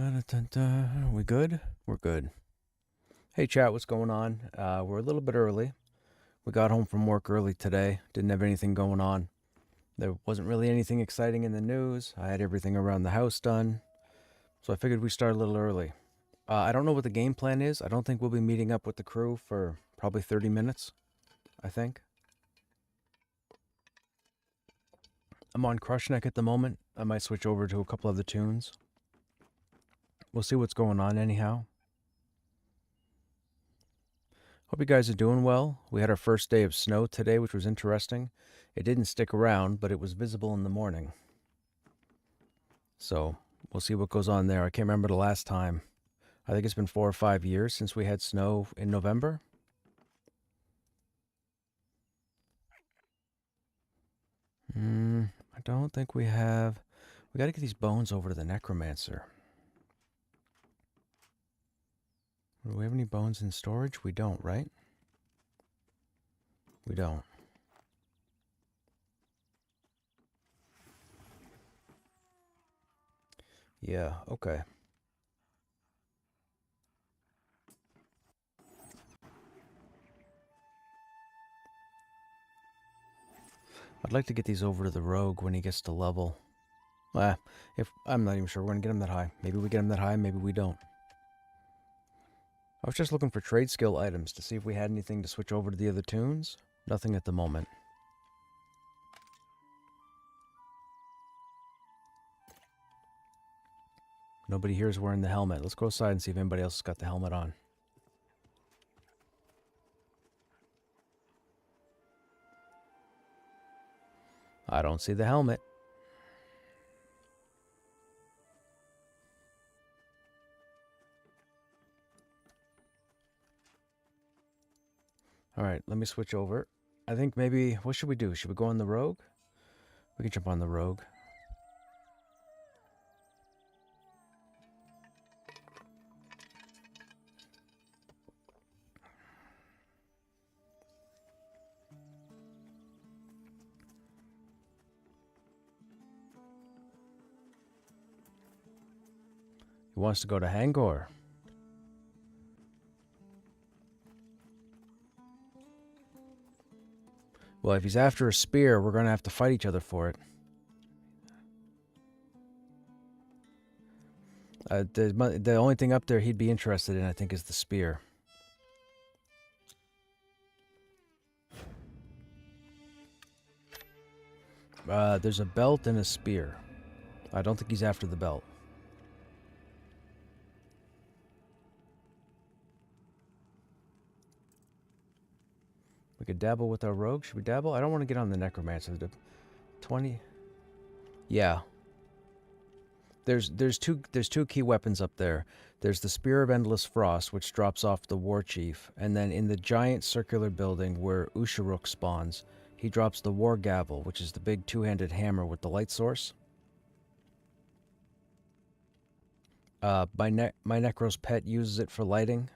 We good? We're good. Hey, chat, what's going on? We're a little bit early. We got home from work early today. Didn't have anything going on. There wasn't really anything exciting in the news. I had everything around the house done. So I figured we'd start a little early. I don't know what the game plan is. I don't think we'll be meeting up with the crew for probably 30 minutes, I think. I'm on Krushnek at the moment. I might switch over to a couple other tunes. We'll see what's going on anyhow. Hope you guys are doing well. We had our first day of snow today, which was interesting. It didn't stick around, but it was visible in the morning. So we'll see what goes on there. I can't remember the last time. I think it's been 4 or 5 years since we had snow in November. I don't think we have. We got to get these bones over to the necromancer. Do we have any bones in storage? We don't, right? We don't. Yeah, okay. I'd like to get these over to the rogue when he gets to level. If I'm not even sure we're gonna get him that high. Maybe we get him that high, maybe we don't. I was just looking for trade skill items to see if we had anything to switch over to the other tunes. Nothing at the moment. Nobody here is wearing the helmet. Let's go outside and see if anybody else has got the helmet on. I don't see the helmet. Alright, let me switch over. I think maybe, what should we do? Should we go on the rogue? We can jump on the rogue. He wants to go to Hangor. Well, if he's after a spear, we're going to have to fight each other for it. The only thing up there he'd be interested in, I think, is the spear. There's a belt and a spear. I don't think he's after the belt. We could dabble with our rogue. Should we dabble? I don't want to get on the necromancer. 20. Yeah. There's two key weapons up there. There's the Spear of Endless Frost, which drops off the War Chief, and then in the giant circular building where Usharuk spawns, he drops the War Gavel, which is the big two-handed hammer with the light source. My Necro's pet uses it for lighting.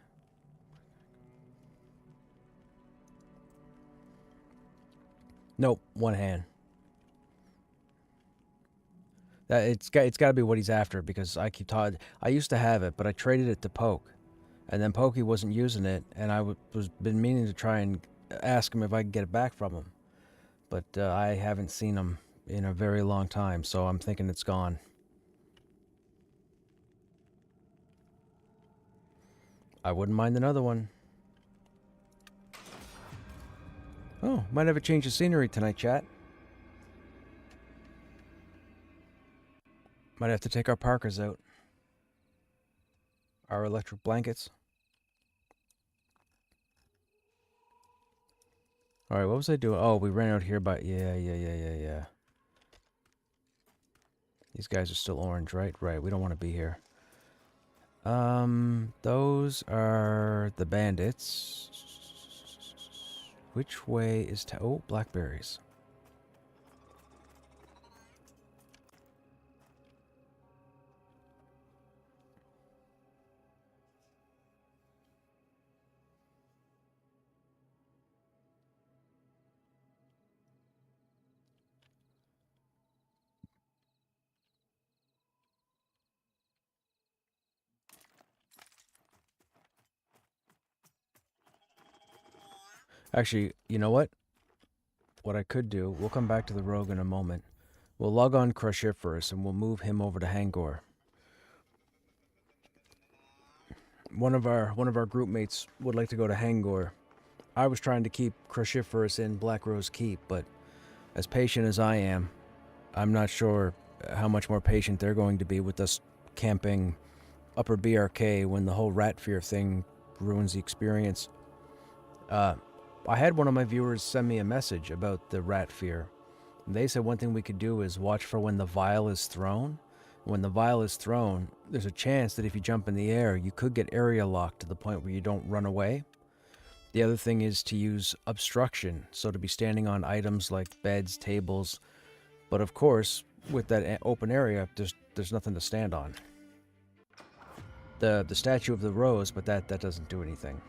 Nope, one hand. It's got to be what he's after, because I used to have it, but I traded it to Poke, and then Pokey wasn't using it, and I was been meaning to try and ask him if I could get it back from him, but I haven't seen him in a very long time, so I'm thinking it's gone. I wouldn't mind another one. Oh, might have a change of scenery tonight, chat. Might have to take our parkers out. Our electric blankets. Alright, what was I doing? Oh, we ran out here by... Yeah. These guys are still orange, right? Right, we don't want to be here. Those are the bandits. Which way is... Oh, blackberries. Actually, you know what? What I could do, we'll come back to the rogue in a moment. We'll log on Cruciferous and we'll move him over to Hangor. One of our group mates would like to go to Hangor. I was trying to keep Cruciferous in Black Rose Keep, but as patient as I am, I'm not sure how much more patient they're going to be with us camping Upper BRK when the whole rat fear thing ruins the experience. I had one of my viewers send me a message about the rat fear. They said one thing we could do is watch for when the vial is thrown. When the vial is thrown, there's a chance that if you jump in the air, you could get area locked to the point where you don't run away. The other thing is to use obstruction, so to be standing on items like beds, tables. But of course, with that open area, there's nothing to stand on. The statue of the rose, but that doesn't do anything.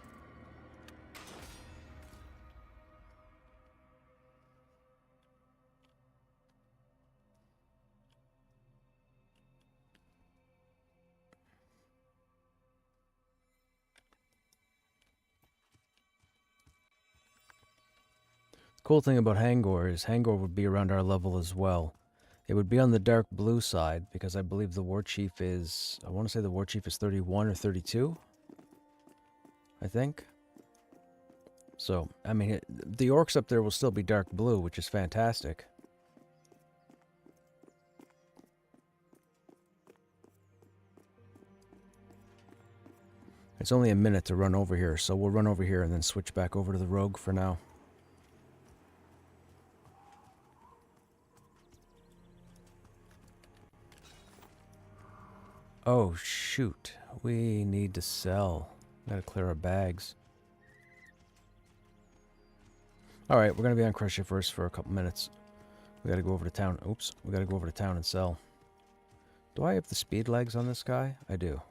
Cool thing about Hangor is Hangor would be around our level as well. It would be on the dark blue side because I believe the war chief is, I want to say the war chief is 31 or 32, I think. So, I mean, the orcs up there will still be dark blue, which is fantastic. It's only a minute to run over here, so we'll run over here and then switch back over to the rogue for now. Oh, shoot. We need to sell. Gotta clear our bags. Alright, we're gonna be on Cruciferous for a couple minutes. We gotta go over to town. Oops. We gotta go over to town and sell. Do I have the speed legs on this guy? I do.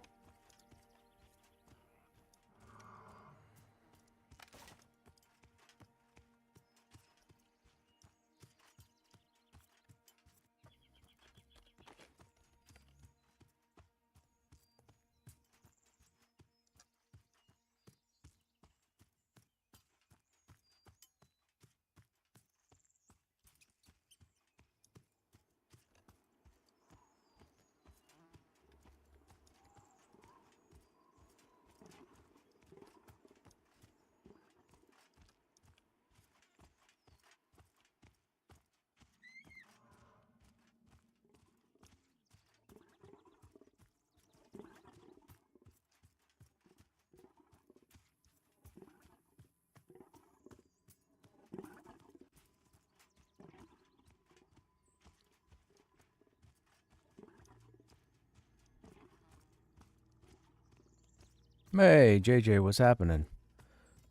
Hey, JJ, what's happening?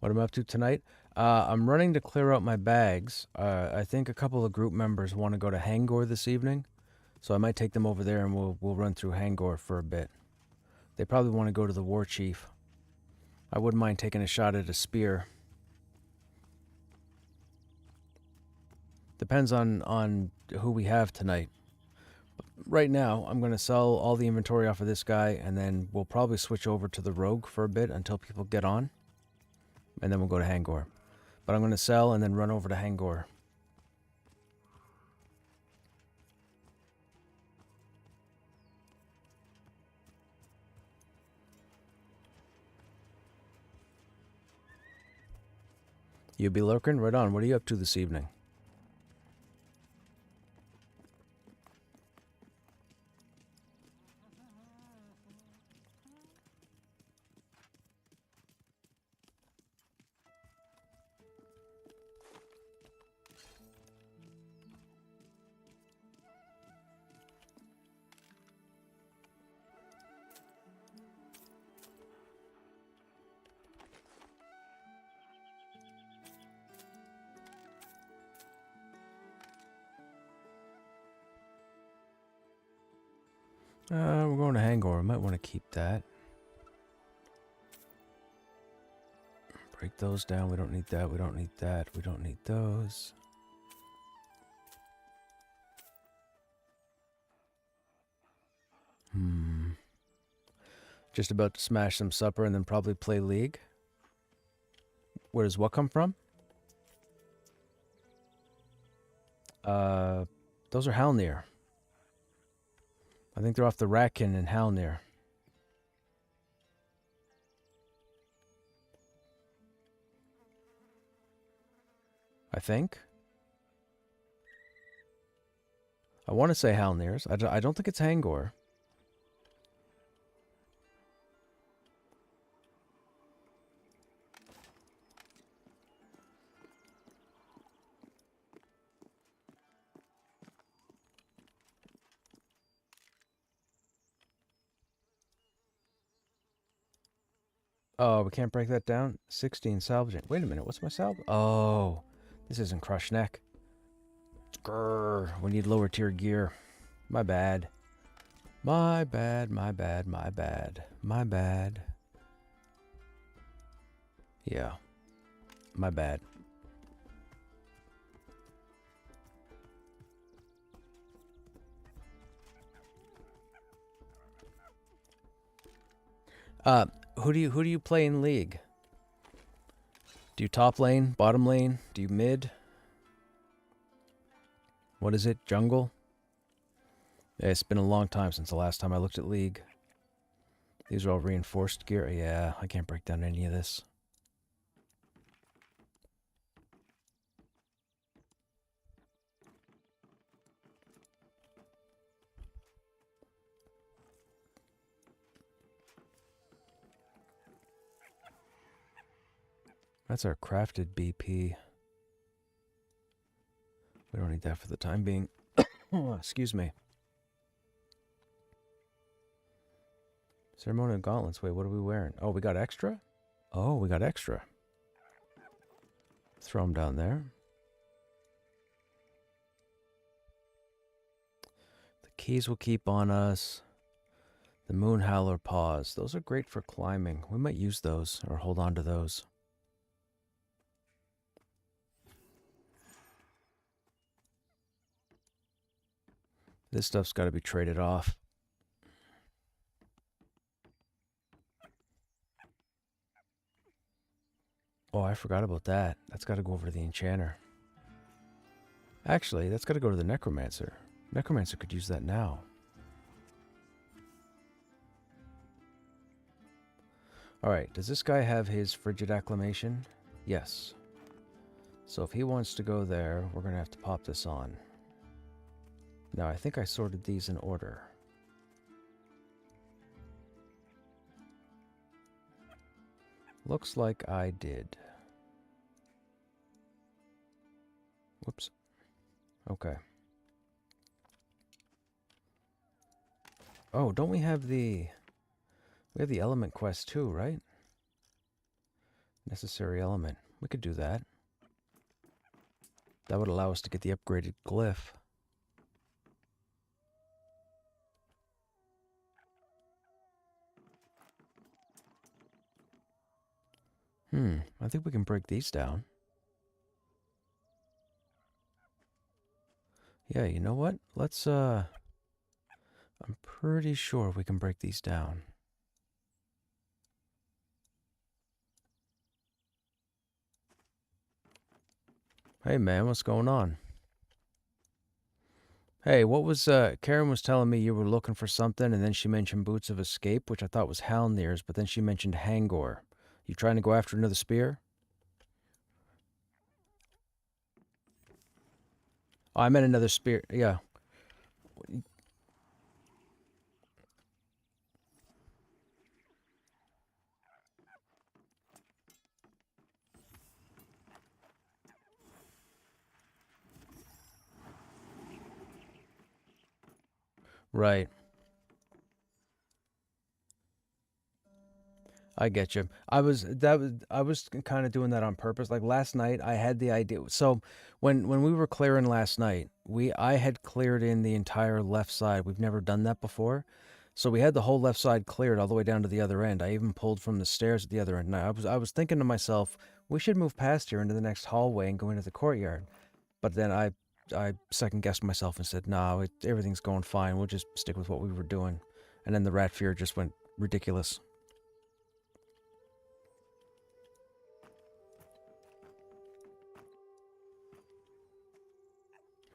What I'm up to tonight? I'm running to clear out my bags. I think a couple of group members want to go to Hangor this evening, so I might take them over there and we'll run through Hangor for a bit. They probably want to go to the war chief. I wouldn't mind taking a shot at a spear. Depends on who we have tonight. Right now, I'm going to sell all the inventory off of this guy, and then we'll probably switch over to the rogue for a bit until people get on. And then we'll go to Hangor. But I'm going to sell and then run over to Hangor. You be lurking? Right on. What are you up to this evening? We're going to Hangor. I might want to keep that. Break those down. We don't need that. We don't need that. We don't need those. Just about to smash some supper and then probably play League. Where does what come from? Those are Halnir. I think they're off the Ratkin and Halnir. I think. I want to say Halnirs. I don't think it's Hangor. Oh, we can't break that down? 16 salvaging. Wait a minute, what's my salve? Oh, this isn't Krushnek. Grrr, we need lower tier gear. My bad. My bad, my bad, my bad. My bad. Yeah. My bad. Who do you play in League? Do you top lane, bottom lane? Do you mid? What is it? Jungle? Yeah, it's been a long time since the last time I looked at League. These are all reinforced gear. Yeah, I can't break down any of this. That's our crafted BP. We don't need that for the time being. Excuse me. Ceremonial gauntlets. Wait, what are we wearing? Oh, we got extra? Oh, we got extra. Throw them down there. The keys will keep on us. The moon howler paws. Those are great for climbing. We might use those or hold on to those. This stuff's got to be traded off. Oh, I forgot about that. That's got to go over to the enchanter. Actually, that's got to go to the necromancer. Necromancer could use that now. Alright, does this guy have his frigid acclamation? Yes. So if he wants to go there, we're going to have to pop this on. Now, I think I sorted these in order. Looks like I did. Whoops. Okay. Oh, don't we have the... We have the element quest too, right? Necessary element. We could do that. That would allow us to get the upgraded glyph. I think we can break these down. Yeah, you know what? Let's, I'm pretty sure we can break these down. Hey, man, what's going on? Hey, what was, Karen was telling me you were looking for something, and then she mentioned Boots of Escape, which I thought was Halnir's, but then she mentioned Hangor. You trying to go after another spear? Oh, I meant another spear. Yeah. Right. I get you. I was kind of doing that on purpose. Like last night, I had the idea. So when we were clearing last night, I had cleared in the entire left side. We've never done that before, so we had the whole left side cleared all the way down to the other end. I even pulled from the stairs at the other end. And I was thinking to myself, we should move past here into the next hallway and go into the courtyard. But then I second guessed myself and said, no, everything's going fine. We'll just stick with what we were doing. And then the rat fear just went ridiculous.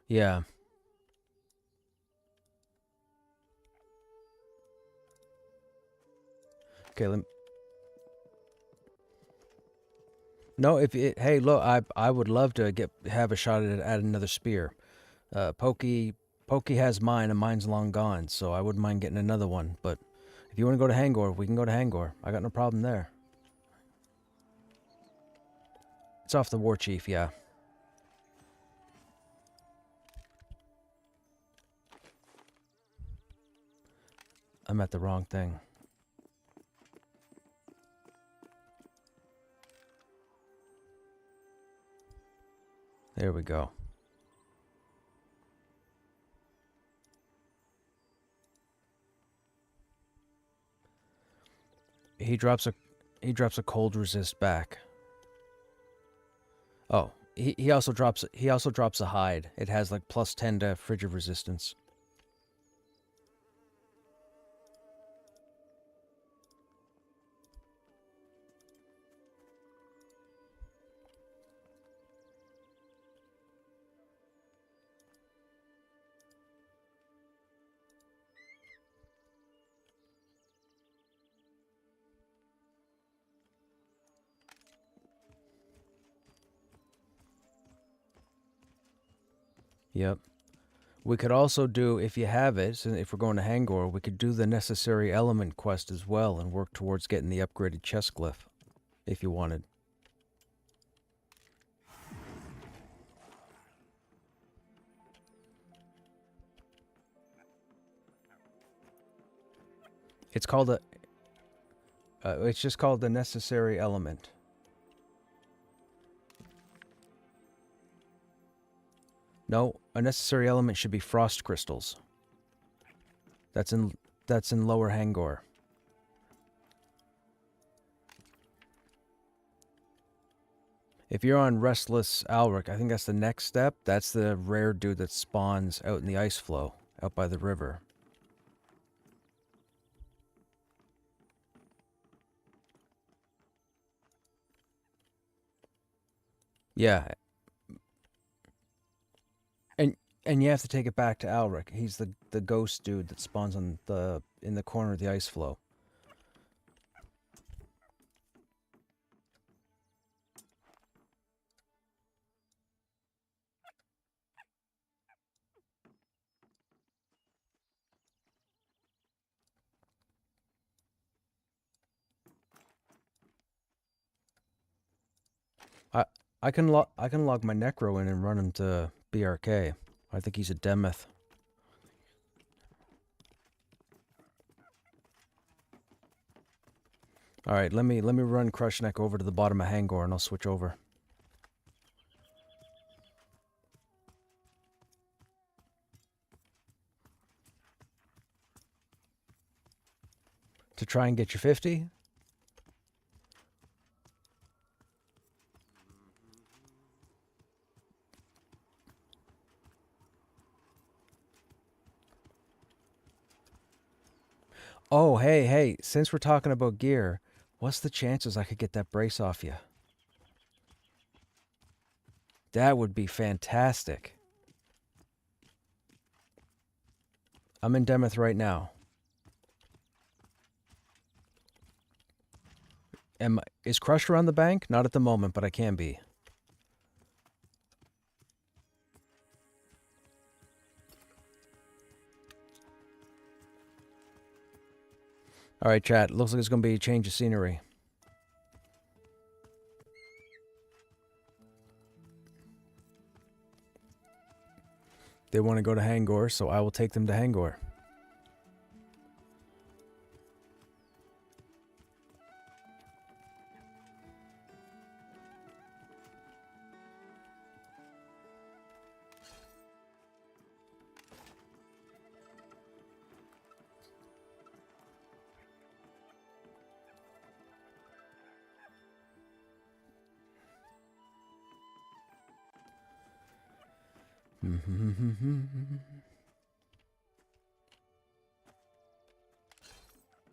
Yeah. Okay, no, if it, hey, look, I would love to have a shot at another spear. Pokey has mine, and mine's long gone, so I wouldn't mind getting another one. But if you want to go to Hangor, we can go to Hangor. I got no problem there. It's off the War Chief, yeah. I'm at the wrong thing. There we go. He drops a cold resist back. Oh, he also drops a hide. It has like +10 to frigid resistance. Yep. We could also do, if you have it, and if we're going to Hangor, we could do the necessary element quest as well and work towards getting the upgraded chest glyph, if you wanted. It's called a. It's just called the necessary element. No, a necessary element should be frost crystals. That's in Lower Hangor. If you're on Restless Alric, I think that's the next step. That's the rare dude that spawns out in the ice flow, out by the river. Yeah. And you have to take it back to Alric. He's the ghost dude that spawns in the corner of the ice flow. I I can log my Necro in and run him to BRK. I think he's a Demeth. All right, let me run Krushnek over to the bottom of Hangor, and I'll switch over. To try and get you 50? Oh, hey, since we're talking about gear, what's the chances I could get that brace off you? That would be fantastic. I'm in Demeth right now. Is Crusher on the bank? Not at the moment, but I can be. All right, chat. Looks like it's going to be a change of scenery. They want to go to Hangor, so I will take them to Hangor.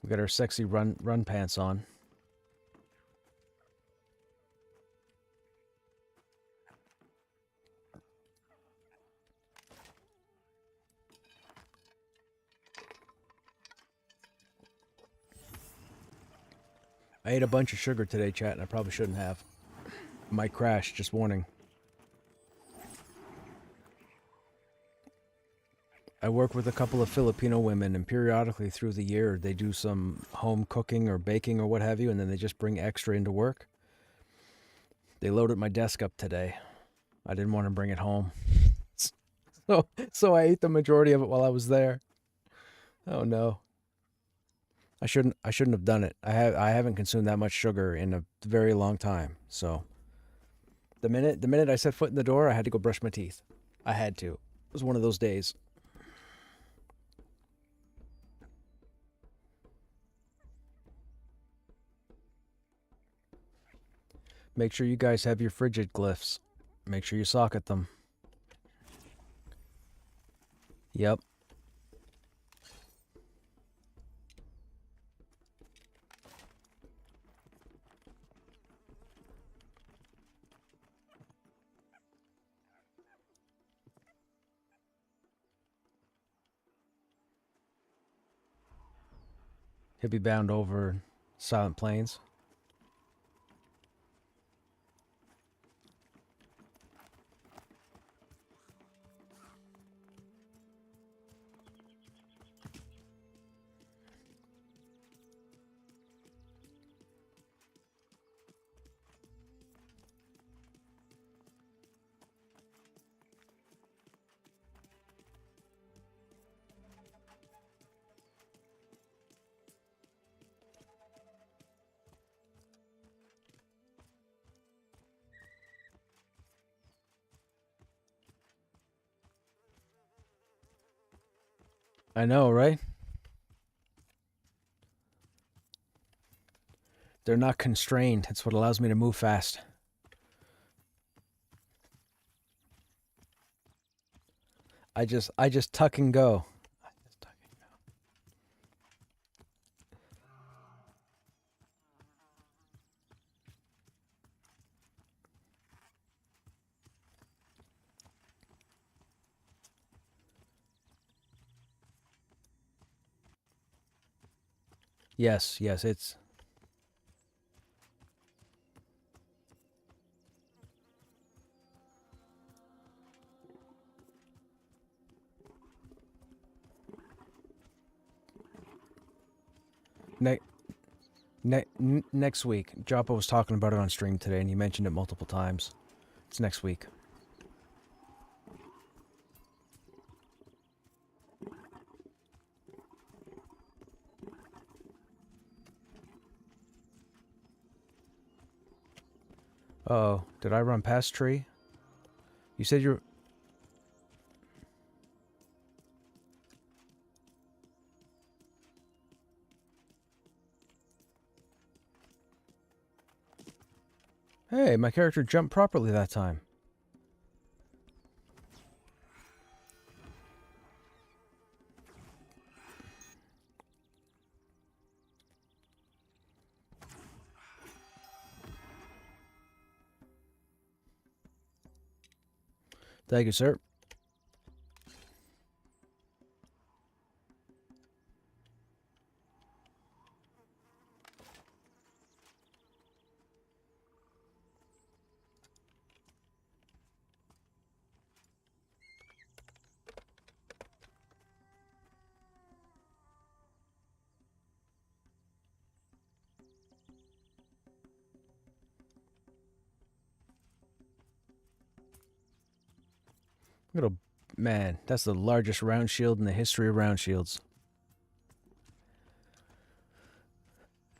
We got our sexy run pants on. I ate a bunch of sugar today, chat, and I probably shouldn't have. Might crash, just warning. I work with a couple of Filipino women, and periodically through the year, they do some home cooking or baking or what have you, and then they just bring extra into work. They loaded my desk up today. I didn't want to bring it home. So I ate the majority of it while I was there. Oh no. I shouldn't have done it. I haven't consumed that much sugar in a very long time. So the minute I set foot in the door, I had to go brush my teeth. I had to. It was one of those days. Make sure you guys have your frigid glyphs. Make sure you socket them. Yep. He'll be bound over Silent Plains. I know, right? They're not constrained. It's what allows me to move fast. I just tuck and go. Yes, it's... Next week. Joppa was talking about it on stream today, and he mentioned it multiple times. It's next week. Uh-oh. Did I run past tree? You said you're... Hey, my character jumped properly that time. Thank you, sir. Little man, that's the largest round shield in the history of round shields.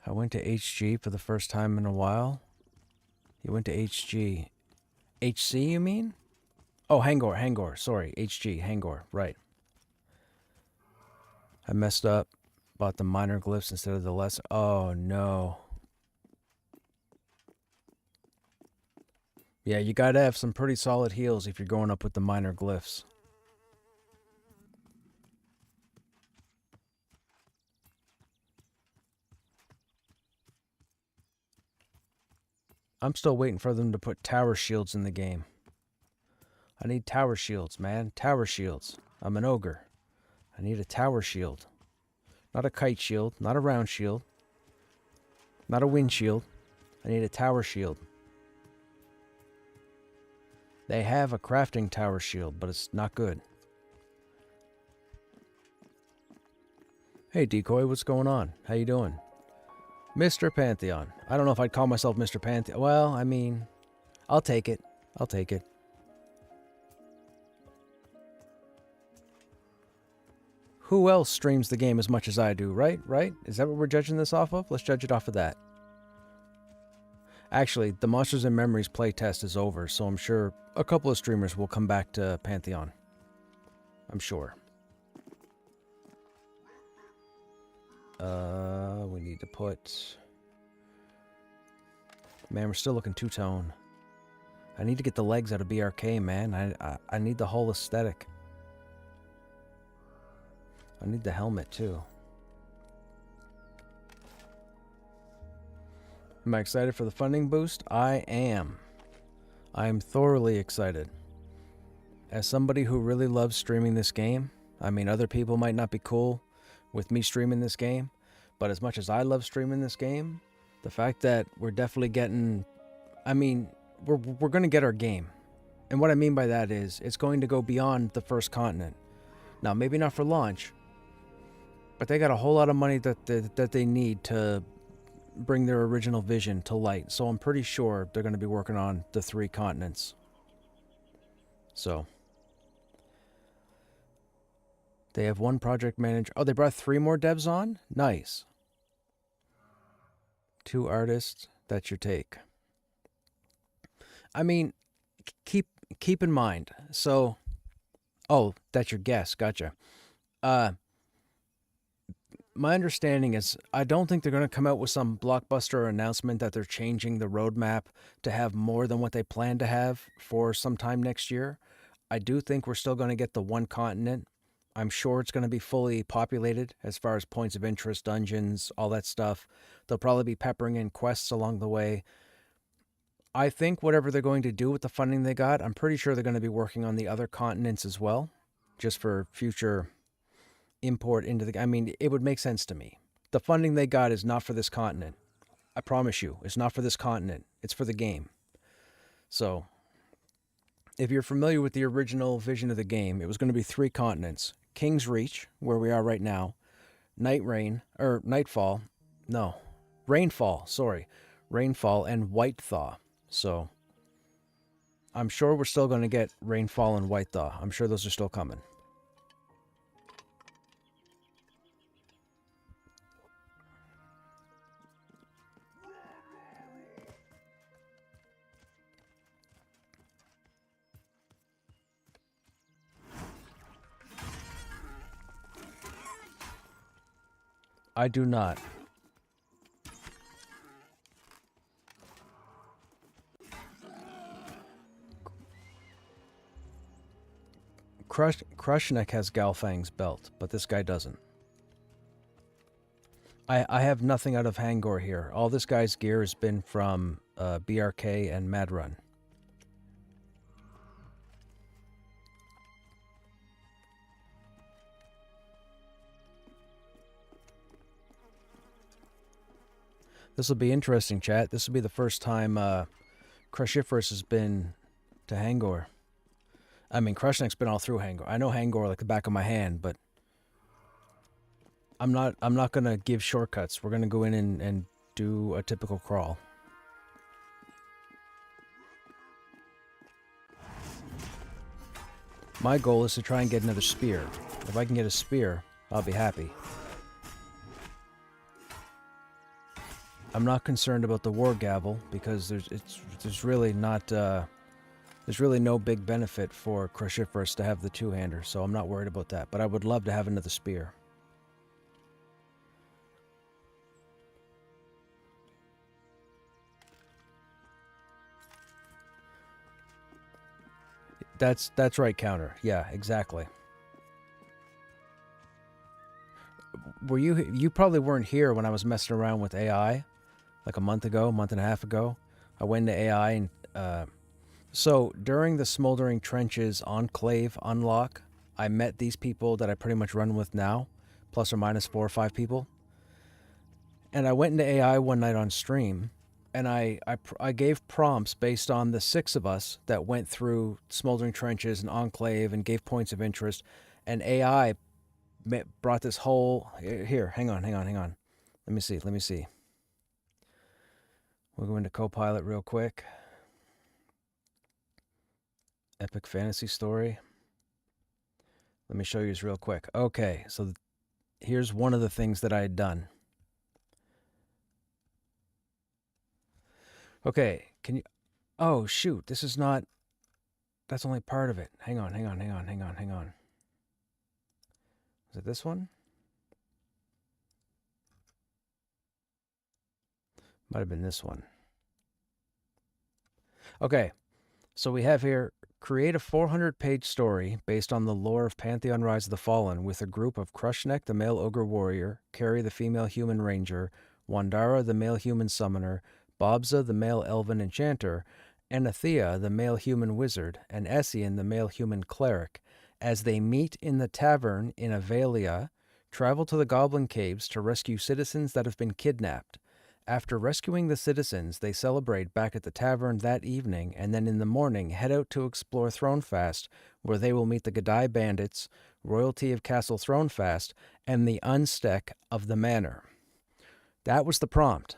I went to HG for the first time in a while. You went to HG. HC, you mean? Oh, Hangor. Sorry, HG, Hangor. Right. I messed up. Bought the minor glyphs instead of the lesser. Oh, no. Yeah, you gotta have some pretty solid heals if you're going up with the minor glyphs. I'm still waiting for them to put tower shields in the game. I need tower shields, man. Tower shields. I'm an ogre. I need a tower shield. Not a kite shield. Not a round shield. Not a windshield. I need a tower shield. They have a crafting tower shield, but it's not good. Hey, Decoy, what's going on? How you doing? Mr. Pantheon. I don't know if I'd call myself Mr. Pantheon. Well, I mean, I'll take it. I'll take it. Who else streams the game as much as I do, right? Right? Is that what we're judging this off of? Let's judge it off of that. Actually, the Monsters and Memories playtest is over, so I'm sure a couple of streamers will come back to Pantheon. I'm sure. We need to put... Man, we're still looking two-tone. I need to get the legs out of BRK, man. I need the whole aesthetic. I need the helmet, too. Am I excited for the funding boost? I am. I am thoroughly excited. As somebody who really loves streaming this game, I mean, other people might not be cool with me streaming this game, but as much as I love streaming this game, the fact that we're definitely getting... I mean, we're going to get our game. And what I mean by that is, it's going to go beyond the first continent. Now, maybe not for launch, but they got a whole lot of money that they need to bring their original vision to light. So I'm pretty sure they're going to be working on the 3 continents. So they have 1 project manager. Oh, they brought 3 more devs on? Nice. 2 artists. That's your take. I mean, keep in mind. So, oh, that's your guess. Gotcha. My understanding is I don't think they're going to come out with some blockbuster announcement that they're changing the roadmap to have more than what they plan to have for sometime next year. I do think we're still going to get the 1 continent. I'm sure it's going to be fully populated as far as points of interest, dungeons, all that stuff. They'll probably be peppering in quests along the way. I think whatever they're going to do with the funding they got, I'm pretty sure they're going to be working on the other continents as well, just for future import into the... I mean, it would make sense to me. The funding they got is not for this continent. I promise you, it's not for this continent. It's for the game. So, if you're familiar with the original vision of the game, it was going to be 3 continents. King's Reach, where we are right now. Rainfall, sorry. Rainfall and White Thaw. So, I'm sure we're still going to get Rainfall and White Thaw. I'm sure those are still coming. I do not. Krushnek has Galfang's belt, but this guy doesn't. I have nothing out of Hangor here. All this guy's gear has been from BRK and Madrun. This will be interesting, chat. This will be the first time Krushiferous has been to Hangor. I mean, Krushnek's been all through Hangor. I know Hangor like the back of my hand, but I'm not gonna give shortcuts. We're gonna go in and do a typical crawl. My goal is to try and get another spear. If I can get a spear, I'll be happy. I'm not concerned about the war gavel because there's really not there's really no big benefit for Krushiferous to have the 2-hander, so I'm not worried about that. But I would love to have another spear. That's right, Counter. Yeah, exactly. Were you probably weren't here when I was messing around with AI like a month and a half ago. I went to AI and so during the Smoldering Trenches Enclave unlock, I met these people that I pretty much run with now, plus or minus 4 or 5 people. And I went into AI one night on stream, and I gave prompts based on the 6 of us that went through Smoldering Trenches and Enclave and gave points of interest. And AI brought this whole... Here, hang on. Let me see. We'll go into Copilot real quick. Epic fantasy story. Let me show you this real quick. Okay, so here's one of the things that I had done. Okay, can you... Oh, shoot, this is not... That's only part of it. Hang on. Is it this one? Might have been this one. Okay, so we have here, create a 400-page story based on the lore of Pantheon Rise of the Fallen with a group of Krushnek, the male ogre warrior, Carrie, the female human ranger, Wandara, the male human summoner, Bobza, the male elven enchanter, Anathea, the male human wizard, and Essien, the male human cleric, as they meet in the tavern in Avelia, travel to the goblin caves to rescue citizens that have been kidnapped. After rescuing the citizens, they celebrate back at the tavern that evening, and then in the morning head out to explore Thronefast, where they will meet the Gadai bandits, royalty of Castle Thronefast, and the Unsteck of the manor. That was the prompt.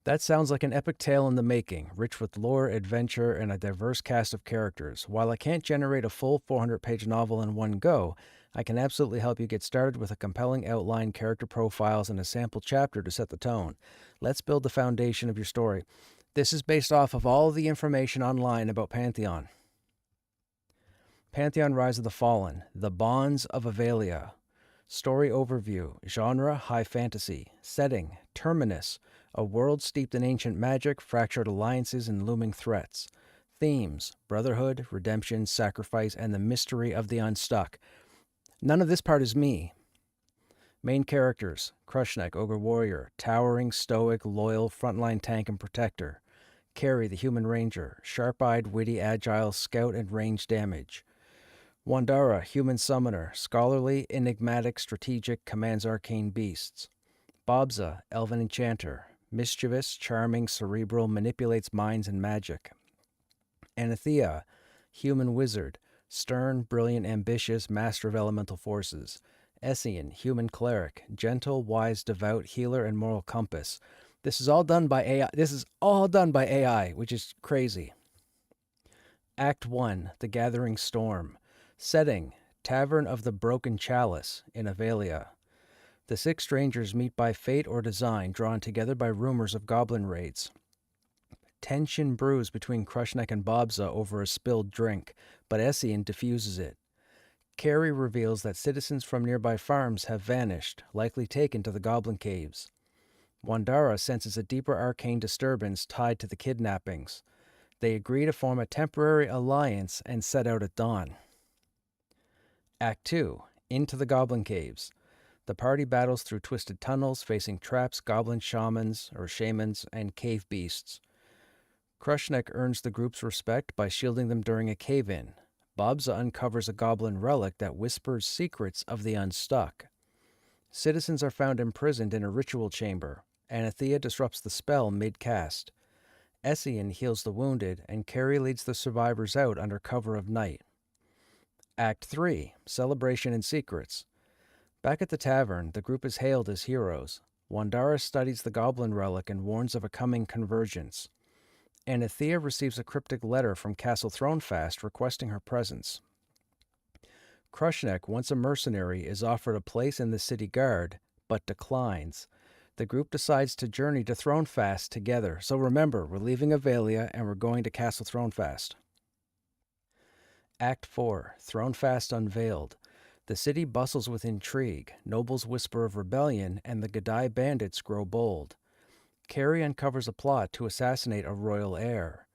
That sounds like an epic tale in the making, rich with lore, adventure, and a diverse cast of characters. While I can't generate a full 400-page novel in one go, I can absolutely help you get started with a compelling outline, character profiles, and a sample chapter to set the tone. Let's build the foundation of your story. This is based off of all the information online about Pantheon. Pantheon Rise of the Fallen, The Bonds of Avelia. Story overview, genre, high fantasy. Setting, Terminus, a world steeped in ancient magic, fractured alliances, and looming threats. Themes, brotherhood, redemption, sacrifice, and the mystery of the unstuck. None of this part is me. Main characters, Krushnek, ogre warrior, towering, stoic, loyal, frontline tank and protector. Carrie, the human ranger, sharp-eyed, witty, agile, scout and range damage. Wandara, human summoner, scholarly, enigmatic, strategic, commands arcane beasts. Bobza, elven enchanter, mischievous, charming, cerebral, manipulates minds and magic. Anathea, human wizard, stern, brilliant, ambitious, master of elemental forces. Essien, human cleric, gentle, wise, devout, healer, and moral compass. This is all done by AI. Which is crazy. Act 1, The Gathering Storm. Setting, Tavern of the Broken Chalice in Avelia. The 6 strangers meet by fate or design, drawn together by rumors of goblin raids. Tension brews between Krushnek and Bobza over a spilled drink, but Essien diffuses it. Carrie reveals that citizens from nearby farms have vanished, likely taken to the goblin caves. Wandara senses a deeper arcane disturbance tied to the kidnappings. They agree to form a temporary alliance and set out at dawn. Act 2, Into the Goblin Caves. The party battles through twisted tunnels, facing traps, goblin shamans, and cave beasts. Krushnek earns the group's respect by shielding them during a cave-in. Bobza uncovers a goblin relic that whispers secrets of the unstuck. Citizens are found imprisoned in a ritual chamber. Anathea disrupts the spell mid-cast. Essien heals the wounded, and Carrie leads the survivors out under cover of night. Act 3, Celebration and Secrets. Back at the tavern, the group is hailed as heroes. Wandara studies the goblin relic and warns of a coming convergence. Anathea receives a cryptic letter from Castle Thronefast requesting her presence. Krushnek, once a mercenary, is offered a place in the city guard, but declines. The group decides to journey to Thronefast together. So remember, we're leaving Avelia and we're going to Castle Thronefast. Act 4, Thronefast Unveiled. The city bustles with intrigue, nobles whisper of rebellion, and the Gadai bandits grow bold. Carrie uncovers a plot to assassinate a royal heir.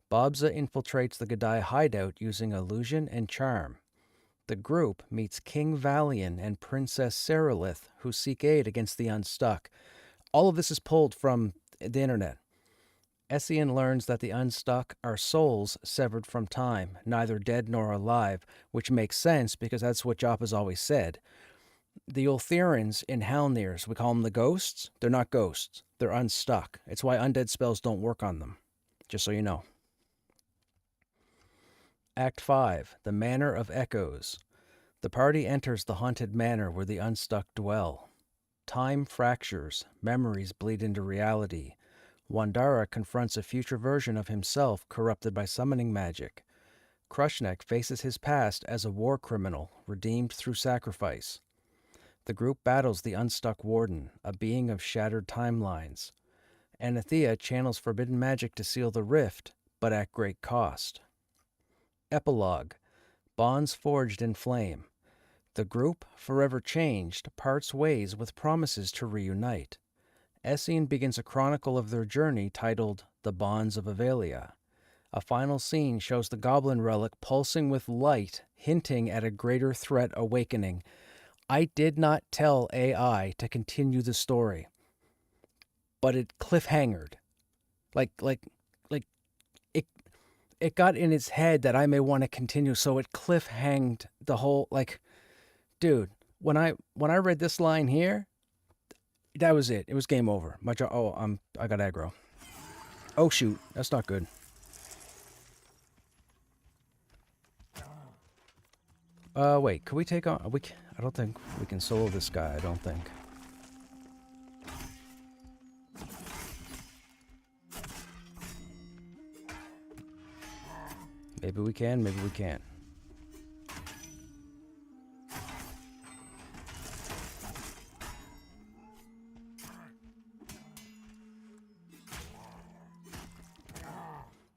Bobza infiltrates the Gadai hideout using illusion and charm. The group meets King Valian and Princess Seralith, who seek aid against the unstuck. All of this is pulled from the internet. Essien learns that the unstuck are souls severed from time, neither dead nor alive, which makes sense because that's what Joppa's always said. The Ultherans in Halnir's, we call them the ghosts. They're not ghosts. They're unstuck. It's why undead spells don't work on them. Just so you know. Act 5. The Manor of Echoes. The party enters the haunted manor where the unstuck dwell. Time fractures. Memories bleed into reality. Wandara confronts a future version of himself corrupted by summoning magic. Krushnek faces his past as a war criminal, redeemed through sacrifice. The group battles the unstuck warden, a being of shattered timelines. Anathea channels forbidden magic to seal the rift, but at great cost. Epilogue. Bonds forged in flame. The group, forever changed, parts ways with promises to reunite. Essien begins a chronicle of their journey titled The Bonds of Avelia. A final scene shows the goblin relic pulsing with light, hinting at a greater threat awakening. I did not tell AI to continue the story, but it cliffhangered. Like it got in its head that I may want to continue, so it cliffhanged the whole, dude, when I read this line here, that was it. It was game over. I got aggro. Oh shoot, that's not good. Wait, could we take on, I don't think we can solo this guy, I don't think. Maybe we can, maybe we can't.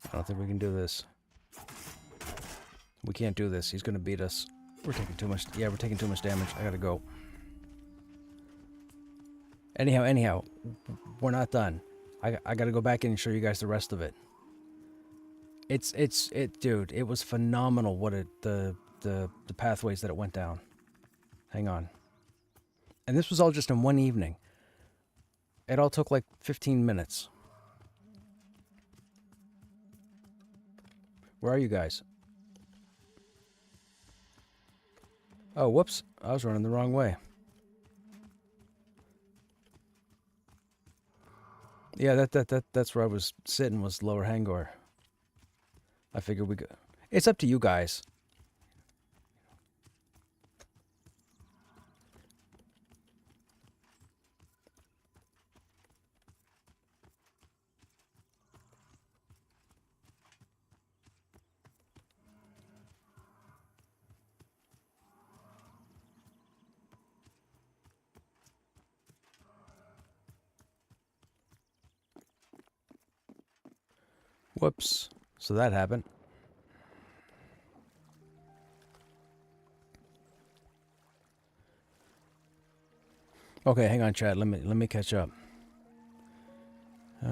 I don't think we can do this. We can't do this. He's gonna beat us. We're taking too much. Yeah, we're taking too much damage. I gotta go. Anyhow, we're not done. I gotta go back in and show you guys the rest of it. Dude, it was phenomenal what the pathways that it went down. Hang on. And this was all just in one evening. It all took like 15 minutes. Where are you guys? Oh, whoops. I was running the wrong way. Yeah, that's where I was sitting, was Lower Hangor. I figured we could. It's up to you guys. Whoops. So that happened. Okay, hang on, chat. Let me catch up. So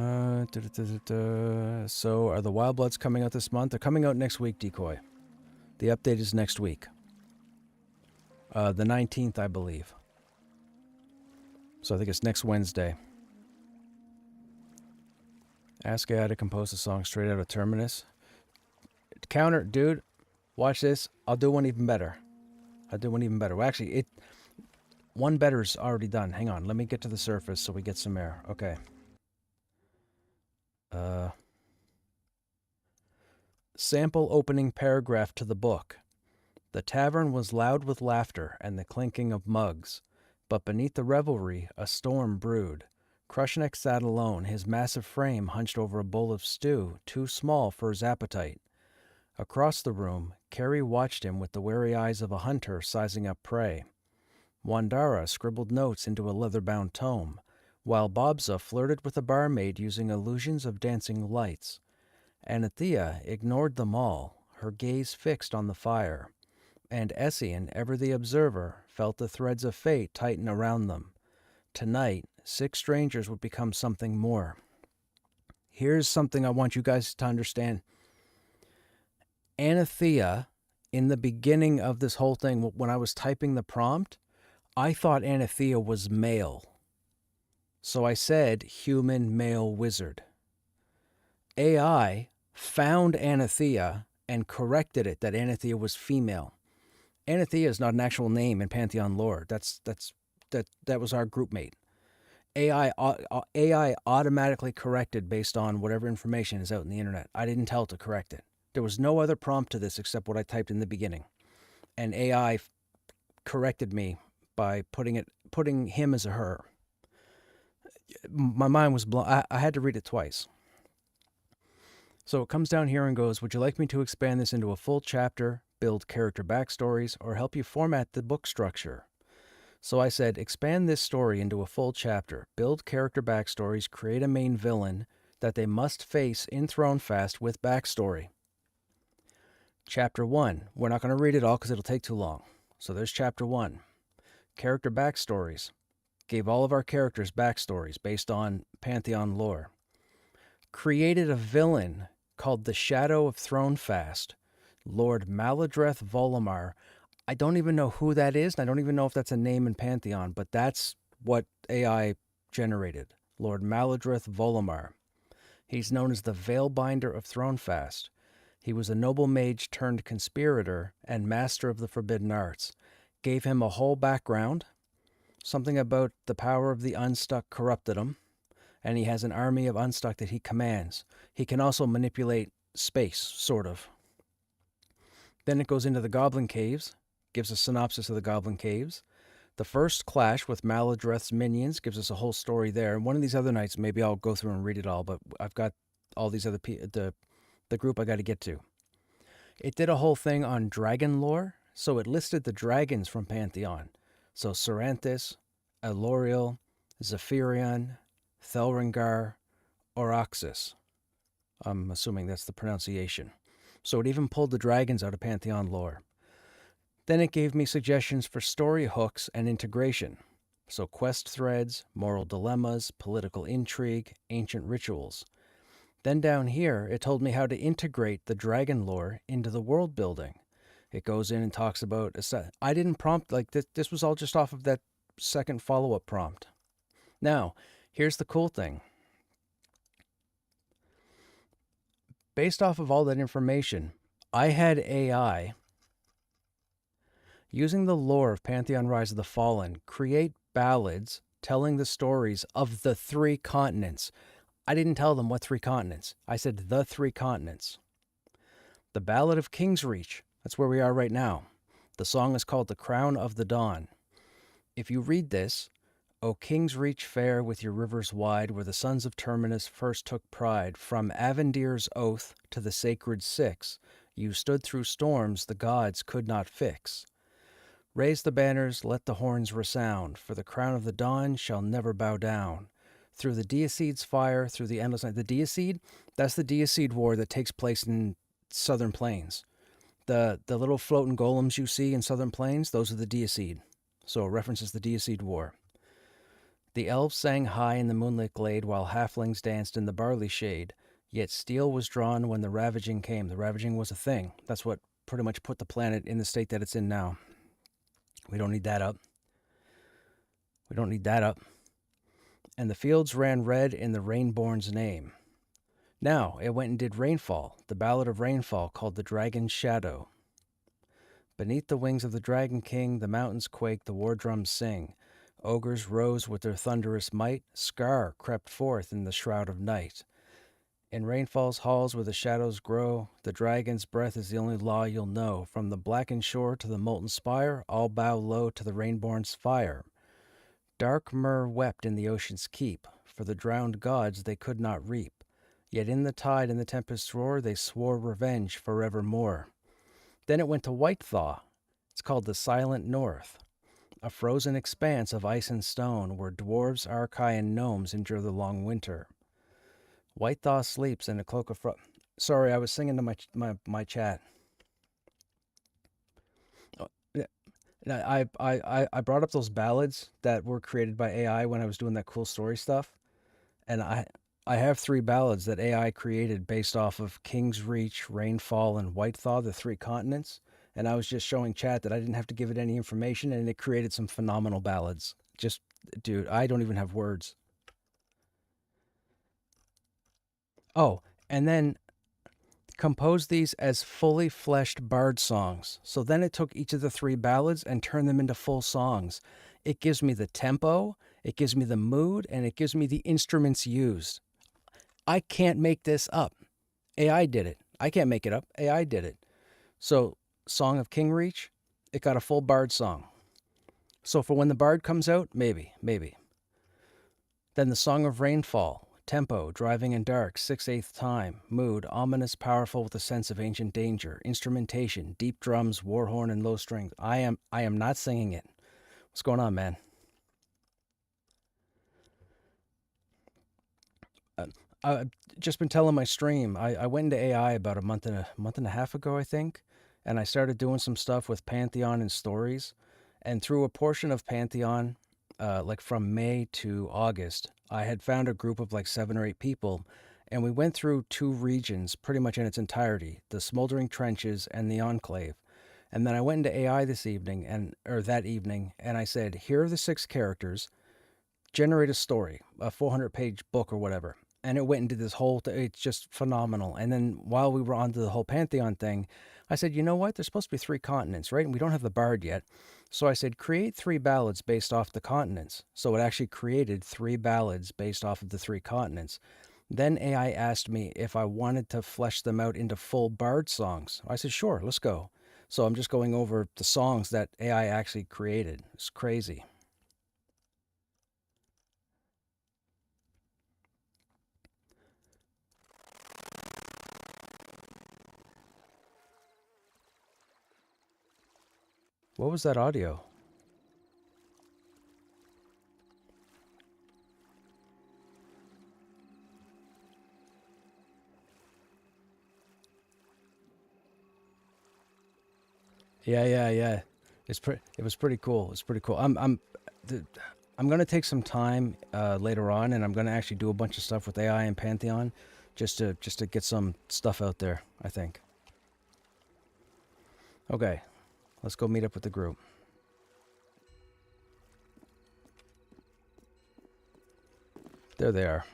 are the Wild Bloods coming out this month? They're coming out next week, Decoy. The update is next week. The 19th, I believe. So I think it's next Wednesday. Ask AI to compose a song straight out of Terminus. Counter, dude. Watch this. I'll do one even better. Well, actually, one better's already done. Hang on. Let me get to the surface so we get some air. Okay. Sample opening paragraph to the book. The tavern was loud with laughter and the clinking of mugs, but beneath the revelry a storm brewed. Krushnek sat alone, his massive frame hunched over a bowl of stew too small for his appetite. Across the room, Carrie watched him with the wary eyes of a hunter sizing up prey. Wandara scribbled notes into a leather-bound tome, while Bobza flirted with a barmaid using illusions of dancing lights. Anathea ignored them all, her gaze fixed on the fire, and Essien, ever the observer, felt the threads of fate tighten around them. Tonight, 6 strangers would become something more. Here's something I want you guys to understand. Anathea, in the beginning of this whole thing, when I was typing the prompt, I thought Anathea was male. So I said human male wizard. AI found Anathea and corrected it that Anathea was female. Anathea is not an actual name in Pantheon lore. That was our group mate. AI automatically corrected based on whatever information is out in the internet. I didn't tell it to correct it. There was no other prompt to this except what I typed in the beginning. And AI corrected me by putting him as a her. My mind was blown. I had to read it twice. So it comes down here and goes, would you like me to expand this into a full chapter, build character backstories, or help you format the book structure? So I said, expand this story into a full chapter, build character backstories, create a main villain that they must face in Thronefast with backstory. Chapter 1. We're not going to read it all because it'll take too long. So there's Chapter 1. Character backstories. Gave all of our characters backstories based on Pantheon lore. Created a villain called the Shadow of Thronefast, Lord Maladreth Volomar. I don't even know who that is, and I don't even know if that's a name in Pantheon, but that's what AI generated. Lord Maladreth Volomar. He's known as the Veilbinder of Thronefast. He was a noble mage turned conspirator and master of the forbidden arts. Gave him a whole background. Something about the power of the Unstuck corrupted him, and he has an army of Unstuck that he commands. He can also manipulate space, sort of. Then it goes into the Goblin Caves, gives a synopsis of the Goblin Caves. The first clash with Maladreth's minions gives us a whole story there. And one of these other nights, maybe I'll go through and read it all, but I've got all these other the group I got to get to. It did a whole thing on dragon lore, so it listed the dragons from Pantheon. So Ceranthus, Eloriel, Zephyrion, Thelringar, Oroxis. I'm assuming that's the pronunciation. So it even pulled the dragons out of Pantheon lore. Then it gave me suggestions for story hooks and integration. So quest threads, moral dilemmas, political intrigue, ancient rituals. Then down here, it told me how to integrate the dragon lore into the world building. It goes in and talks about... I didn't prompt like this. This was all just off of that second follow-up prompt. Now, here's the cool thing. Based off of all that information, I had AI, using the lore of Pantheon Rise of the Fallen, create ballads telling the stories of the 3 continents. I didn't tell them what 3 continents. I said the 3 continents. The Ballad of Kingsreach. That's where we are right now. The song is called The Crown of the Dawn. If you read this, O Kingsreach fair with your rivers wide, where the sons of Terminus first took pride, from Avendir's oath to the sacred Six, you stood through storms the gods could not fix. Raise the banners, let the horns resound, for the crown of the dawn shall never bow down. Through the Deicide's fire, through the endless night. The Deicide, that's the Deicide War that takes place in Southern Plains. The little floating golems you see in Southern Plains, those are the Deicide. So it references the Deicide War. The elves sang high in the moonlit glade, while halflings danced in the barley shade. Yet steel was drawn when the ravaging came. The ravaging was a thing. That's what pretty much put the planet in the state that it's in now. We don't need that up. We don't need that up. And the fields ran red in the Rainborn's name. Now it went and did Rainfall, the Ballad of Rainfall, called The Dragon's Shadow. Beneath the wings of the Dragon King, the mountains quake, the war drums sing. Ogres rose with their thunderous might, Scar crept forth in the shroud of night. In Rainfall's halls where the shadows grow, the dragon's breath is the only law you'll know. From the blackened shore to the molten spire, all bow low to the Rainborn's fire. Dark myrrh wept in the ocean's keep, for the drowned gods they could not reap. Yet in the tide and the tempest's roar, they swore revenge forevermore. Then it went to Whitethaw. It's called the Silent North, a frozen expanse of ice and stone where dwarves, archai, and gnomes endure the long winter. Whitethaw sleeps in a cloak of frost. Sorry, I was singing to my chat. I brought up those ballads that were created by AI when I was doing that cool story stuff, and I have 3 ballads that AI created based off of Kingsreach, Rainfall, and Whitethaw, the 3 continents. And I was just showing chat that I didn't have to give it any information, and it created some phenomenal ballads. Just, dude, I don't even have words. Oh, and then composed these as fully fleshed bard songs. So then it took each of the 3 ballads and turned them into full songs. It gives me the tempo, it gives me the mood, and it gives me the instruments used. I can't make this up. AI did it. I can't make it up. AI did it. So, Song of Kingreach, it got a full bard song. So for when the bard comes out, maybe. Then the Song of Rainfall, tempo, driving in dark, 6/8 time, mood, ominous, powerful with a sense of ancient danger, instrumentation, deep drums, war horn, and low strings. I am not singing it. What's going on, man? I've just been telling my stream. I went into AI about a month and a half ago, I think, and I started doing some stuff with Pantheon and stories. And through a portion of Pantheon, like from May to August, I had found a group of like 7 or 8 people, and we went through 2 regions pretty much in its entirety, the Smoldering Trenches and the Enclave. And then I went into AI this evening, or that evening, and I said, here are the 6 characters, generate a story, a 400-page book or whatever. And it went into this whole, it's just phenomenal. And then while we were on to the whole Pantheon thing, I said, you know what? There's supposed to be 3 continents, right? And we don't have the bard yet. So I said, create 3 ballads based off the continents. So it actually created 3 ballads based off of the 3 continents. Then AI asked me if I wanted to flesh them out into full bard songs. I said, sure, let's go. So I'm just going over the songs that AI actually created. It's crazy. What was that audio? Yeah. It was pretty cool. It's pretty cool. I'm gonna take some time later on, and I'm gonna actually do a bunch of stuff with AI and Pantheon, just to get some stuff out there, I think. Okay, let's go meet up with the group. There they are.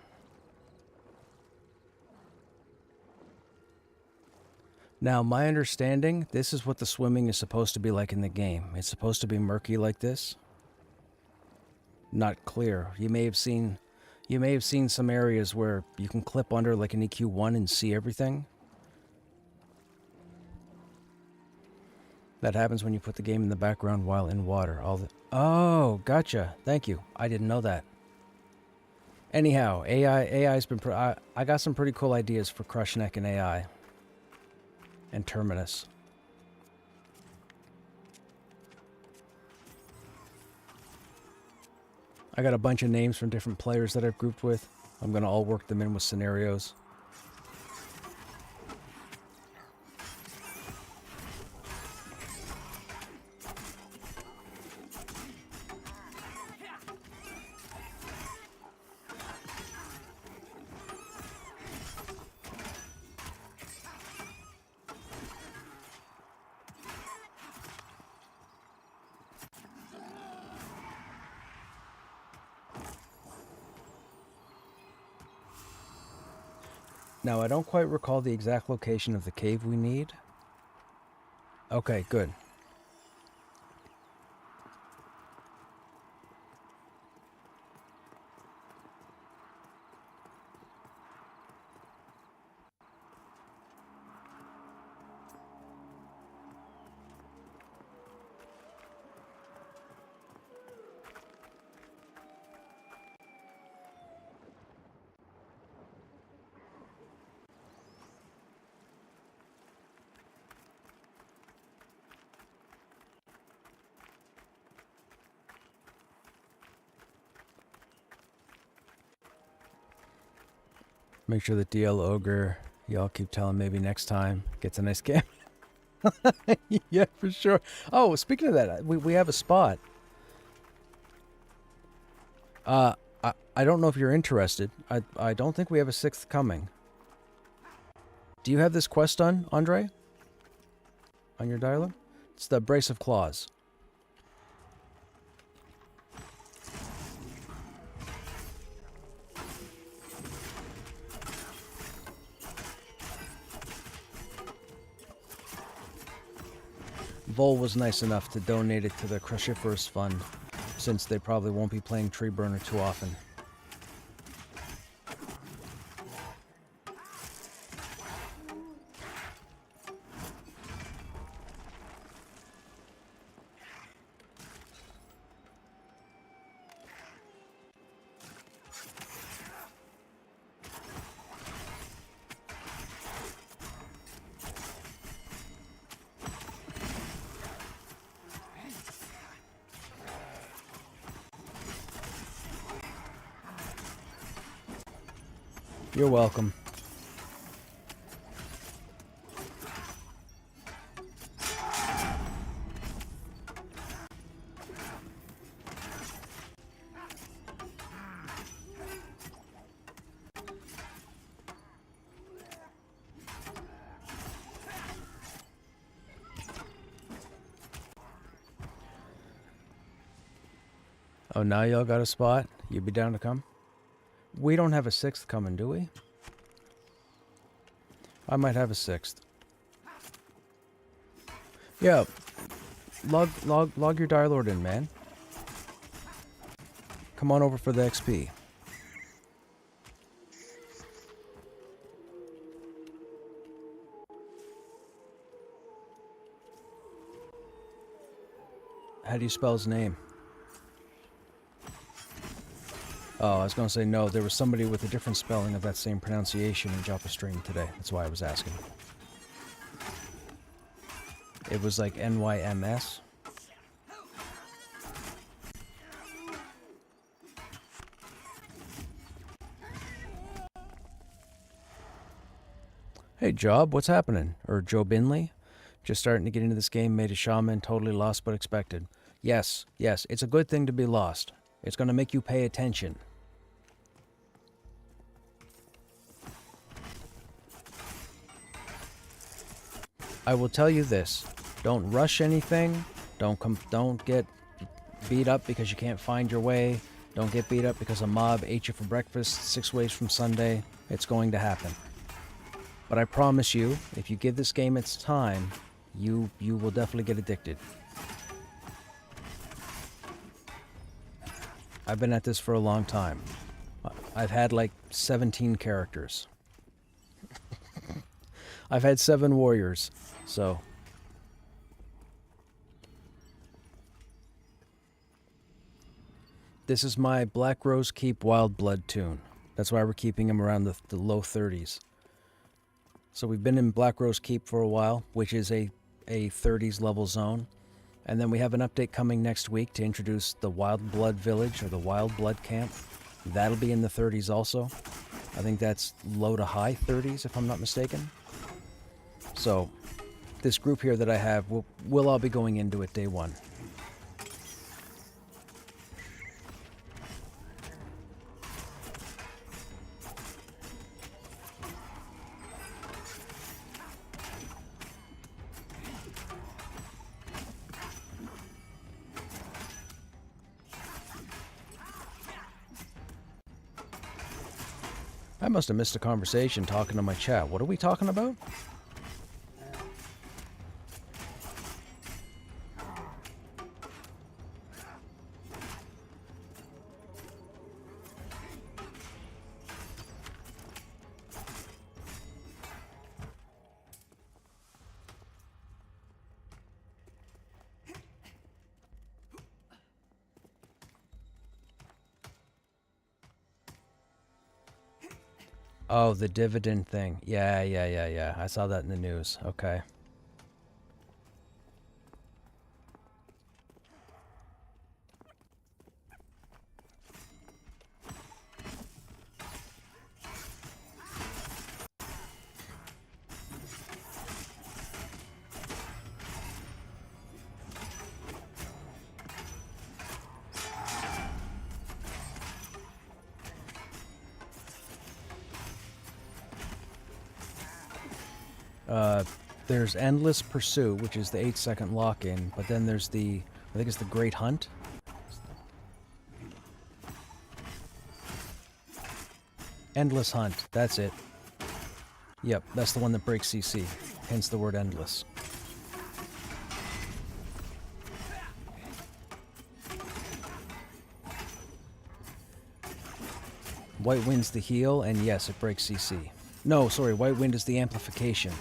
Now, my understanding, this is what the swimming is supposed to be like in the game. It's supposed to be murky like this. Not clear. You may have seen some areas where you can clip under like an EQ1 and see everything. That happens when you put the game in the background while in water. Oh, gotcha. Thank you. I didn't know that. Anyhow, AI's been... I got some pretty cool ideas for Krushnek and AI. And Terminus. I got a bunch of names from different players that I've grouped with. I'm going to all work them in with scenarios. Now, I don't quite recall the exact location of the cave we need. Okay, good. Make sure that DL Ogre, y'all keep telling maybe next time, gets a nice game. Yeah, for sure. Oh, speaking of that, we have a spot. I don't know if you're interested. I don't think we have a 6th coming. Do you have this quest done, Andre? On your dialer? It's the Brace of Claws. Vol was nice enough to donate it to the Crushifers Fund, since they probably won't be playing Tree Burner too often. You're welcome. Oh, now y'all got a spot? You be down to come? We don't have a 6th coming, do we? I might have a 6th. Yeah. Log your Dire Lord in, man. Come on over for the XP. How do you spell his name? Oh, I was going to say no. There was somebody with a different spelling of that same pronunciation in Joppa Stream today. That's why I was asking. It was like NYMS. Hey, Job, what's happening? Or Joe Binley? Just starting to get into this game, made a shaman, totally lost but expected. Yes, it's a good thing to be lost. It's going to make you pay attention. I will tell you this. Don't rush anything. Don't get beat up because you can't find your way. Don't get beat up because a mob ate you for breakfast 6 ways from Sunday. It's going to happen. But I promise you, if you give this game its time, you will definitely get addicted. I've been at this for a long time. I've had like 17 characters. I've had 7 warriors, so... This is my Black Rose Keep Wild Blood tune. That's why we're keeping him around the low 30s. So we've been in Black Rose Keep for a while, which is a 30s level zone. And then we have an update coming next week to introduce the Wild Blood Village, or the Wild Blood Camp. That'll be in the 30s also. I think that's low to high 30s, if I'm not mistaken. So, this group here that I have, we'll all be going into it day one. I must have missed a conversation talking to my chat. What are we talking about? Oh, the dividend thing. Yeah. I saw that in the news. Okay. There's Endless Pursuit, which is the 8-second lock-in, but then there's I think it's the Great Hunt. Endless Hunt, that's it. Yep, that's the one that breaks CC, hence the word endless. White Wind's the heal, and yes, it breaks CC. No, sorry, White Wind is the amplification.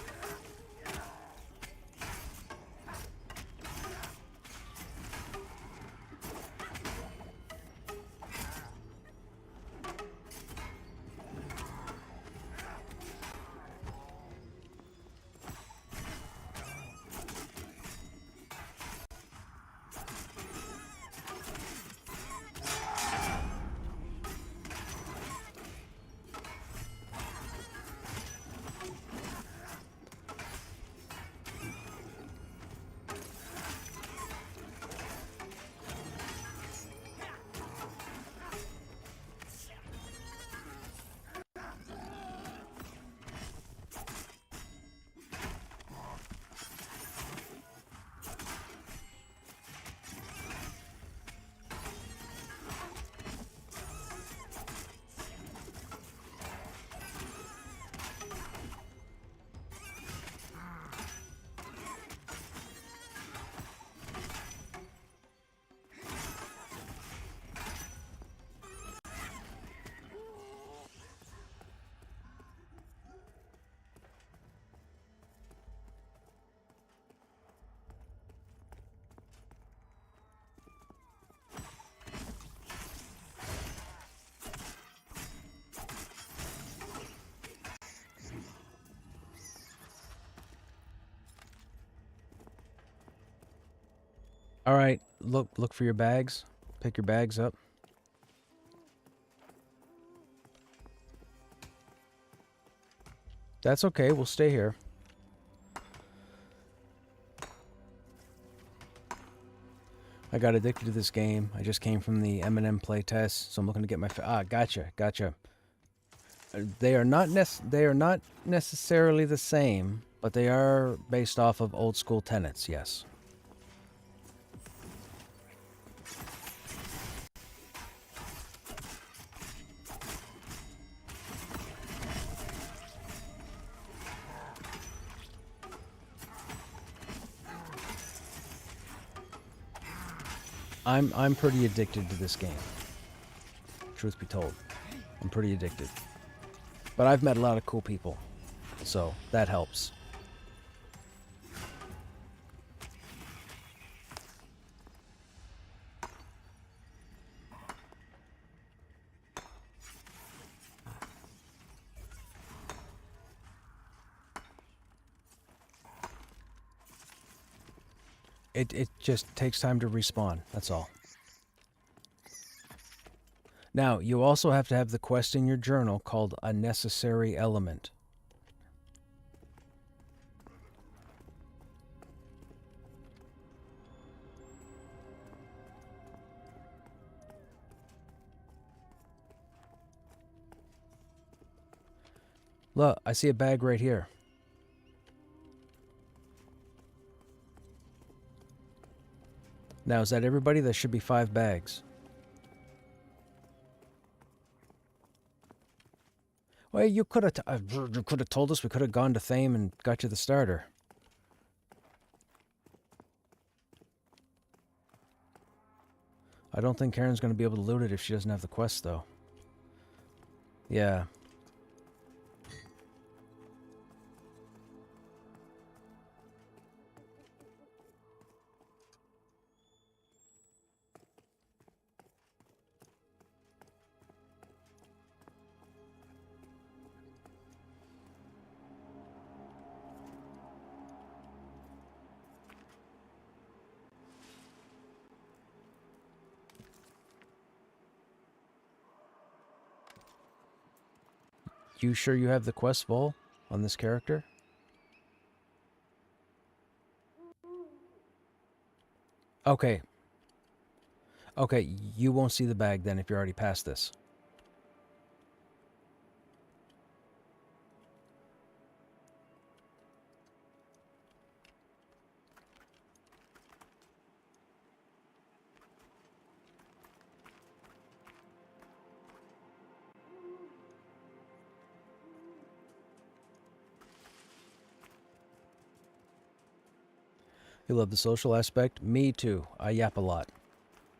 All right, look for your bags. Pick your bags up. That's okay, we'll stay here. I got addicted to this game. I just came from the Eminem playtest, so I'm looking to get my... gotcha. They are not necessarily the same, but they are based off of old school tenets, yes. I'm pretty addicted to this game. Truth be told, I'm pretty addicted. But I've met a lot of cool people, so that helps. It just takes time to respawn, that's all. Now, you also have to have the quest in your journal called a necessary element. Look, I see a bag right here. Now, is that everybody? There should be 5 bags. Well, you could have told us. We could have gone to Thame and got you the starter. I don't think Karen's going to be able to loot it if she doesn't have the quest, though. Yeah. You sure you have the quest full on this character? Okay. Okay, you won't see the bag then if you're already past this. You love the social aspect? Me too. I yap a lot.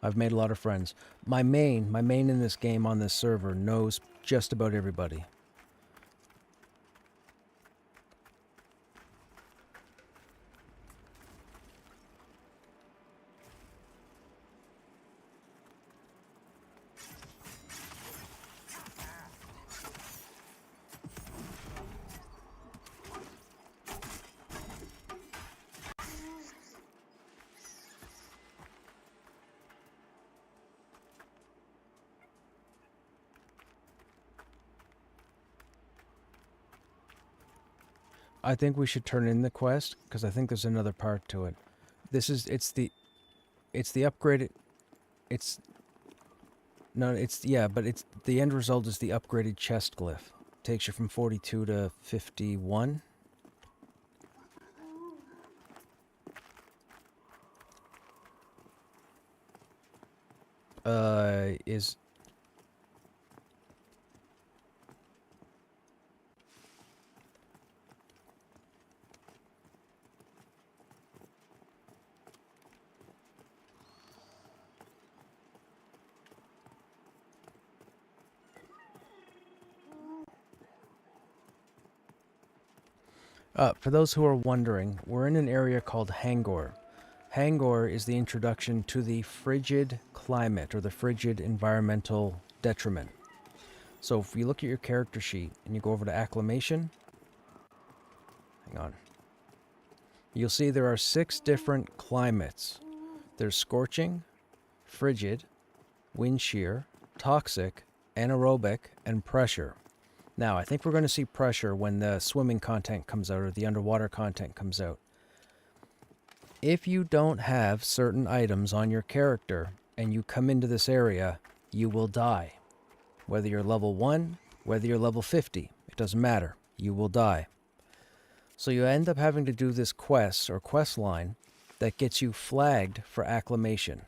I've made a lot of friends. My main in this game on this server knows just about everybody. I think we should turn in the quest because I think there's another part to it. It's the upgraded, but it's the end result is the upgraded chest glyph. Takes you from 42 to 51. Is for those who are wondering, we're in an area called Hangor. Hangor is the introduction to the frigid climate or the frigid environmental detriment. So if you look at your character sheet and you go over to acclimation, hang on, you'll see there are 6 different climates. There's scorching, frigid, wind shear, toxic, anaerobic, and pressure. Now, I think we're going to see pressure when the swimming content comes out or the underwater content comes out. If you don't have certain items on your character and you come into this area, you will die. Whether you're level 1, whether you're level 50, it doesn't matter. You will die. So you end up having to do this quest or quest line that gets you flagged for acclimation.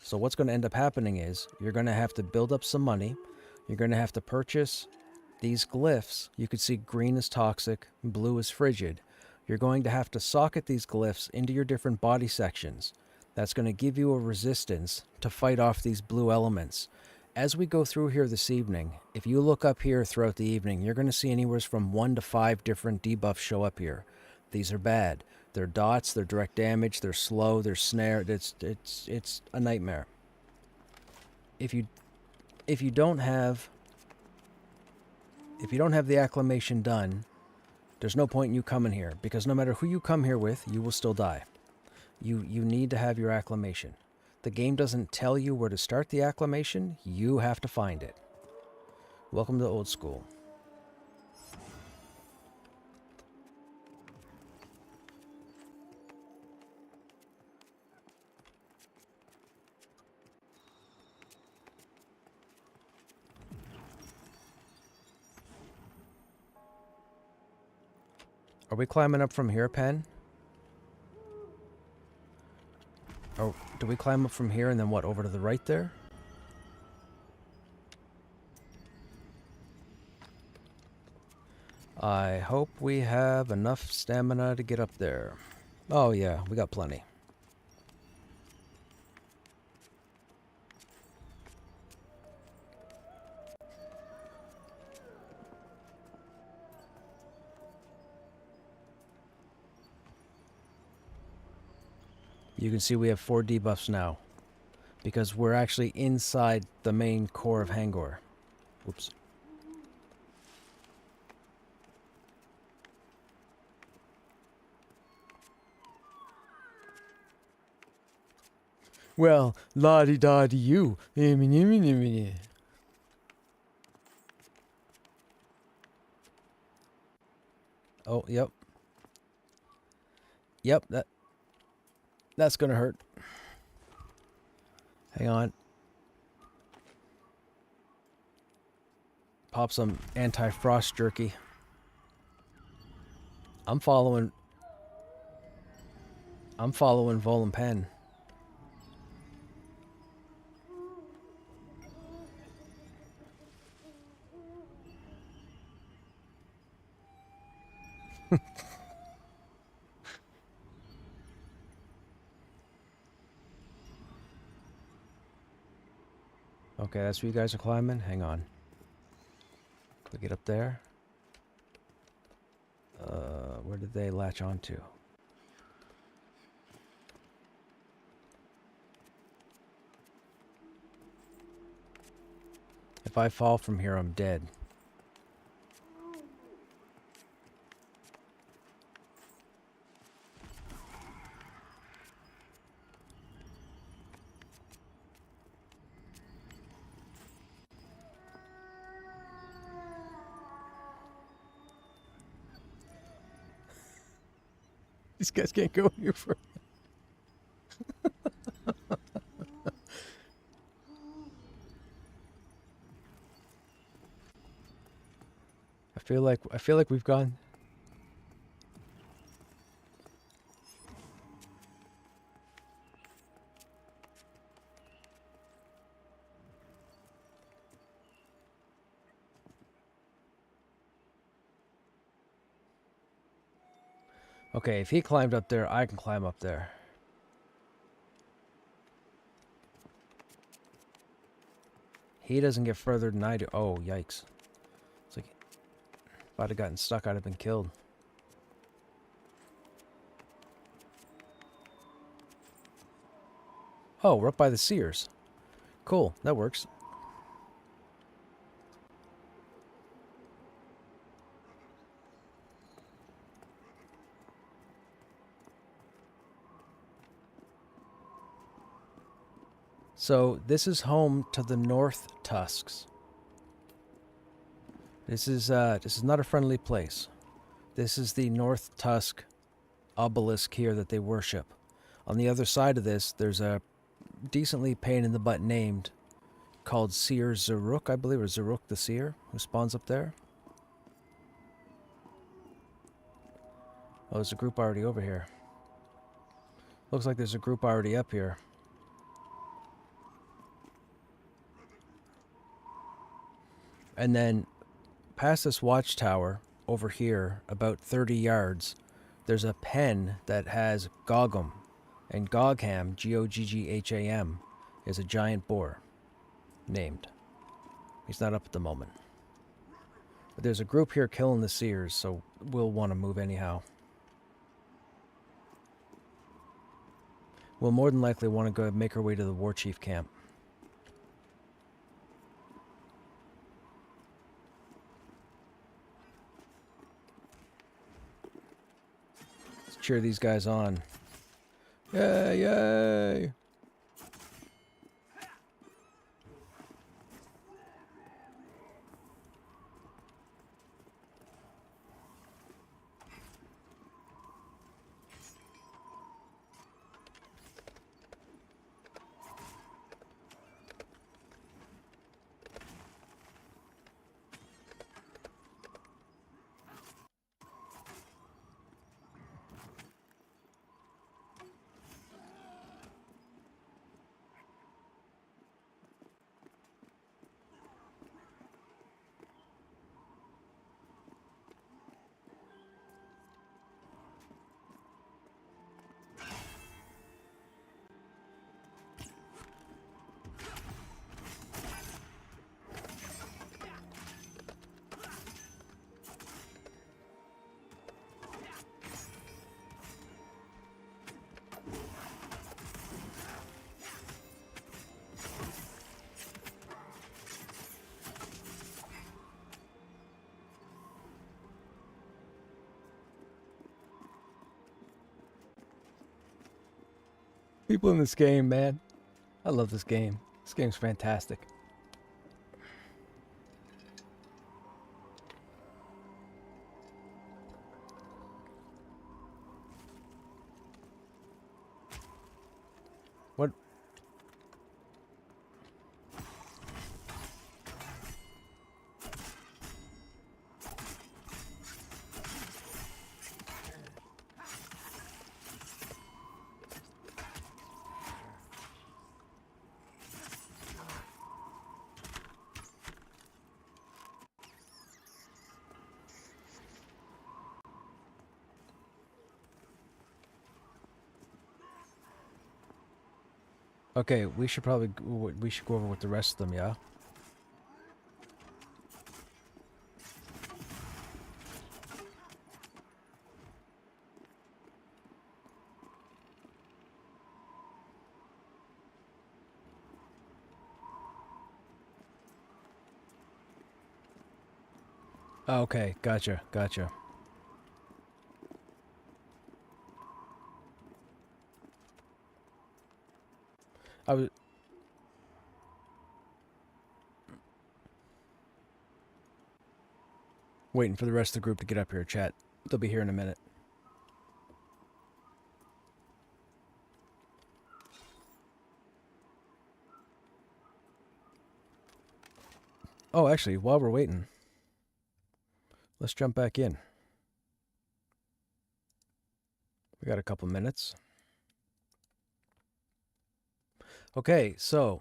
So what's going to end up happening is you're going to have to build up some money. You're going to have to purchase these glyphs. You could see green is toxic, blue is frigid. You're going to have to socket these glyphs into your different body sections. That's going to give you a resistance to fight off these blue elements. As we go through here this evening, if you look up here throughout the evening, you're going to see anywhere from 1 to 5 different debuffs show up here. These are bad. They're dots, they're direct damage, they're slow, they're snare. It's a nightmare. If you don't have the acclimation done, there's no point in you coming here, because no matter who you come here with, you will still die. You need to have your acclimation. The game doesn't tell you where to start the acclimation, you have to find it. Welcome to old school. Are we climbing up from here, Pen? Or do we climb up from here and then what, over to the right there? I hope we have enough stamina to get up there. Oh yeah, we got plenty. You can see we have 4 debuffs now, because we're actually inside the main core of Hangor. Oops. Well, la-di-da-di you. Oh, yep. Yep, that's gonna hurt. Hang on. Pop some anti-frost jerky. I'm following Vol and Pen. Okay, that's where you guys are climbing? Hang on. Can we get up there? Where did they latch onto? If I fall from here, I'm dead. These guys can't go here for. I feel like we've gone. Okay, if he climbed up there, I can climb up there. He doesn't get further than I do. Oh, yikes. It's like, if I'd have gotten stuck, I'd have been killed. Oh, we're up by the Sears. Cool, that works. So, this is home to the North Tusks. This is not a friendly place. This is the North Tusk obelisk here that they worship. On the other side of this, there's a decently pain in the butt named called Seer Zaruk, I believe, or Zaruk the Seer, who spawns up there. Oh, there's a group already over here. Looks like there's a group already up here. And then past this watchtower over here, about 30 yards, there's a pen that has Gogham. And Gogham, Goggham, is a giant boar. Named. He's not up at the moment. But there's a group here killing the Seers, so we'll want to move anyhow. We'll more than likely want to go make our way to the War Chief camp. Let's cheer these guys on. Yay, yay! People in this game, man. I love this game. This game's fantastic. What? Okay, we should probably we should go over with the rest of them, yeah? Okay, gotcha, gotcha. I was waiting for the rest of the group to get up here, chat. They'll be here in a minute. Oh, actually, while we're waiting, let's jump back in. We got a couple minutes. Okay, so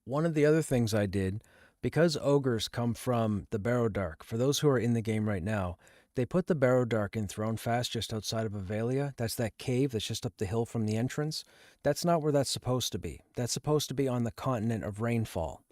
one of the other things I did, because ogres come from the Barrow Dark, for those who are in the game right now, they put the Barrow Dark in Throne Fast just outside of Avelia. That's that cave that's just up the hill from the entrance. That's not where that's supposed to be. That's supposed to be on the continent of Rainfall.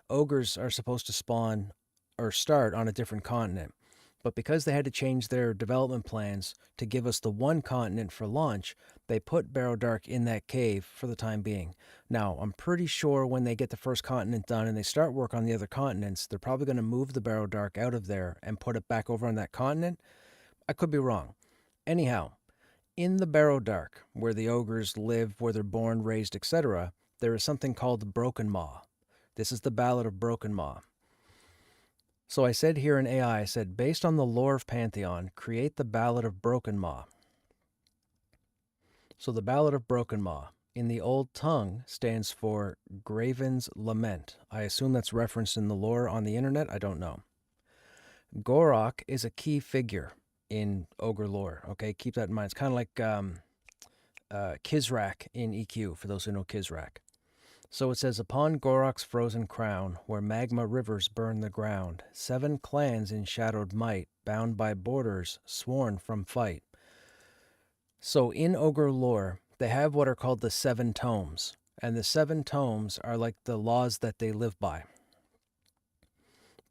Ogres are supposed to spawn or start on a different continent. But because they had to change their development plans to give us the one continent for launch, they put Barrow Dark in that cave for the time being. Now, I'm pretty sure when they get the first continent done and they start work on the other continents, they're probably going to move the Barrow Dark out of there and put it back over on that continent. I could be wrong. Anyhow, in the Barrow Dark, where the ogres live, where they're born, raised, etc., there is something called the Broken Maw. This is the Ballad of Broken Maw. So I said here in AI, I said, based on the lore of Pantheon, create the Ballad of Broken Maw. So the Ballad of Broken Maw, in the old tongue, stands for Graven's Lament. I assume that's referenced in the lore on the internet. I don't know. Gorok is a key figure in ogre lore. Okay, keep that in mind. It's kind of like Kizrak in EQ, for those who know Kizrak. So it says, upon Gorok's frozen crown, where magma rivers burn the ground, 7 clans in shadowed might, bound by borders, sworn from fight. So in ogre lore, they have what are called the 7 tomes, and the 7 tomes are like the laws that they live by.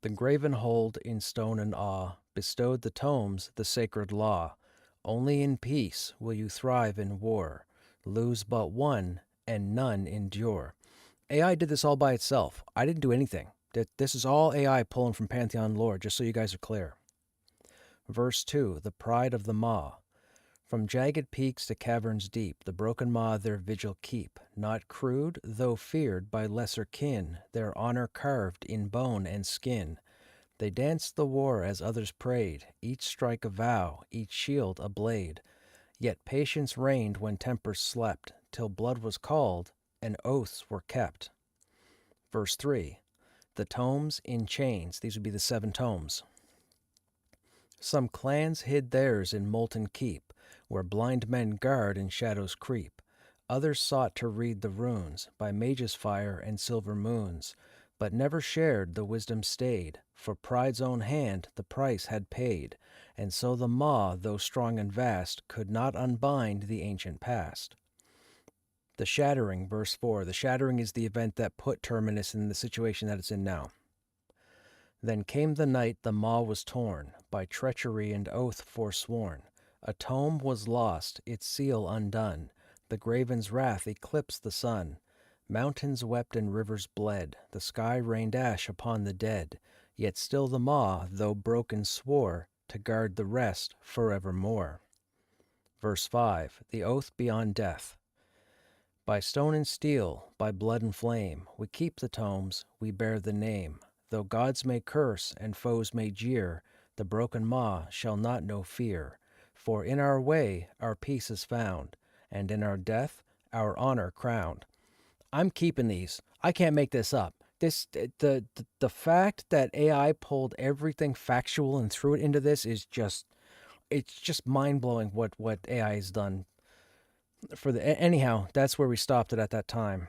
The graven hold in stone and awe bestowed the tomes the sacred law. Only in peace will you thrive in war, lose but one, and none endure. AI did this all by itself. I didn't do anything. This is all AI pulling from Pantheon lore, just so you guys are clear. Verse 2, the pride of the Maw. From jagged peaks to caverns deep, the broken Maw their vigil keep. Not crude, though feared by lesser kin, their honor carved in bone and skin. They danced the war as others prayed, each strike a vow, each shield a blade. Yet patience reigned when tempers slept, till blood was called, and oaths were kept. Verse 3, the tomes in chains. These would be the 7 tomes. Some clans hid theirs in molten keep, where blind men guard and shadows creep. Others sought to read the runes by mage's fire and silver moons, but never shared the wisdom stayed, for pride's own hand the price had paid, and so the Maw, though strong and vast, could not unbind the ancient past. The Shattering, verse 4. The Shattering is the event that put Terminus in the situation that it's in now. Then came the night the Maw was torn, by treachery and oath forsworn. A tome was lost, its seal undone. The Graven's wrath eclipsed the sun. Mountains wept and rivers bled. The sky rained ash upon the dead. Yet still the Maw, though broken, swore to guard the rest forevermore. Verse 5. The oath beyond death. By stone and steel, by blood and flame, we keep the tomes, we bear the name. Though gods may curse and foes may jeer, the broken Maw shall not know fear. For in our way our peace is found, and in our death our honor crowned. I'm keeping these. I can't make this up. The fact that AI pulled everything factual and threw it into this is just, it's just mind blowing what AI has done. Anyhow, that's where we stopped it at that time.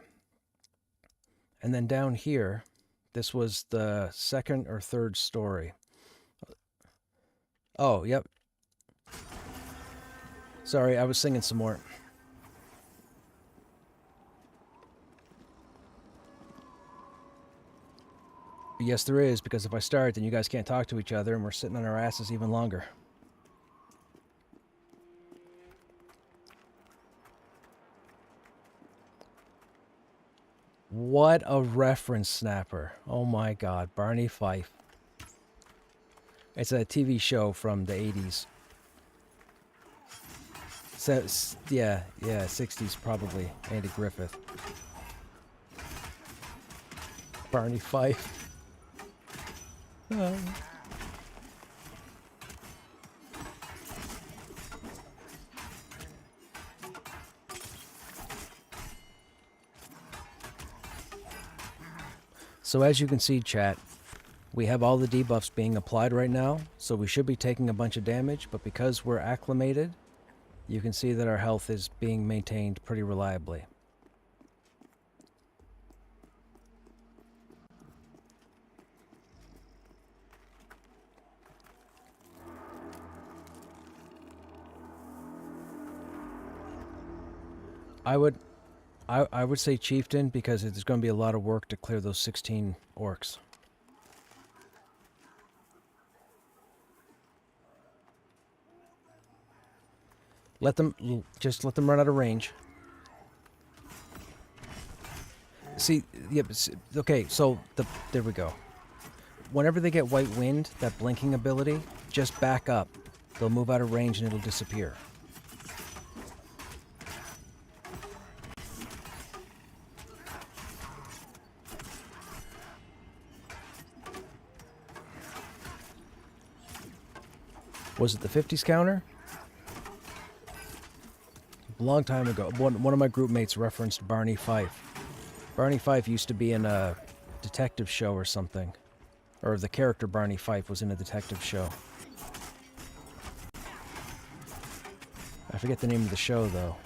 And then down here, this was the 2nd or 3rd story. Oh, yep. Sorry, I was singing some more. Yes, there is, because if I start, then you guys can't talk to each other, and we're sitting on our asses even longer. What a reference, Snapper. Oh my god, Barney Fife. It's a TV show from the 80s. So, yeah, 60s probably. Andy Griffith. Barney Fife. So as you can see, chat, we have all the debuffs being applied right now, so we should be taking a bunch of damage, but because we're acclimated, you can see that our health is being maintained pretty reliably. I would say Chieftain, because there's going to be a lot of work to clear those 16 orcs. Just let them run out of range. See, yep, okay, so there we go. Whenever they get White Wind, that blinking ability, just back up. They'll move out of range and it'll disappear. Was it the 50s counter? A long time ago, one of my group mates referenced Barney Fife. Barney Fife used to be in a detective show or something. Or the character Barney Fife was in a detective show. I forget the name of the show, though.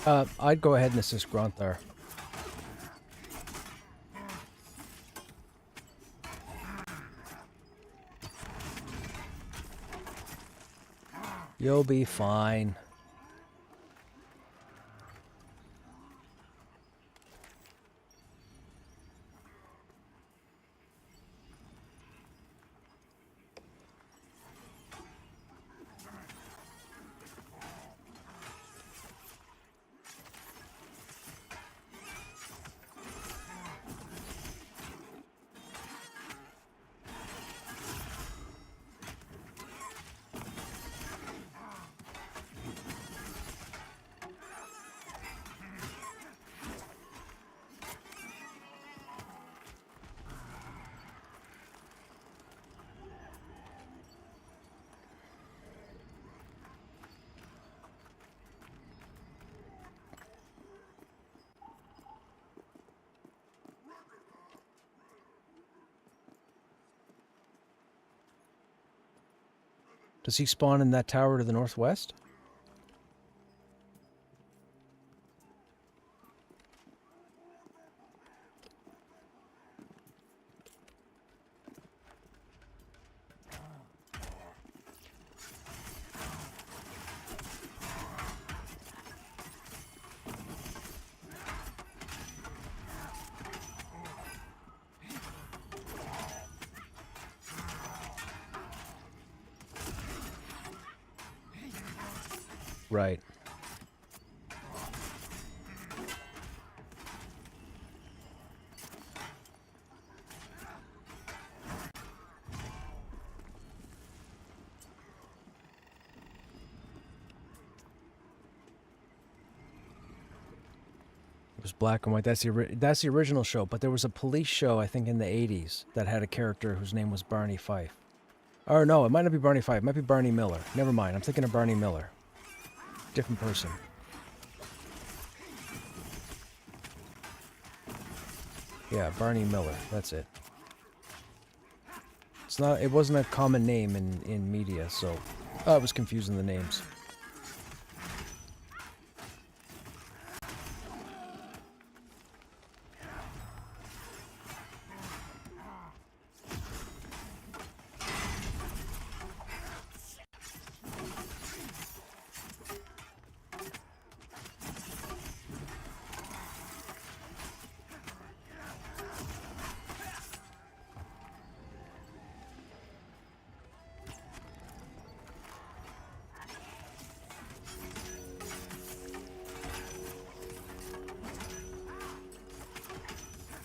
I'd go ahead and assist Gronthar. You'll be fine. Does he spawn in that tower to the northwest? Right. It was black and white. That's the original show. But there was a police show, I think, in the 80s that had a character whose name was Barney Fife. Or no, it might not be Barney Fife. It might be Barney Miller. Never mind. I'm thinking of Barney Miller. Different person. Yeah, Barney Miller. That's it. It's not. It wasn't a common name in media, so I was confusing the names.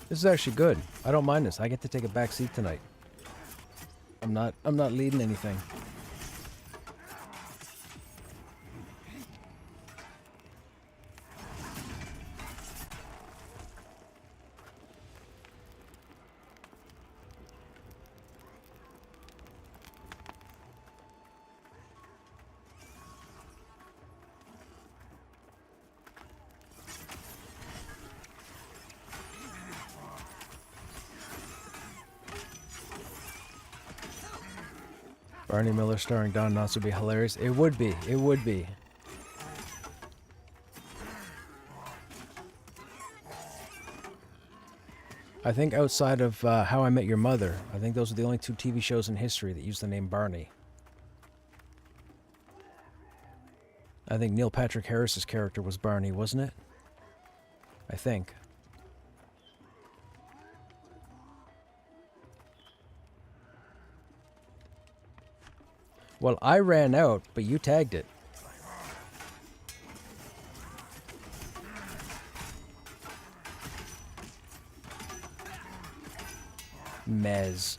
This is actually good. I don't mind this. I get to take a back seat tonight. I'm not leading anything. Barney Miller starring Don Knotts would be hilarious. It would be. It would be. I think outside of How I Met Your Mother, I think those are the only two TV shows in history that use the name Barney. I think Neil Patrick Harris's character was Barney, wasn't it? I think. Well, I ran out, but you tagged it. Mez.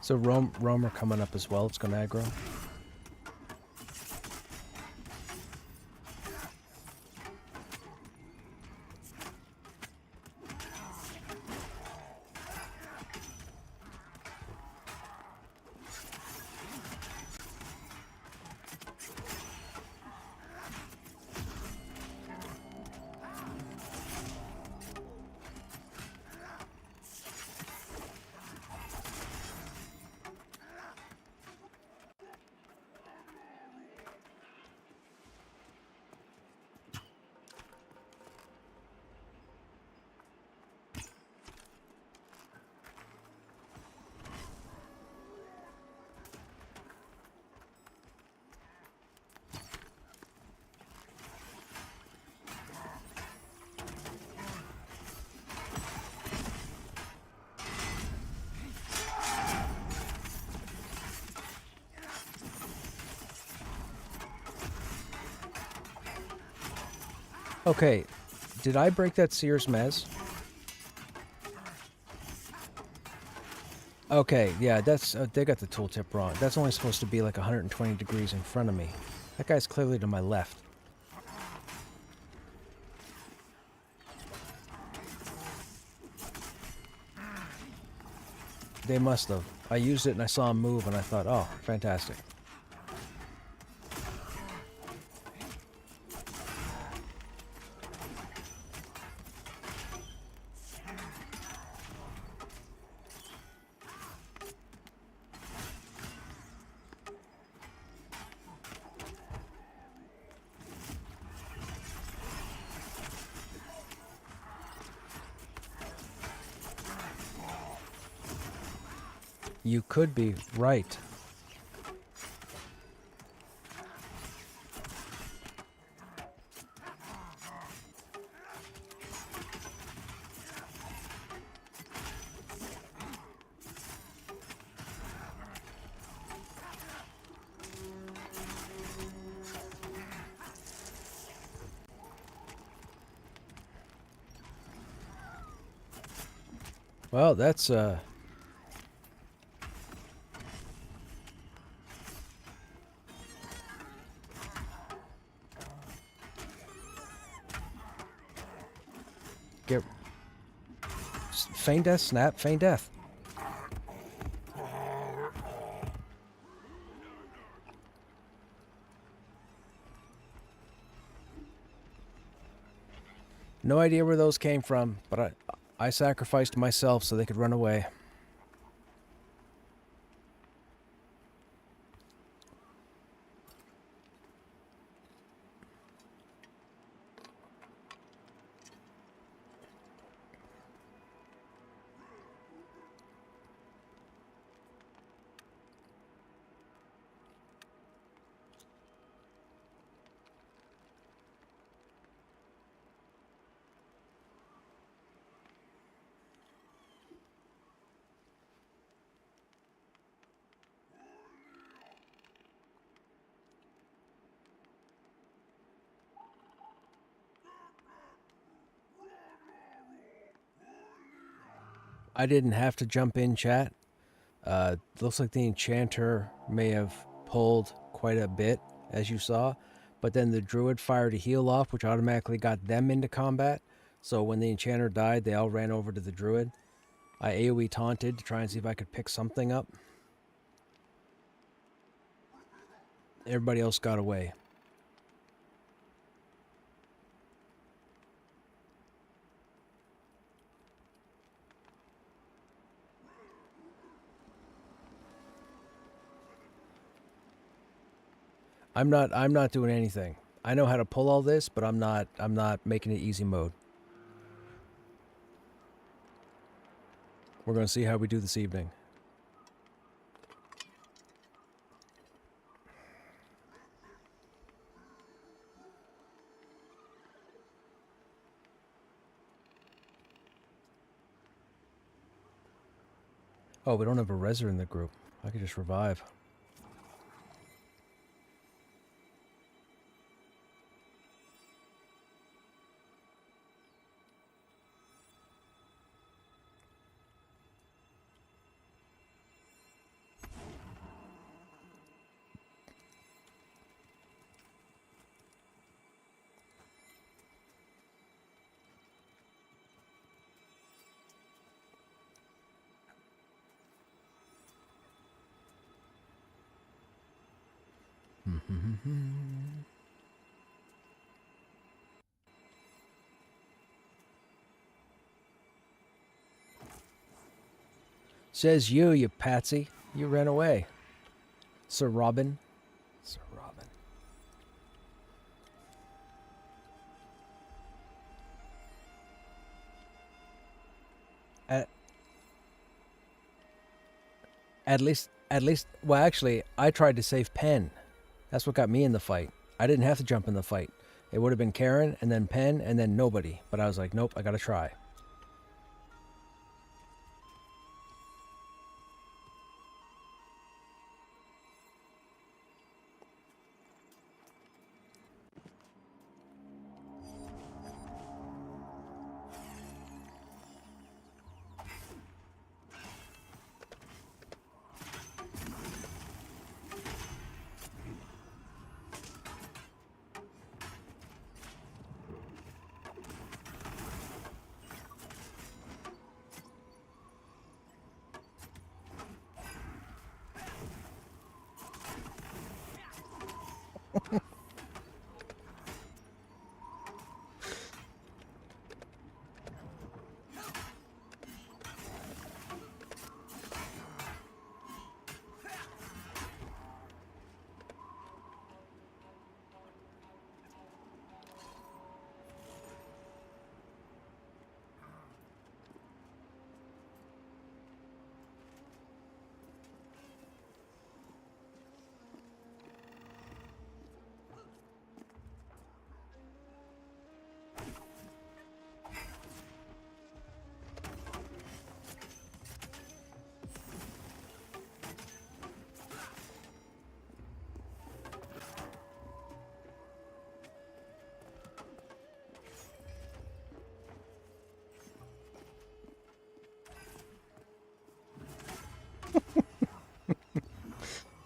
So Roamer coming up as well. It's going to aggro. Okay, did I break that Sears mez? Okay, yeah, that's they got the tooltip wrong. That's only supposed to be like 120 degrees in front of me. That guy's clearly to my left. They must have. I used it and I saw him move and I thought, oh, fantastic. You could be right. Well, that's get feign death, snap, feign death. No idea where those came from, but I sacrificed myself so they could run away. I didn't have to jump in, chat. Looks like the enchanter may have pulled quite a bit, as you saw, but then the druid fired a heal off, which automatically got them into combat. So when the enchanter died, they all ran over to the druid. I AoE taunted to try and see if I could pick something up. Everybody else got away. I'm not doing anything. I know how to pull all this, but I'm not making it easy mode. We're going to see how we do this evening. Oh, we don't have a reser in the group. I could just revive. Says you patsy. You ran away. Sir Robin. Sir Robin. At least, well, actually, I tried to save Penn. That's what got me in the fight. I didn't have to jump in the fight. It would have been Karen, and then Penn, and then nobody. But I was like, nope, I gotta try.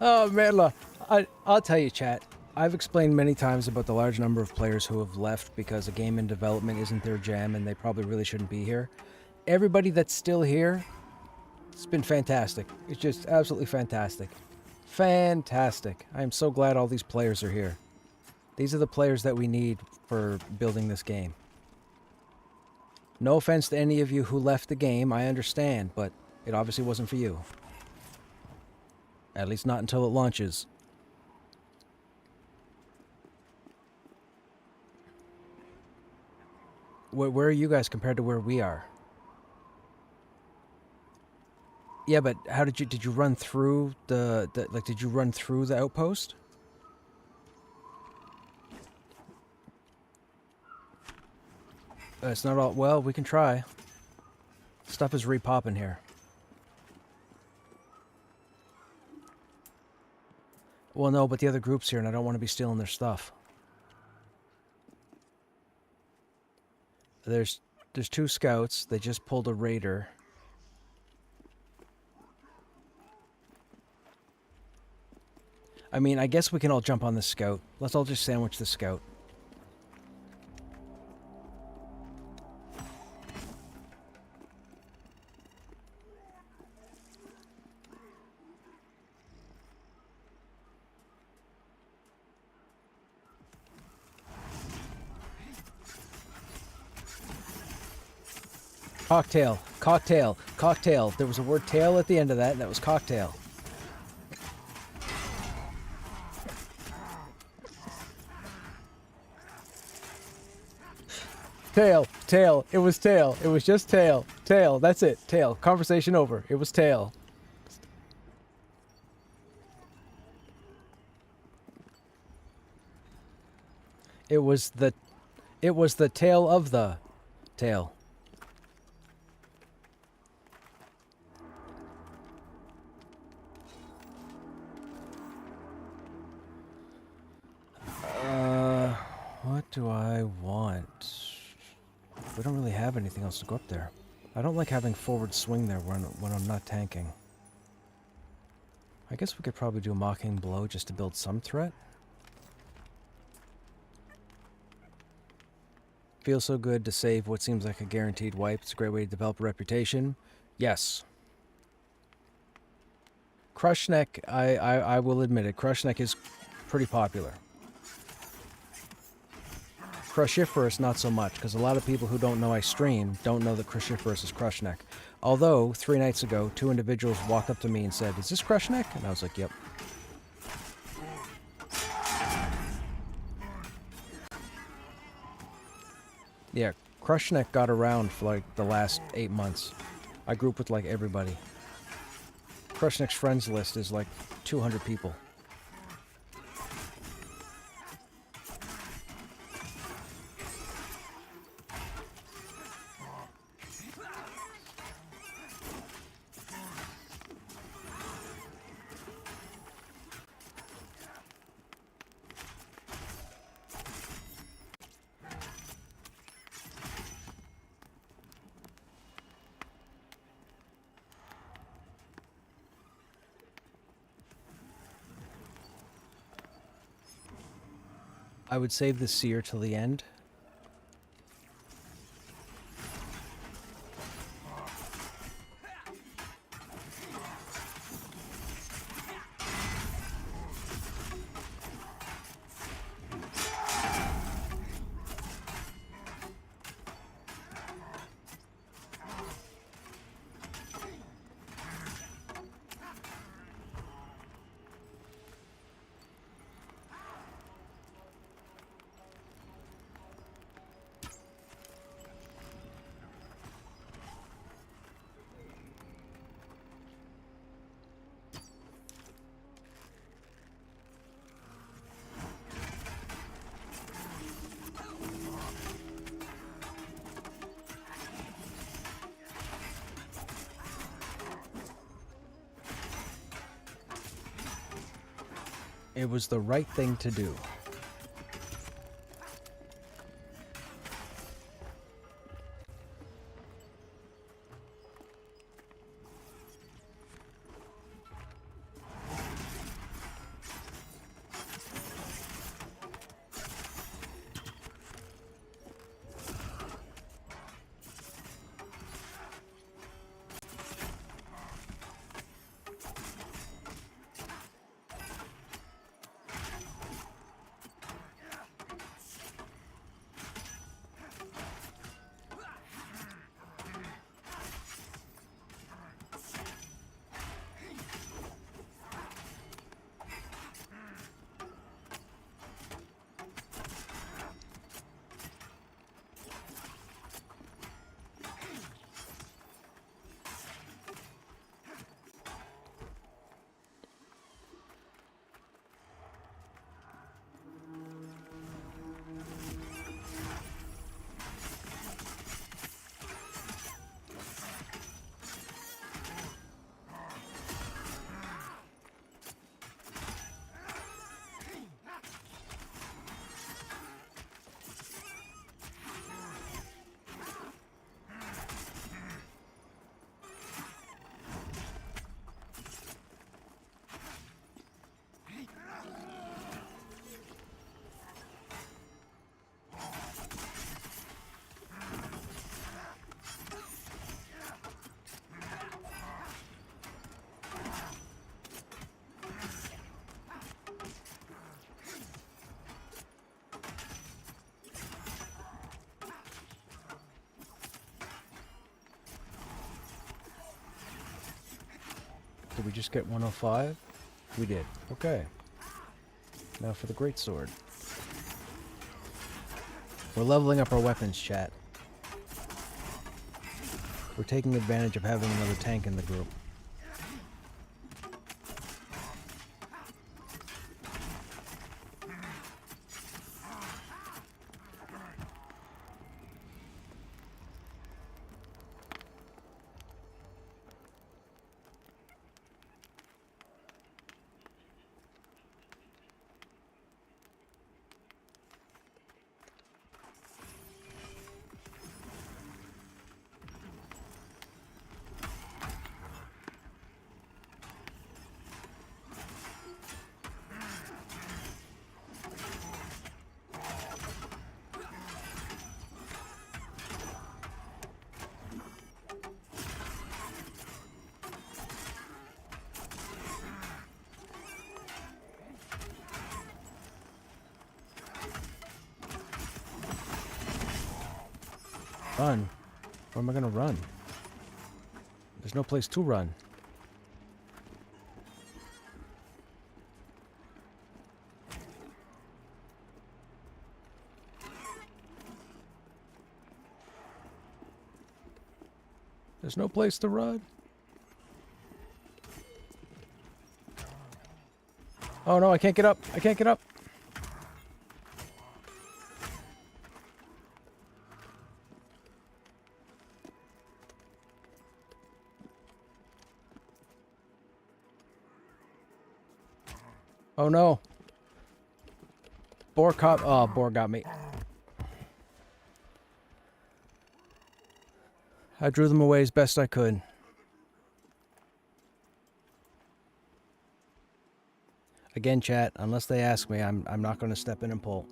Oh man, look, I'll tell you, chat. I've explained many times about the large number of players who have left because a game in development isn't their jam and they probably really shouldn't be here. Everybody that's still here, it's been fantastic. It's just absolutely fantastic. Fantastic. I am so glad all these players are here. These are the players that we need for building this game. No offense to any of you who left the game, I understand, but it obviously wasn't for you. At least not until it launches. Where are you guys compared to where we are? Yeah, but how did you run through did you run through the outpost? It's not all, well, we can try. Stuff is re-popping here. Well, no, but the other group's here, and I don't want to be stealing their stuff. There's 2 scouts. They just pulled a raider. I mean, I guess we can all jump on the scout. Let's all just sandwich the scout. Cocktail, cocktail, cocktail. There was a word tail at the end of that, and that was cocktail. Tail, tail. It was tail. It was just tail. Tail, that's it. Tail. Conversation over. It was tail. It was the tail of the tail. What do I want? We don't really have anything else to go up there. I don't like having forward swing there when I'm not tanking. I guess we could probably do a mocking blow just to build some threat. Feels so good to save what seems like a guaranteed wipe. It's a great way to develop a reputation. Yes. Krushnek, I will admit it, Krushnek is pretty popular. Krushiferous, not so much, because a lot of people who don't know I stream don't know that Krushiferous is Krushnek. Although, 3 nights ago, 2 individuals walked up to me and said, "Is this Krushnek?" And I was like, "Yep." Yeah, Krushnek got around for like the last 8 months. I grew up with like everybody. Krushnek's friends list is like 200 people. I would save the seer till the end. It was the right thing to do. Did we just get 105? We did. Okay. Now for the greatsword. We're leveling up our weapons, chat. We're taking advantage of having another tank in the group. Run? Where am I gonna run? There's no place to run. There's no place to run. Oh no, I can't get up. I can't get up. Oh no. Boar caught. Oh, boar got me. I drew them away as best I could. Again, chat, unless they ask me, I'm not going to step in and pull.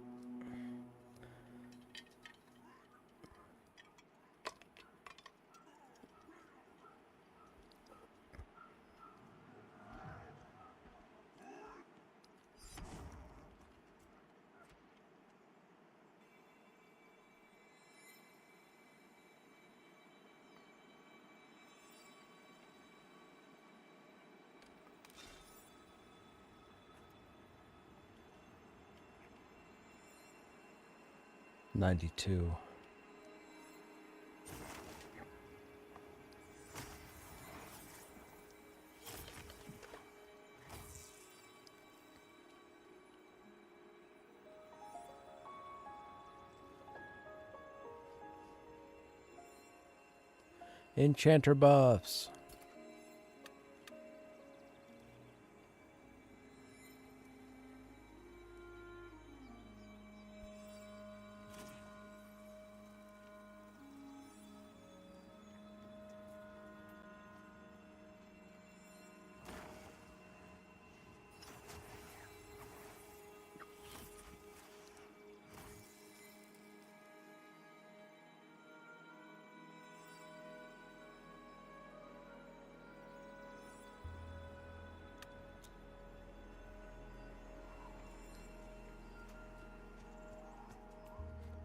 $92. Enchanter buffs.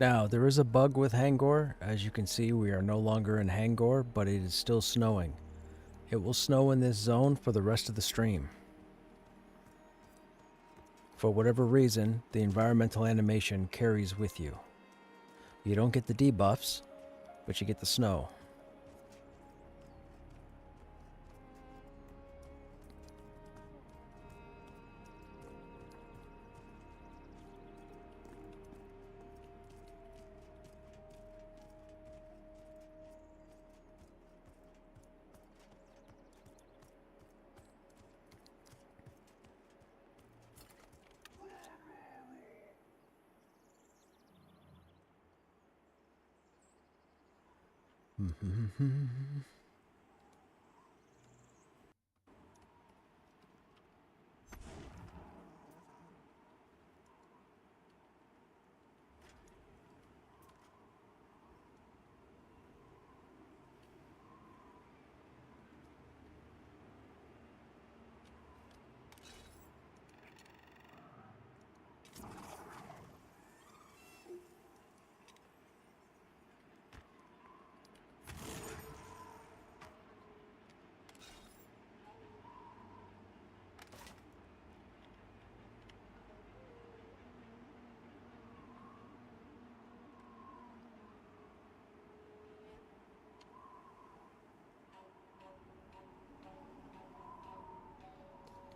Now, there is a bug with Hangor. As you can see, we are no longer in Hangor, but it is still snowing. It will snow in this zone for the rest of the stream. For whatever reason, the environmental animation carries with you. You don't get the debuffs, but you get the snow.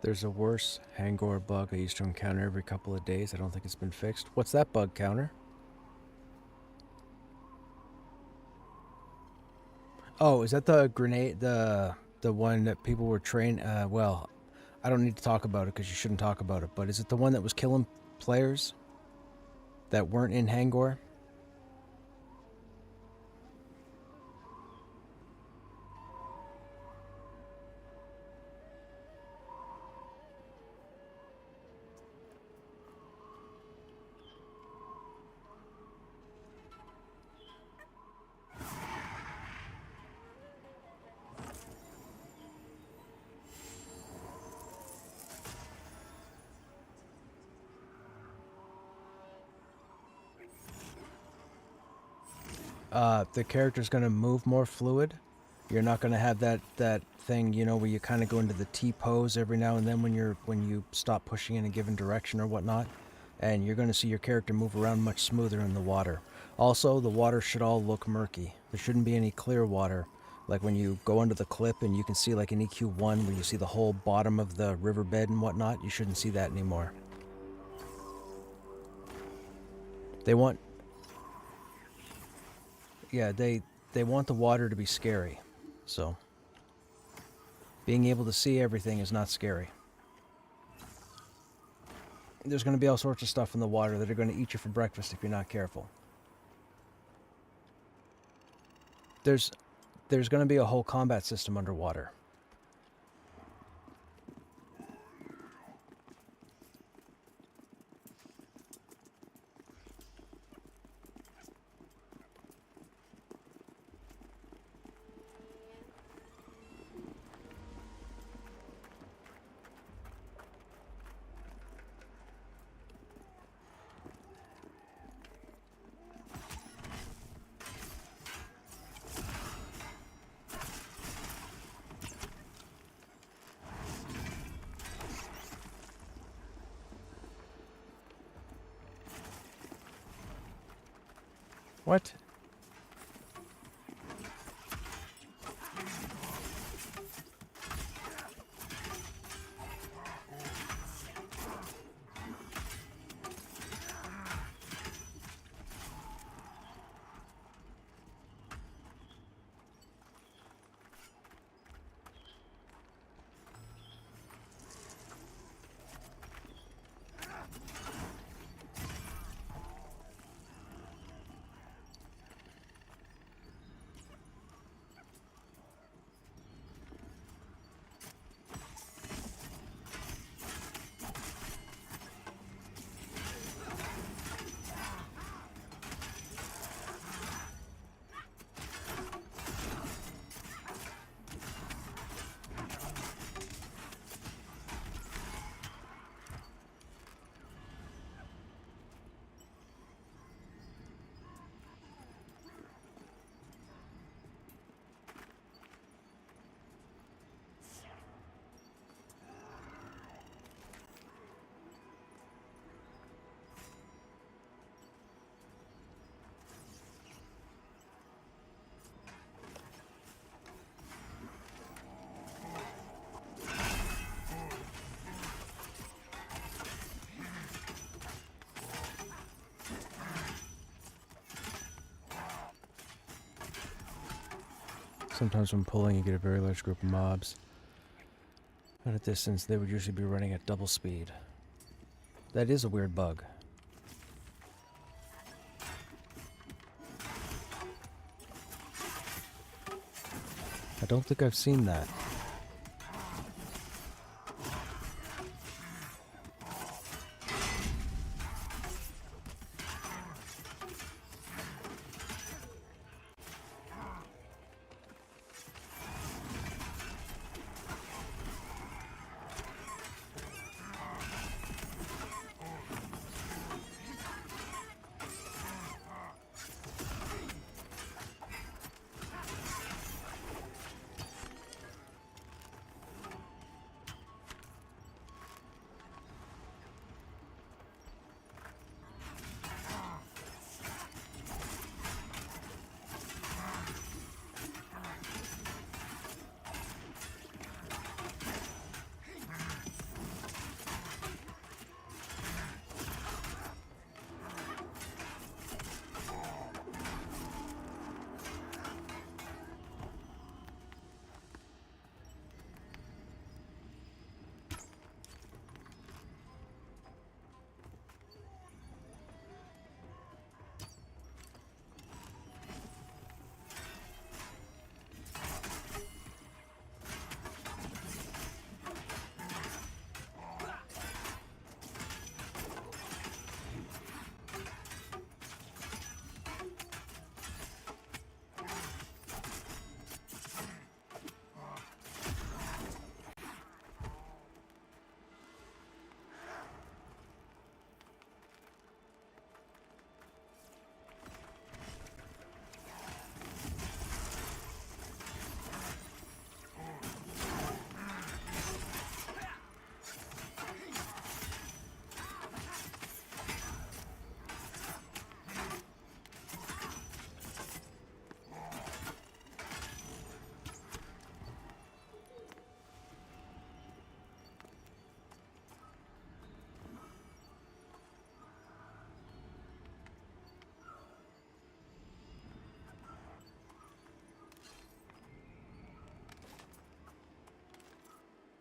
There's a worse Hangor bug I used to encounter every couple of days. I don't think it's been fixed. What's that bug, Counter? Oh, is that the grenade, the one that people were trained? Well, I don't need to talk about it because you shouldn't talk about it. But is it the one that was killing players that weren't in Hangor? The character's going to move more fluid. You're not going to have that thing, you know, where you kind of go into the T pose every now and then when you stop pushing in a given direction or whatnot. And you're going to see your character move around much smoother in the water. Also, the water should all look murky. There shouldn't be any clear water. Like when you go under the clip and you can see like an EQ1 where you see the whole bottom of the riverbed and whatnot, you shouldn't see that anymore. They want... Yeah, they want the water to be scary. So, being able to see everything is not scary. There's going to be all sorts of stuff in the water that are going to eat you for breakfast if you're not careful. There's going to be a whole combat system underwater. What? Sometimes when pulling, you get a very large group of mobs. At a distance, they would usually be running at double speed. That is a weird bug. I don't think I've seen that.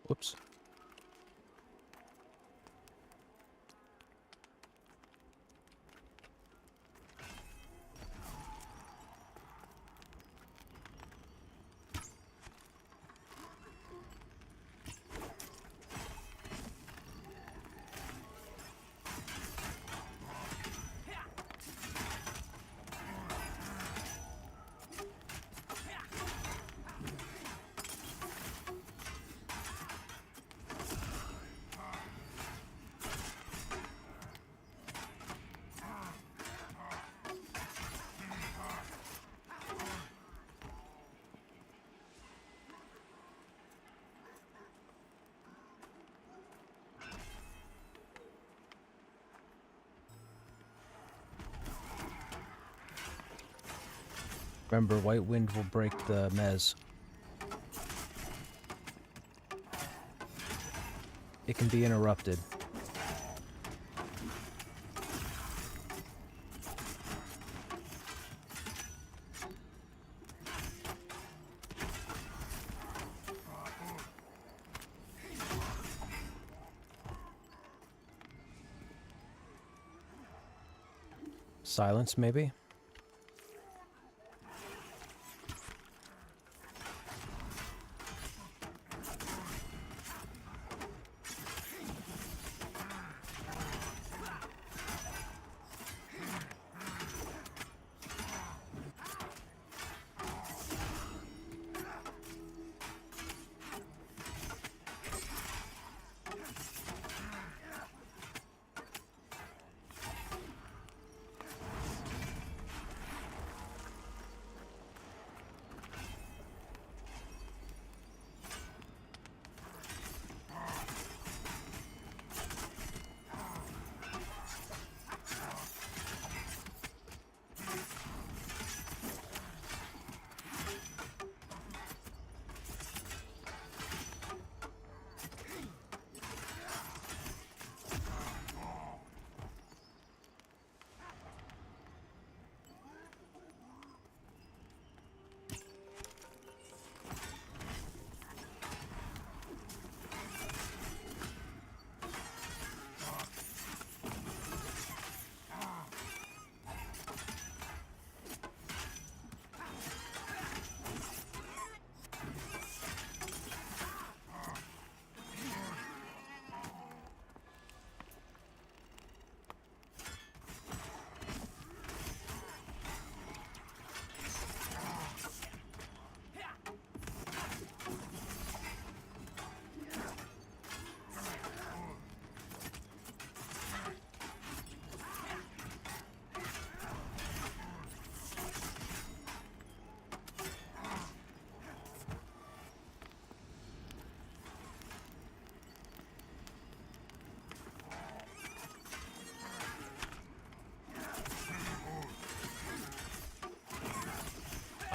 Whoops. Remember, white wind will break the mez. It can be interrupted. Silence, maybe?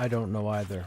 I don't know either.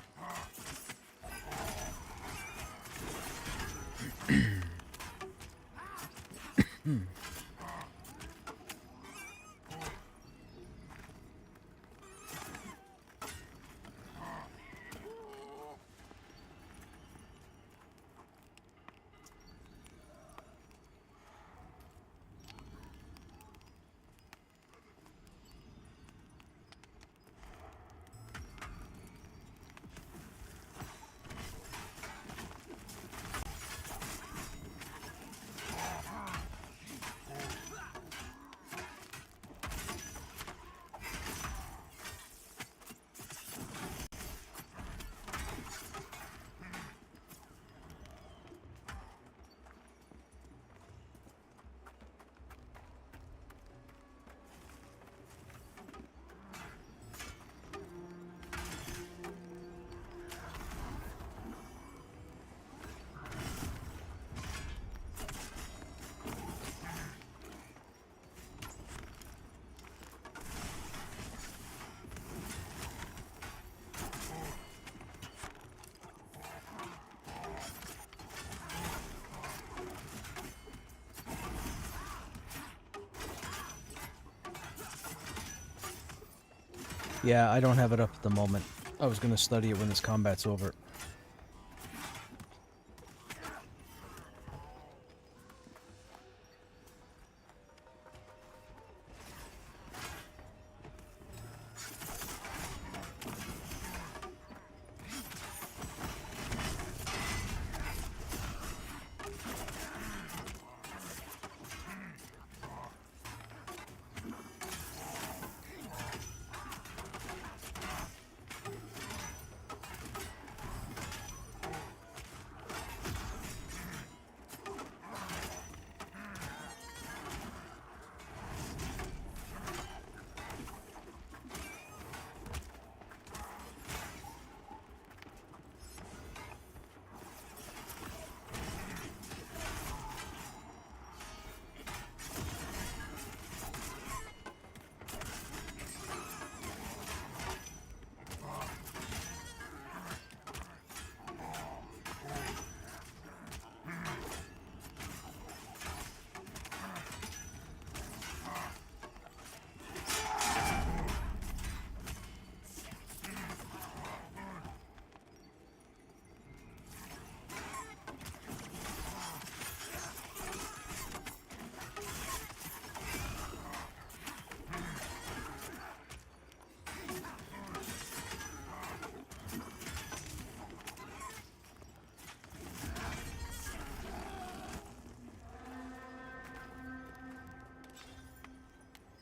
Yeah, I don't have it up at the moment. I was gonna study it when this combat's over.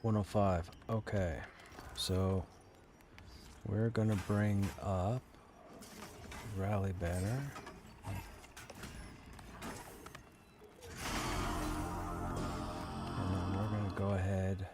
$105. Okay, so we're gonna bring up Rally Banner. And then we're gonna go ahead.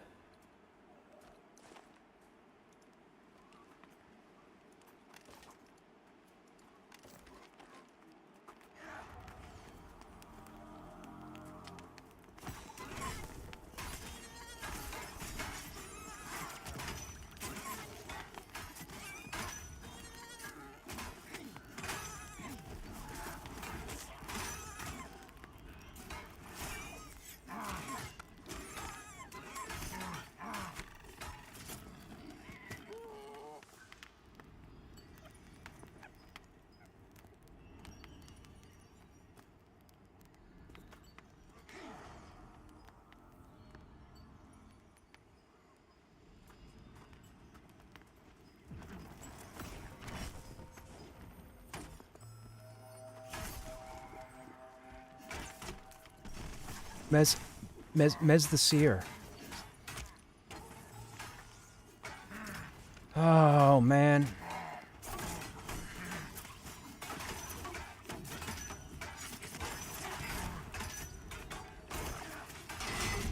Mez the Seer. Oh, man.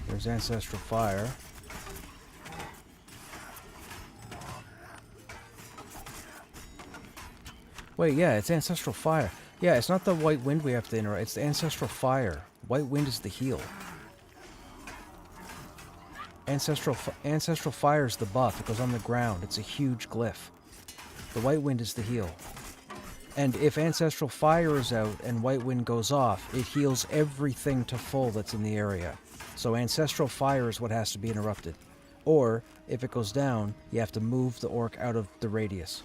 There's Ancestral Fire. Wait, yeah, it's Ancestral Fire. Yeah, it's not the White Wind we have to interact. It's the Ancestral Fire. White Wind is the heal. Ancestral Fire is the buff. It goes on the ground. It's a huge glyph. The white wind is the heal. And if Ancestral Fire is out and White Wind goes off, it heals everything to full that's in the area. So Ancestral Fire is what has to be interrupted. Or, if it goes down, you have to move the orc out of the radius.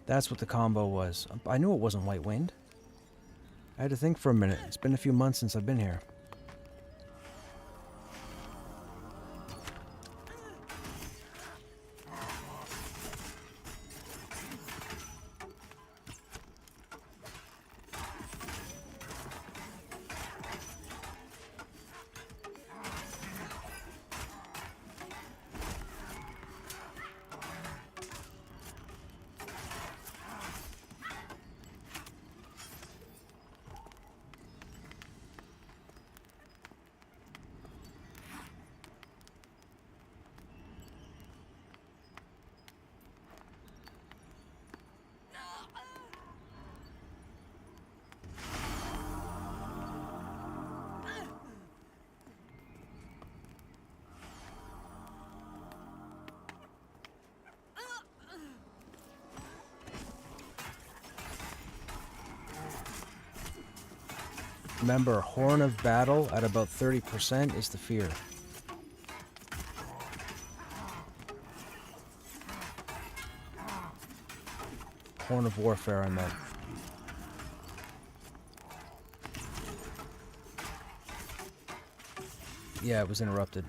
That's what the combo was. I knew it wasn't White Wind. I had to think for a minute. It's been a few months since I've been here. Remember, Horn of Battle at about 30% is the fear. Horn of Warfare, I meant. Yeah, it was interrupted.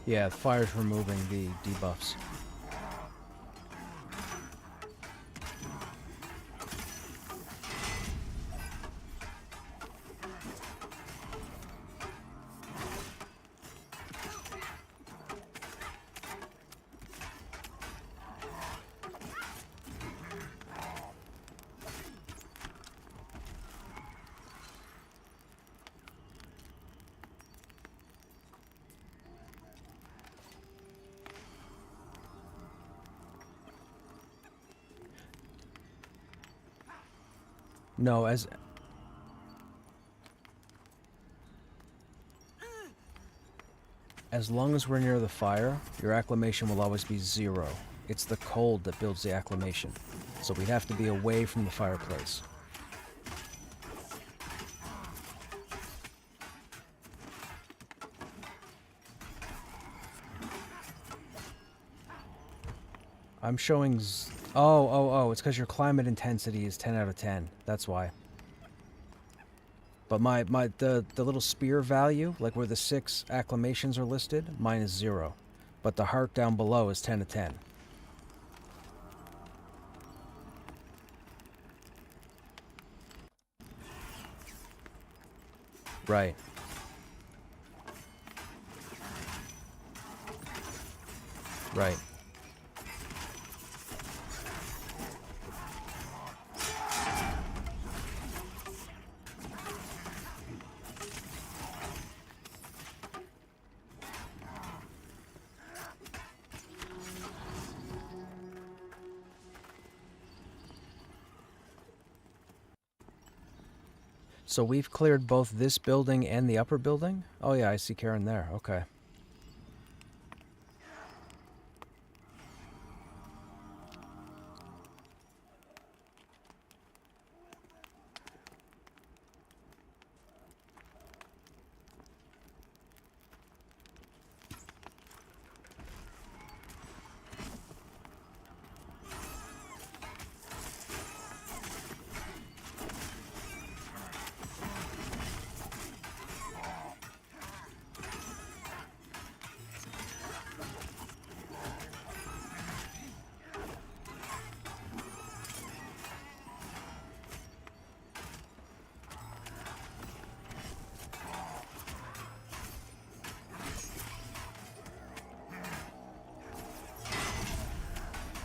Yeah, the fire's removing the debuffs. No, as long as we're near the fire, your acclamation will always be 0. It's the cold that builds the acclamation. So we'd have to be away from the fireplace. I'm showing Oh, it's because your climate intensity is 10 out of 10. That's why. But the little spear value, like where the 6 acclamations are listed, mine is 0. But the heart down below is 10 to 10. Right. Right. So we've cleared both this building and the upper building? Oh yeah, I see Karen there. Okay.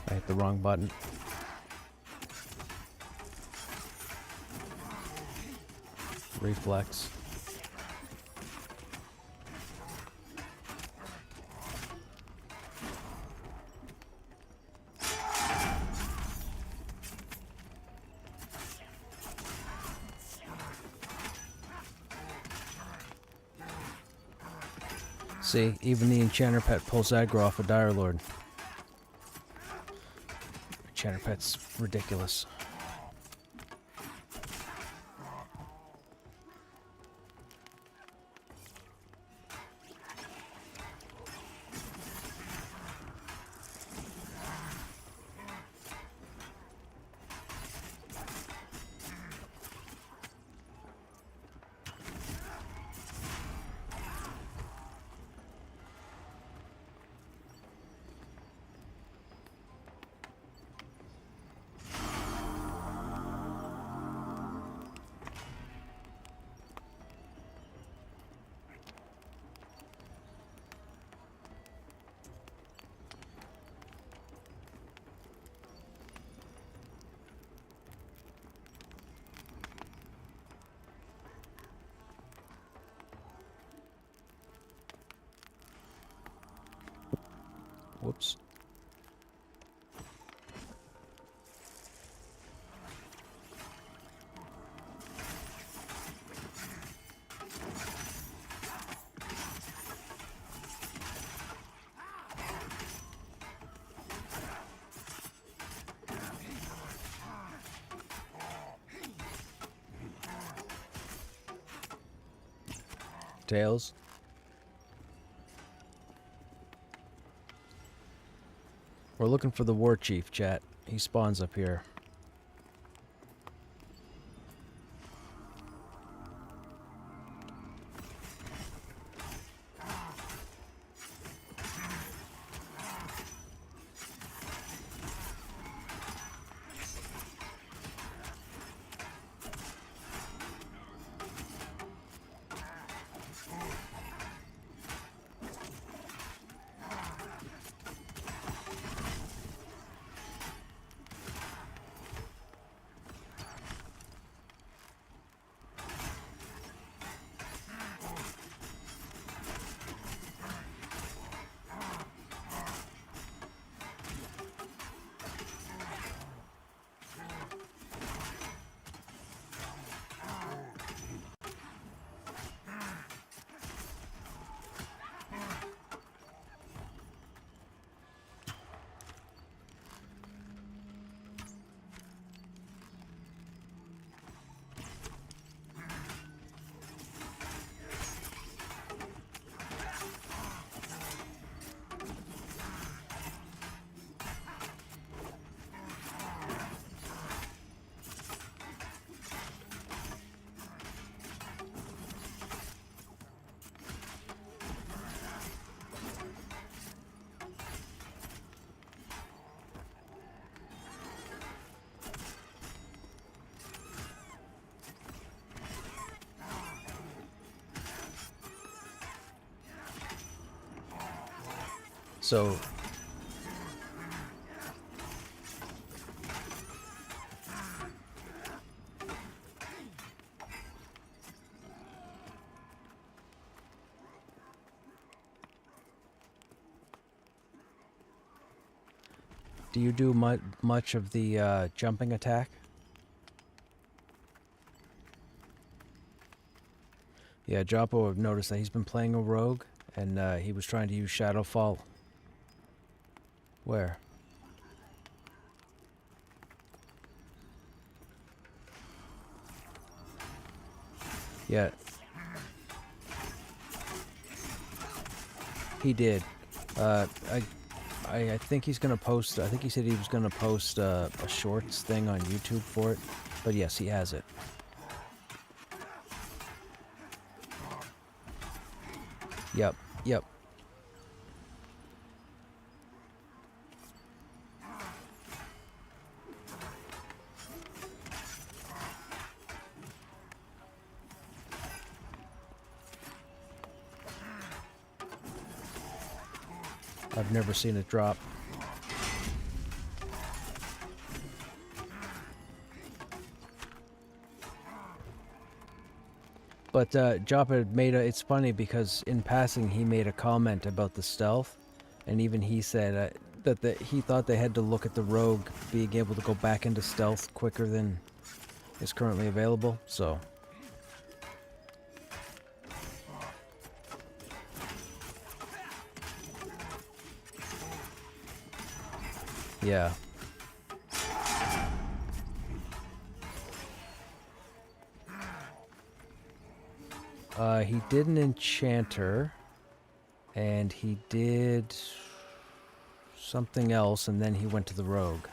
I hit the wrong button. Reflex. See, even the Enchanter Pet pulls aggro off a Dire Lord. Enchanter Pet's ridiculous. Whoops. Tails. We're looking for the War Chief, chat. He spawns up here. So do you do much of the jumping attack? Yeah, Joppo have noticed that he's been playing a rogue, and he was trying to use Shadowfall. Where? Yeah. He did. I think he's gonna post. I think he said he was gonna post a shorts thing on YouTube for it. But yes, he has it. Yep. Yep. I've never seen it drop. But Joppa made a. It's funny because in passing he made a comment about the stealth, and even he said that he thought they had to look at the rogue being able to go back into stealth quicker than is currently available. So. Yeah. He did an enchanter, and he did something else, and then he went to the rogue.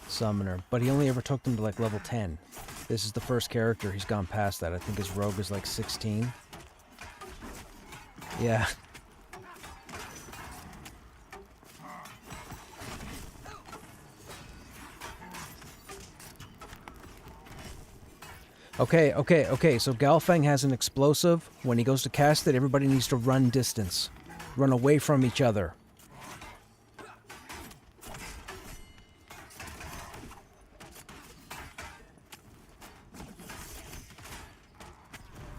Summoner. But he only ever took them to like level 10. This is the first character he's gone past that. I think his rogue is like 16. Yeah. Okay, so Galfang has an explosive. When he goes to cast it, everybody needs to run distance. Run away from each other.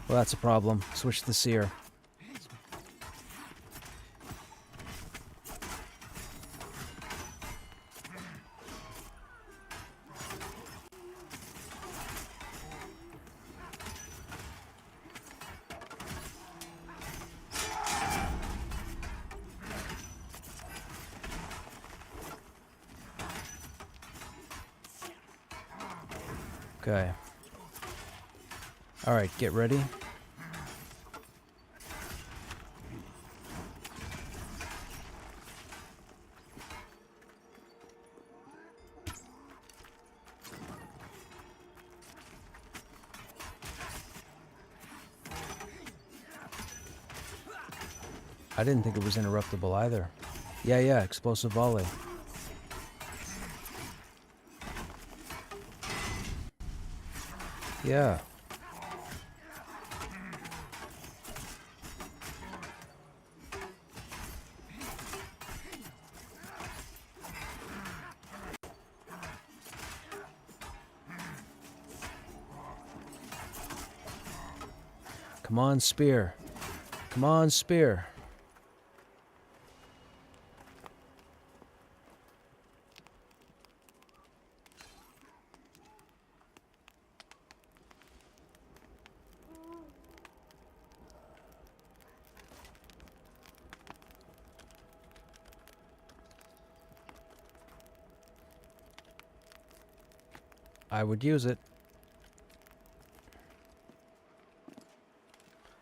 Well, that's a problem. Switch to the Seer. Okay. Alright, get ready. I didn't think it was interruptible either. Yeah, explosive volley. Yeah. Come on, spear. Come on, spear. I would use it.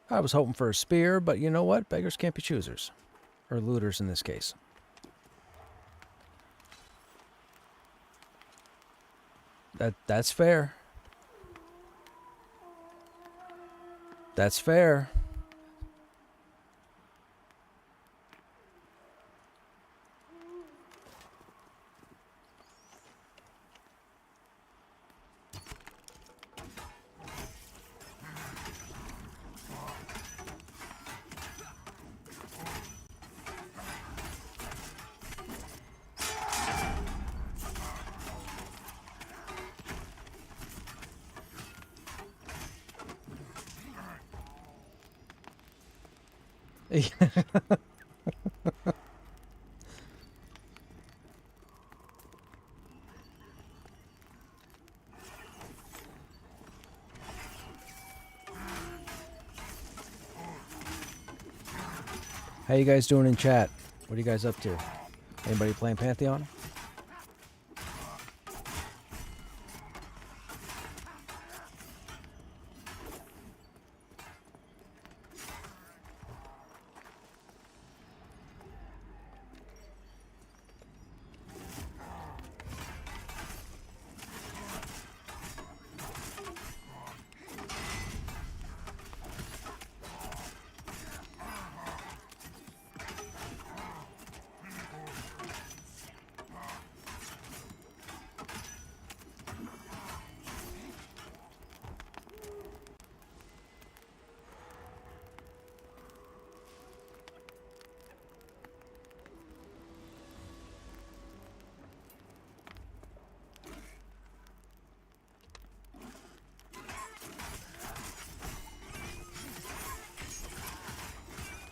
I was hoping for a spear, but you know what? Beggars can't be choosers. Or looters in this case. That's fair. That's fair. How you guys doing in chat? What are you guys up to? Anybody playing Pantheon?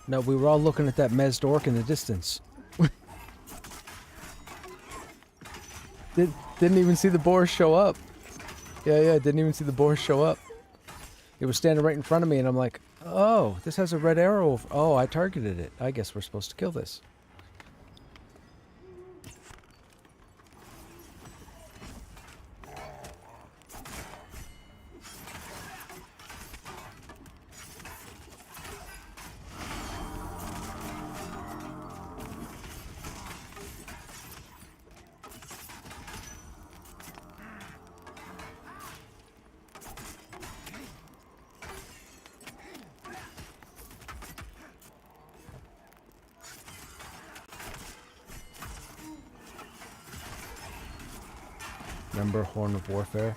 No, we were all looking at that mezzed orc in the distance. Didn't even see the boar show up. Yeah, didn't even see the boar show up. It was standing right in front of me, and I'm like, oh, this has a red arrow. Oh, I targeted it. I guess we're supposed to kill this. Remember Horn of Warfare?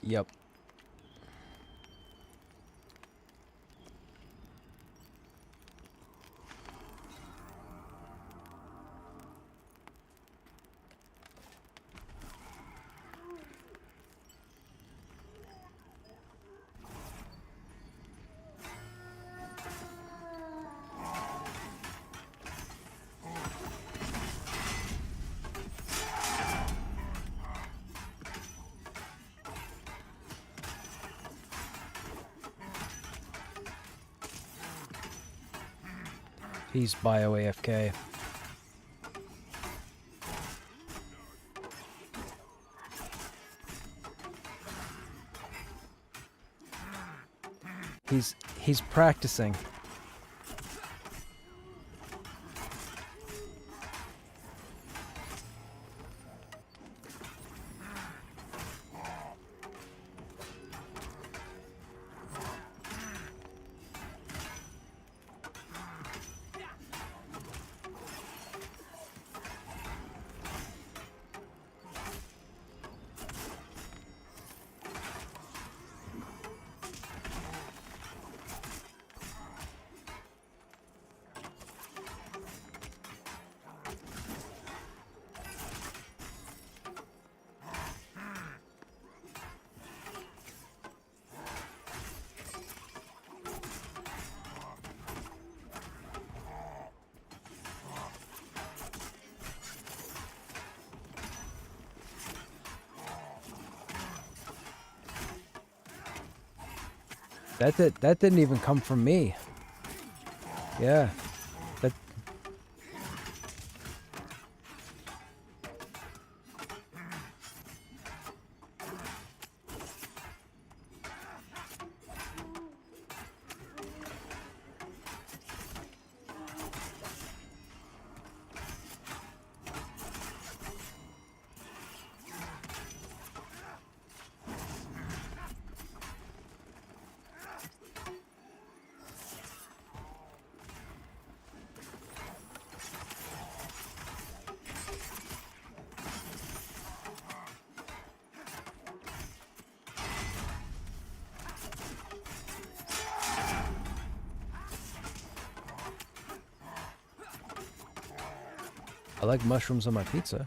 Yep. He's bio AFK. He's practicing. That didn't even come from me. Yeah. That I like mushrooms on my pizza.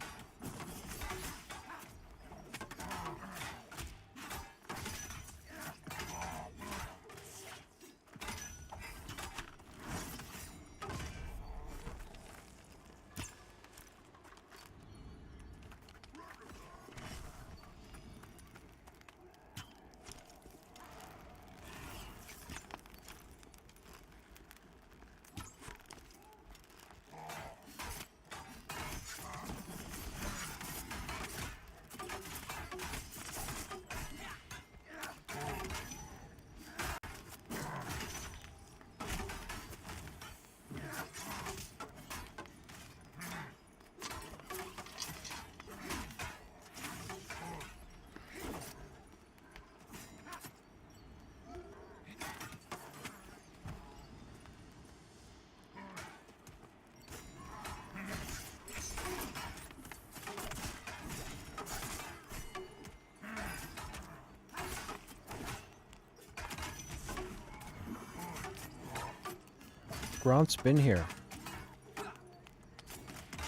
Grant's been here.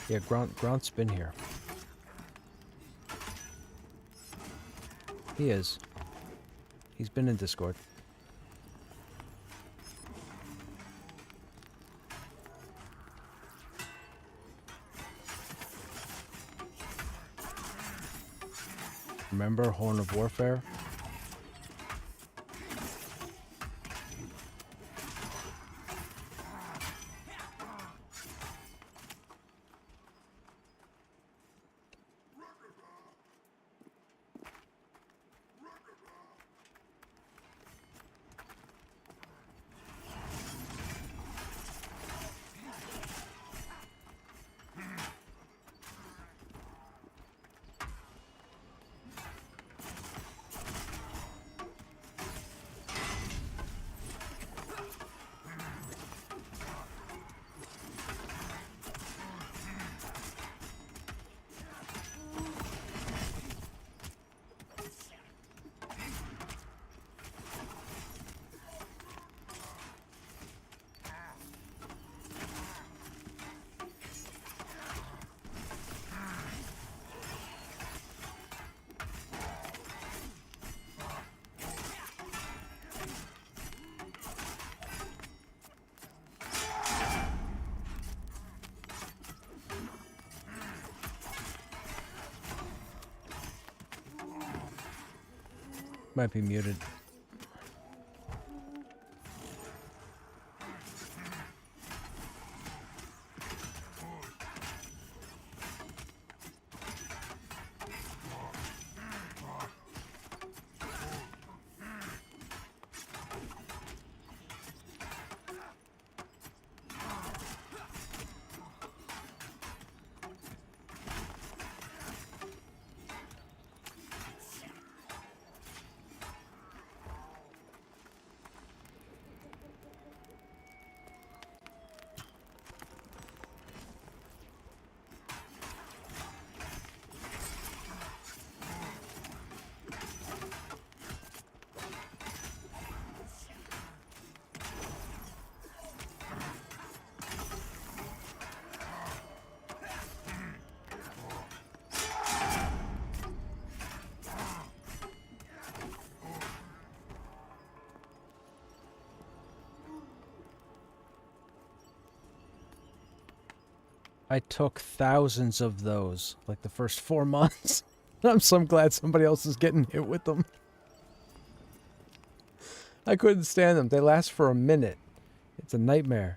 Yeah, Grant's been here. He is. He's been in Discord. Remember Horn of Warfare? Might be muted. I took thousands of those, like the first 4 months. I'm so glad somebody else is getting hit with them. I couldn't stand them. They last for a minute. It's a nightmare.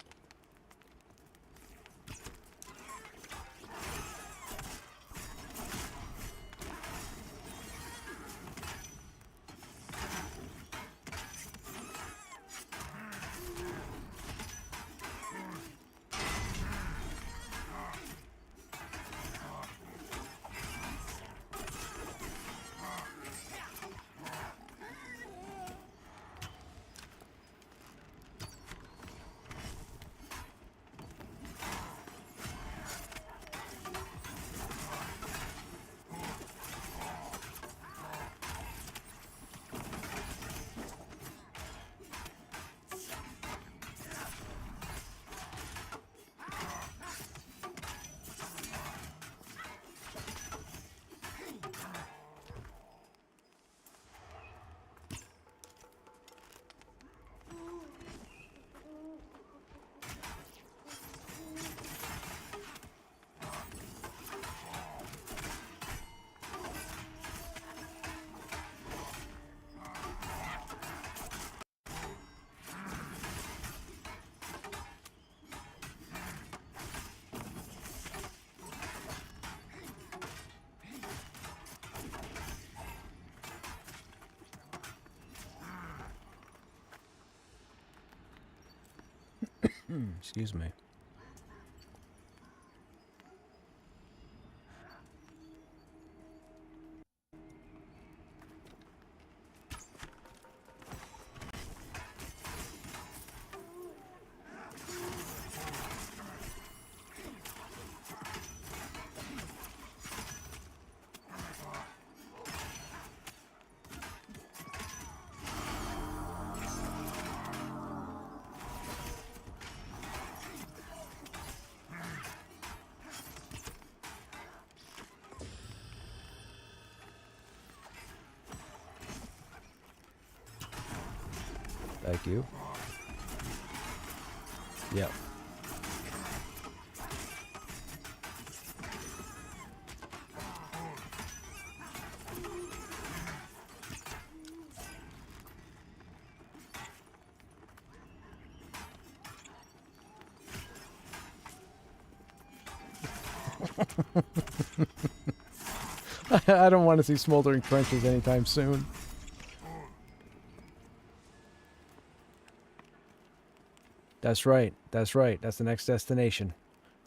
Excuse me. Thank you. Yep. I don't want to see smoldering trenches anytime soon. That's right. That's right. That's the next destination.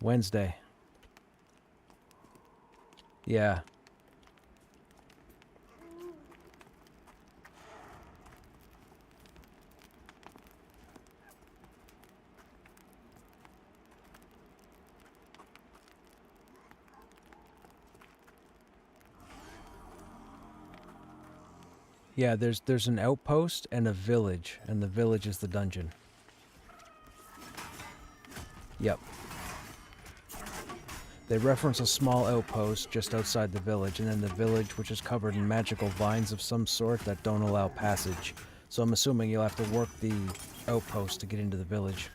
Wednesday. Yeah. Yeah, there's an outpost and a village, and the village is the dungeon. Yep. They reference a small outpost just outside the village, and then the village, which is covered in magical vines of some sort that don't allow passage. So I'm assuming you'll have to work the outpost to get into the village.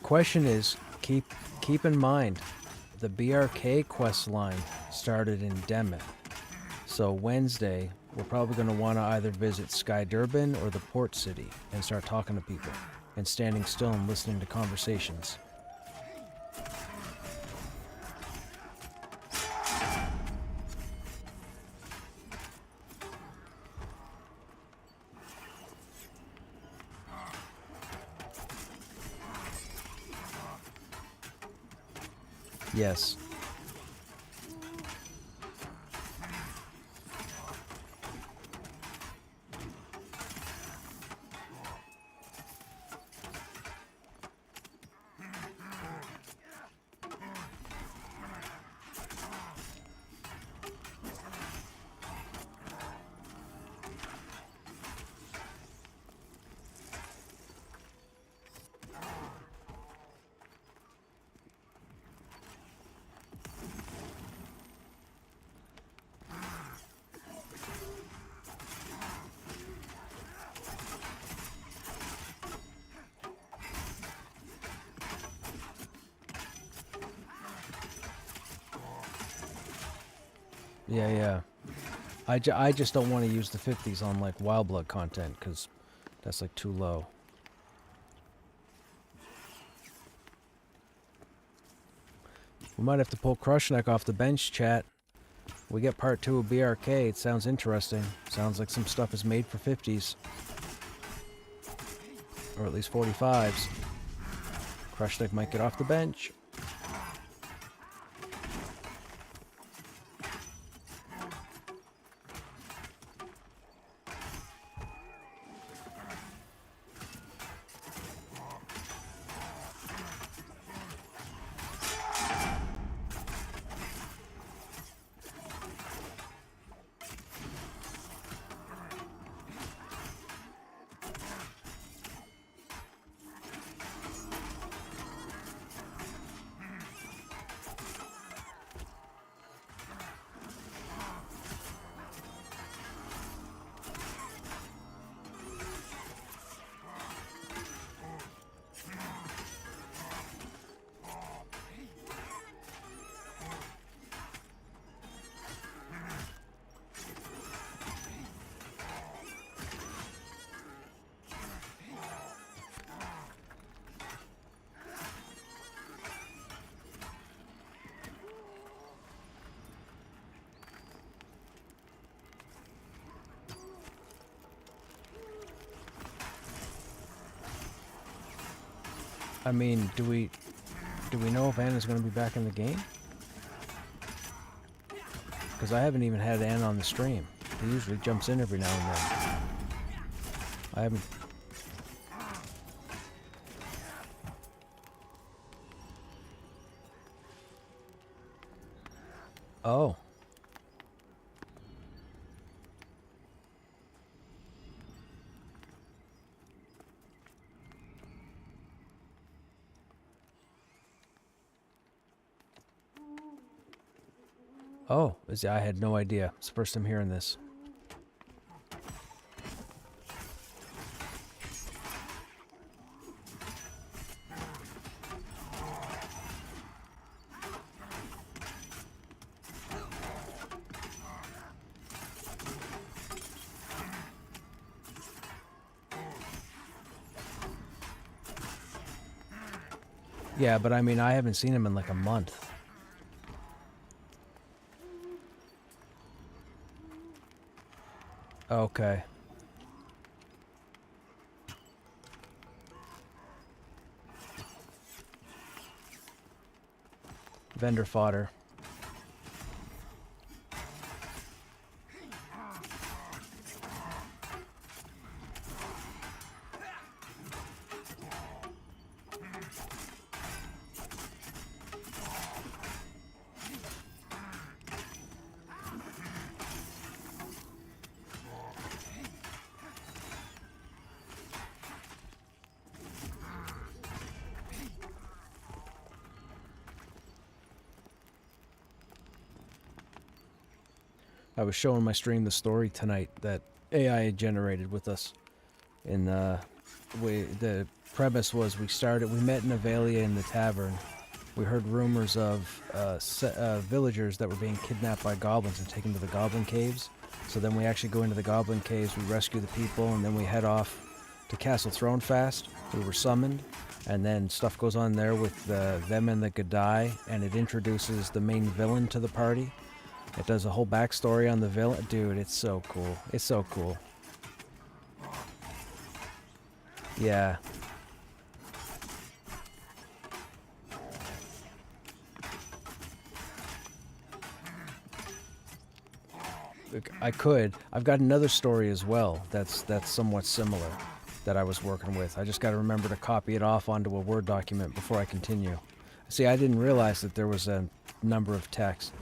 Question is, keep in mind, the BRK quest line started in Demeth. So Wednesday, we're probably going to want to either visit Sky Durban or the port city and start talking to people and standing still and listening to conversations. Yes. Yeah, yeah. I just don't want to use the 50s on like Wild Blood content because that's like too low. We might have to pull Krushnek off the bench, chat. We get part 2 of BRK. It sounds interesting. Sounds like some stuff is made for 50s. Or at least 45s. Krushnek might get off the bench. I mean, do we know if Anna's going to be back in the game? Because I haven't even had Anna on the stream. He usually jumps in every now and then. I haven't... Oh. Oh, I had no idea. It's the first time hearing this. Yeah, but I mean, I haven't seen him in like a month. Okay. Vendor fodder. I was showing my stream the story tonight that AI had generated with us. And the premise was we met in Avelia in the tavern. We heard rumors of villagers that were being kidnapped by goblins and taken to the goblin caves. So then we actually go into the goblin caves, we rescue the people, and then we head off to Castle Thronefast. We were summoned, and then stuff goes on there with them and the Godai, and it introduces the main villain to the party. It does a whole backstory on the villain. Dude, it's so cool. It's so cool. Yeah. I've got another story as well that's somewhat similar that I was working with. I just got to remember to copy it off onto a Word document before I continue. See, I didn't realize that there was a number of texts.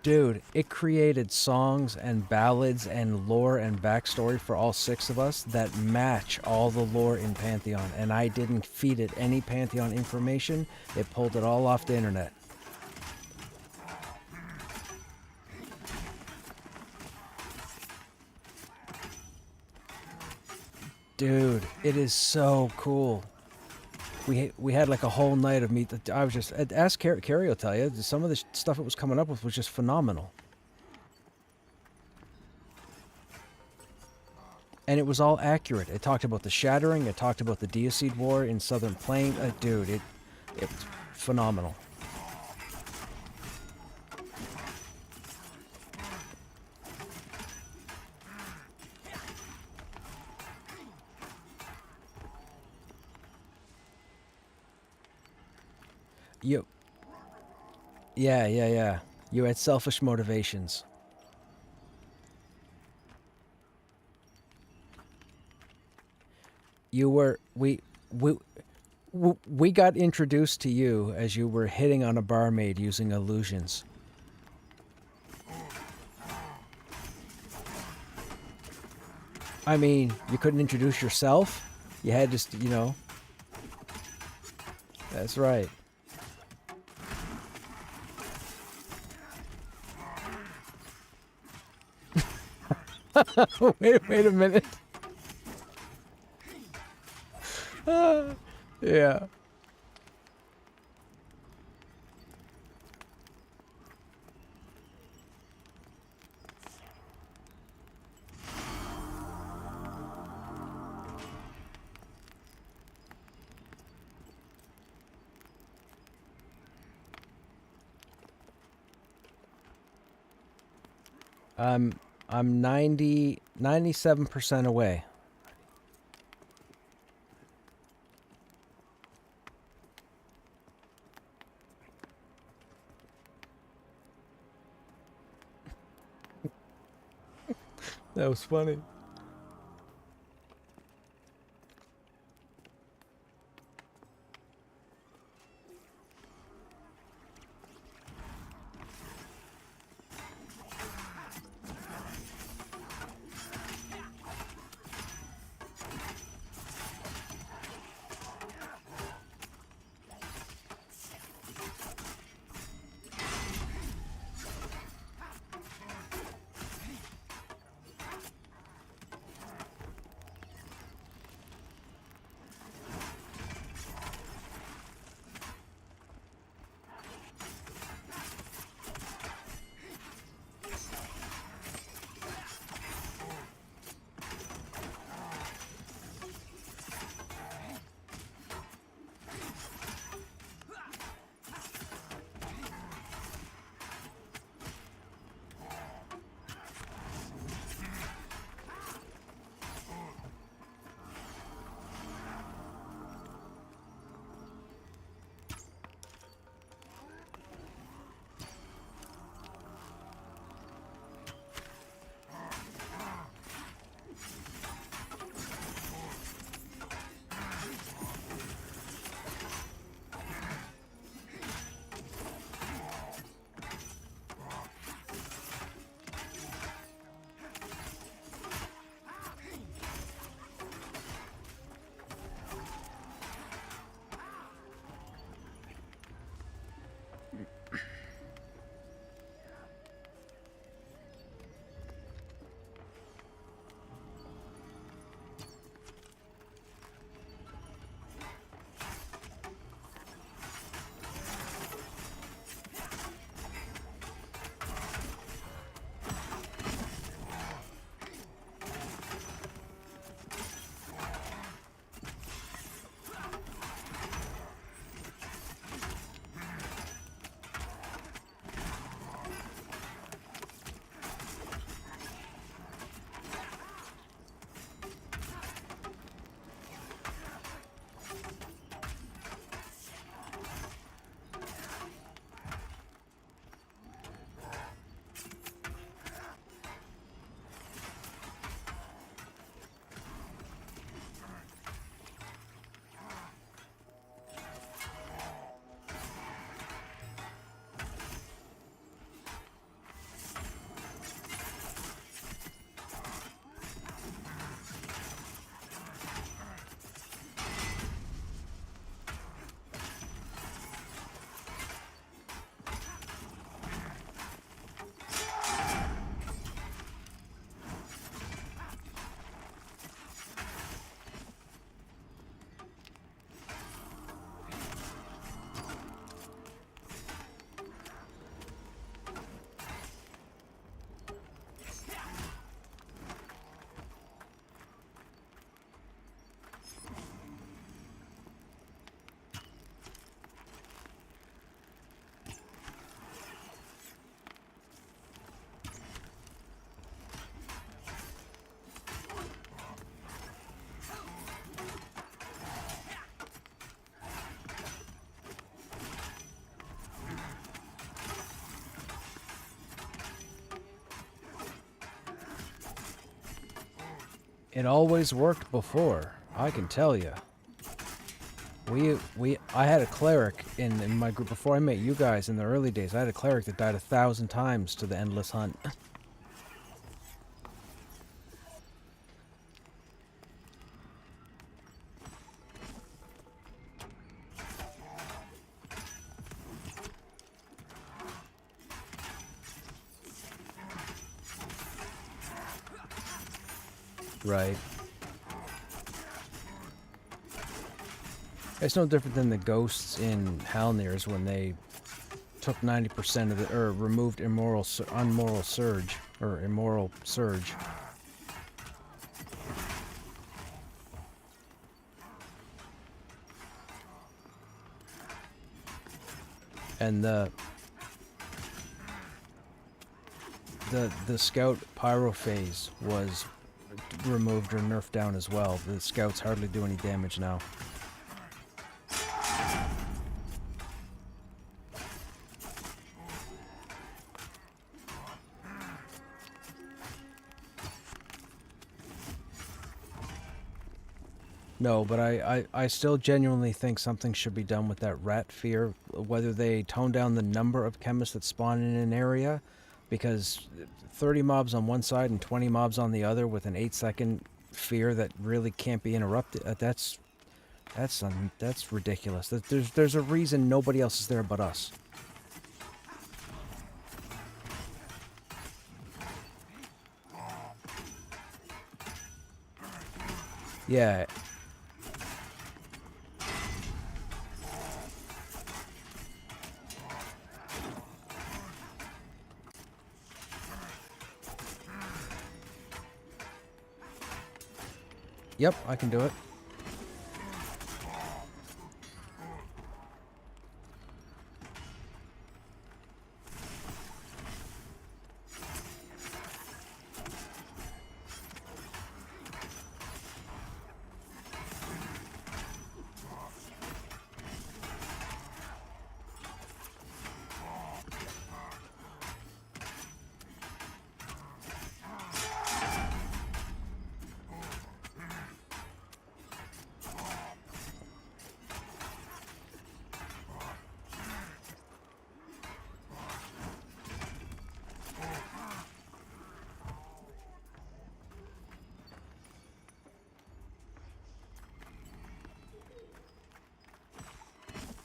Dude, it created songs and ballads and lore and backstory for all 6 of us that match all the lore in Pantheon, and I didn't feed it any Pantheon information. It pulled it all off the internet. Dude, it is so cool. we had like a whole night of meat. I was just ask Carrie will tell you. Some of the stuff it was coming up with was just phenomenal. And it was all accurate. It talked about the shattering. It talked about the Deicide War in Southern Plain. Dude, it was phenomenal. You, yeah. You had selfish motivations. You were we got introduced to you as you were hitting on a barmaid using illusions. I mean, you couldn't introduce yourself. You had just, you know. That's right. wait a minute. Yeah. I'm 97% away. That was funny. It always worked before, I can tell you. I had a cleric in my group before I met you guys in the early days. I had a cleric that died 1,000 times to the endless hunt. Right. It's no different than the ghosts in Halnirs when they took 90% of the, or removed unmoral surge, or immoral surge. And the scout pyro phase was removed or nerfed down as well. The scouts hardly do any damage now. No, but I still genuinely think something should be done with that rat fear, whether they tone down the number of chemists that spawn in an area, because 30 mobs on one side and 20 mobs on the other with an 8-second fear that really can't be interrupted, that's ridiculous. There's a reason nobody else is there but us. Yeah. Yep, I can do it.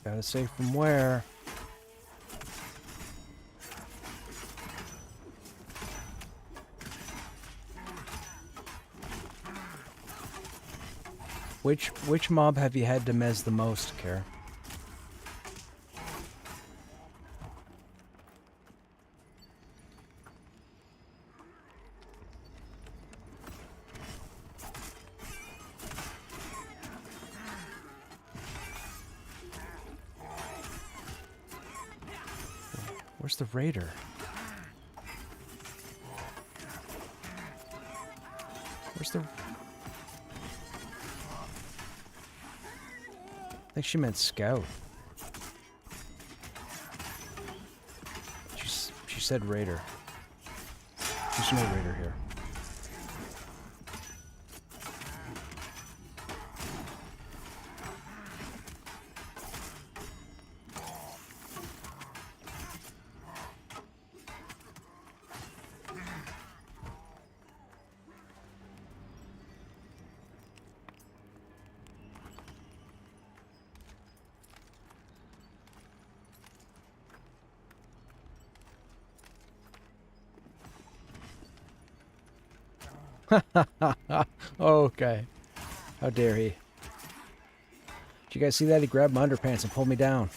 Gotta say from where. Which mob have you had to mez the most, Kara? Where's the raider? Where's the... I think she meant scout. She said raider. There's no raider here. Okay. How dare he? Did you guys see that? He grabbed my underpants and pulled me down.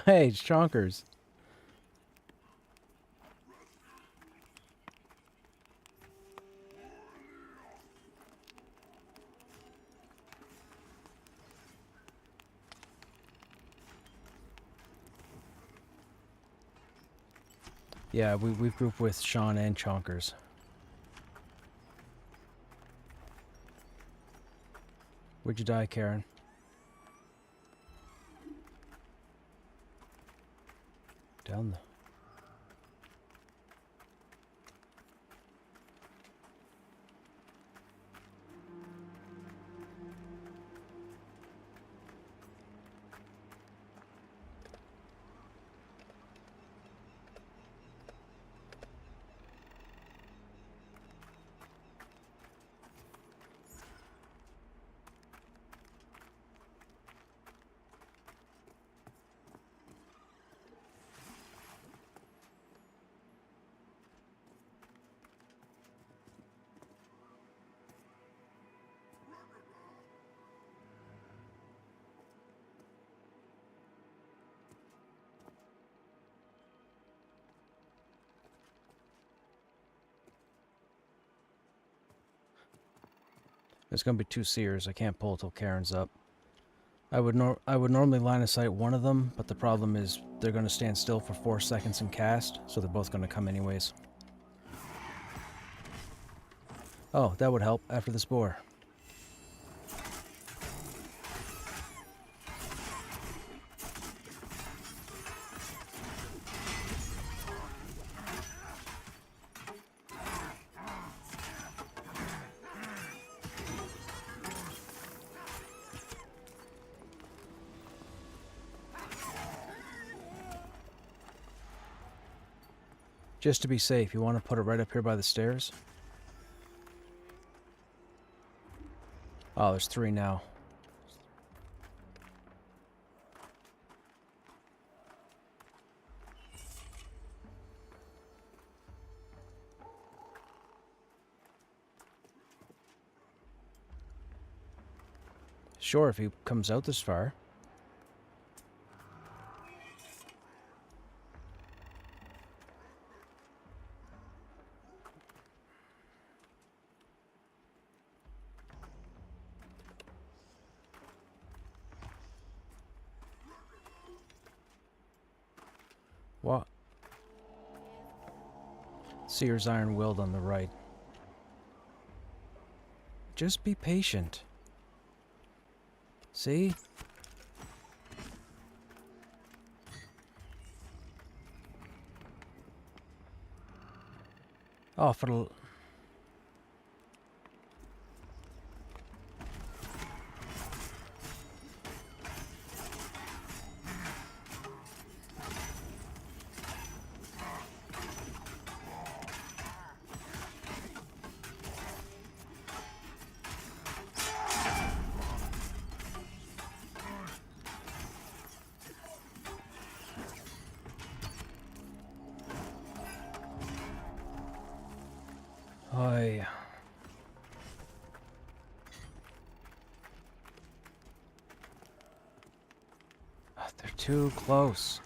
Hey, it's Chonkers. Yeah, we've grouped with Sean and Chonkers. Where'd you die, Karen? Down the... There's gonna be two seers. I can't pull till Karen's up. I would normally line of sight one of them, but the problem is they're gonna stand still for 4 seconds and cast, so they're both gonna come anyways. Oh, that would help after the spore. Just to be safe, you want to put it right up here by the stairs? Oh, there's 3 now. Sure, if he comes out this far. What? Seer's iron-willed on the right. Just be patient. See? Oh, for the... Oh, yeah. Oh, they're too close.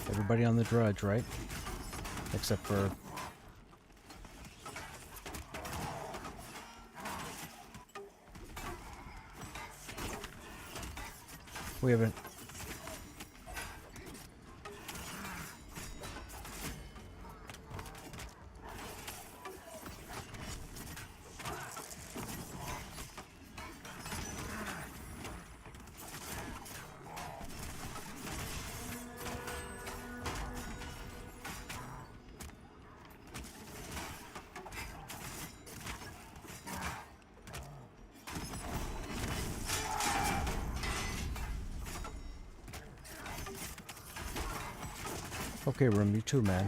Everybody on the drudge, right? Except for... We haven't... Okay, Room, you too, man.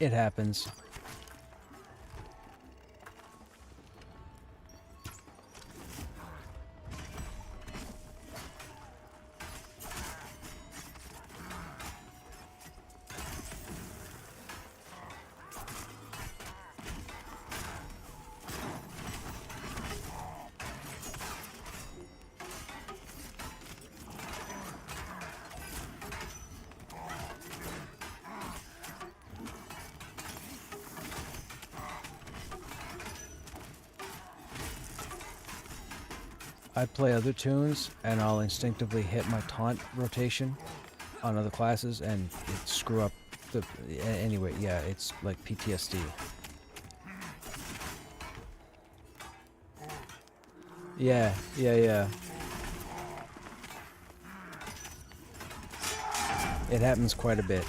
It happens. I play other tunes and I'll instinctively hit my taunt rotation on other classes and it screw up the... Anyway, yeah, it's like PTSD. Yeah. It happens quite a bit.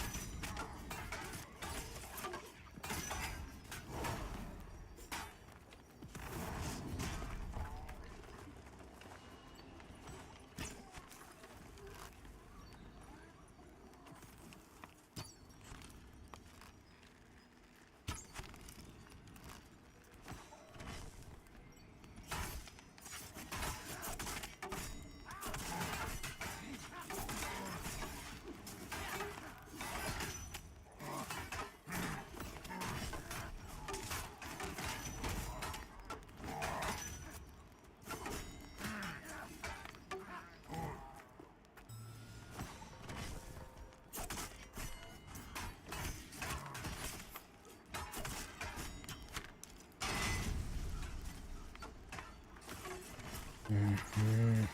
Mm-hmm.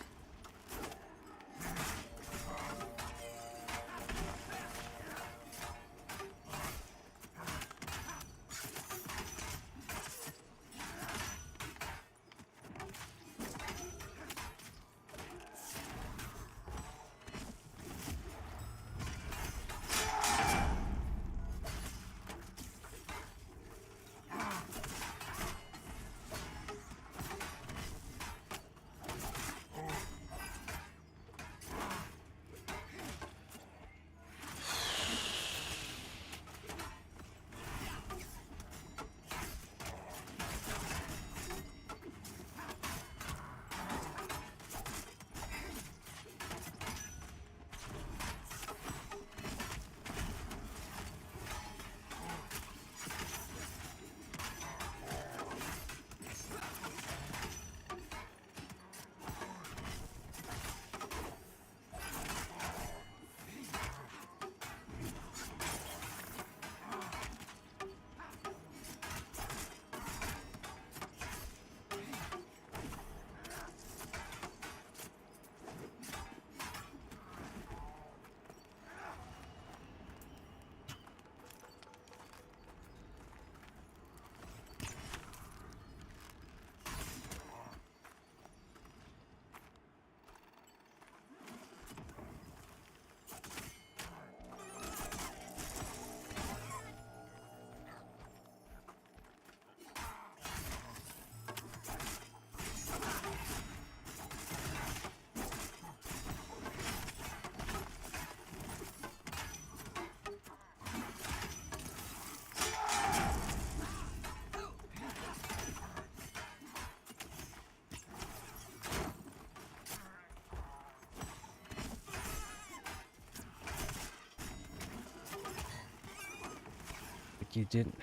you didn't.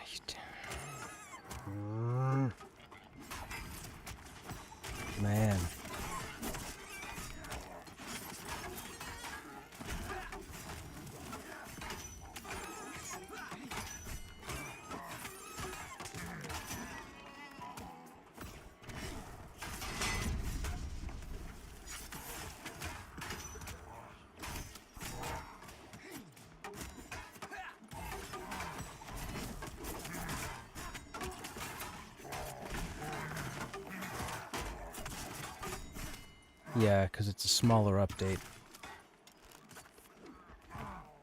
Man. Yeah, because it's a smaller update.